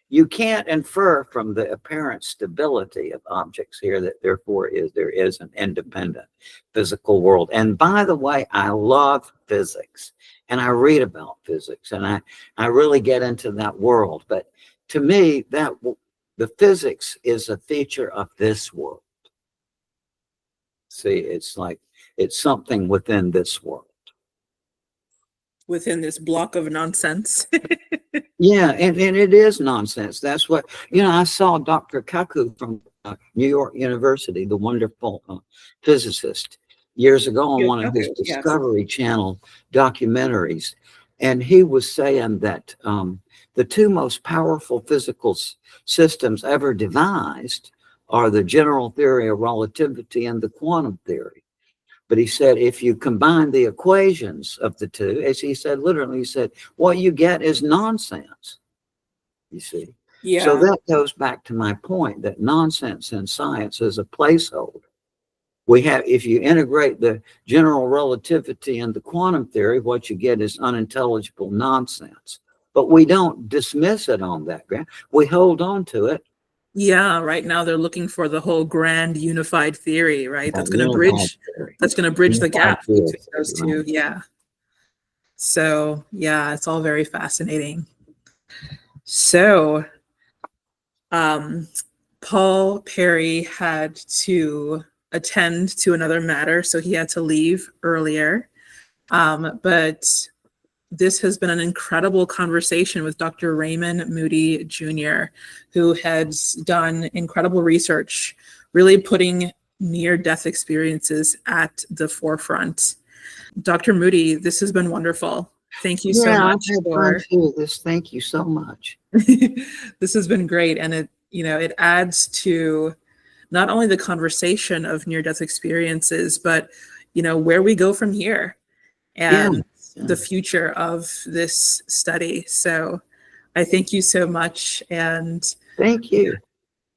you can't infer from the apparent stability of objects here that therefore there is an independent physical world. And by the way, I love physics and I read about physics and I really get into that world. But to me, the physics is a feature of this world. See, it's like, it's something within this world. Within this block of nonsense. Yeah, and it is nonsense. That's what, you know, I saw Dr. Kaku from New York University, the wonderful physicist, years ago on one of his Discovery Channel documentaries. And he was saying that the two most powerful physical systems ever devised are the general theory of relativity and the quantum theory. But he said, if you combine the equations of the two, as he said, literally, he said, what you get is nonsense, you see. Yeah. So that goes back to my point that nonsense in science is a placeholder. We have, if you integrate the general relativity and the quantum theory, what you get is unintelligible nonsense. But we don't dismiss it on that ground. We hold on to it. Yeah, right now they're looking for the whole grand unified theory, right? That's going to bridge the gap between those two. Yeah. So, yeah, it's all very fascinating. So, Paul Perry had to attend to another matter, so he had to leave earlier. But this has been an incredible conversation with Dr. Raymond Moody Jr., who has done incredible research, really putting near-death experiences at the forefront. Dr. Moody, this has been wonderful. Thank you so much. Thank you so much. This has been great, and it adds to not only the conversation of near-death experiences, but where we go from here and the future of this study. So I thank you so much, and thank you.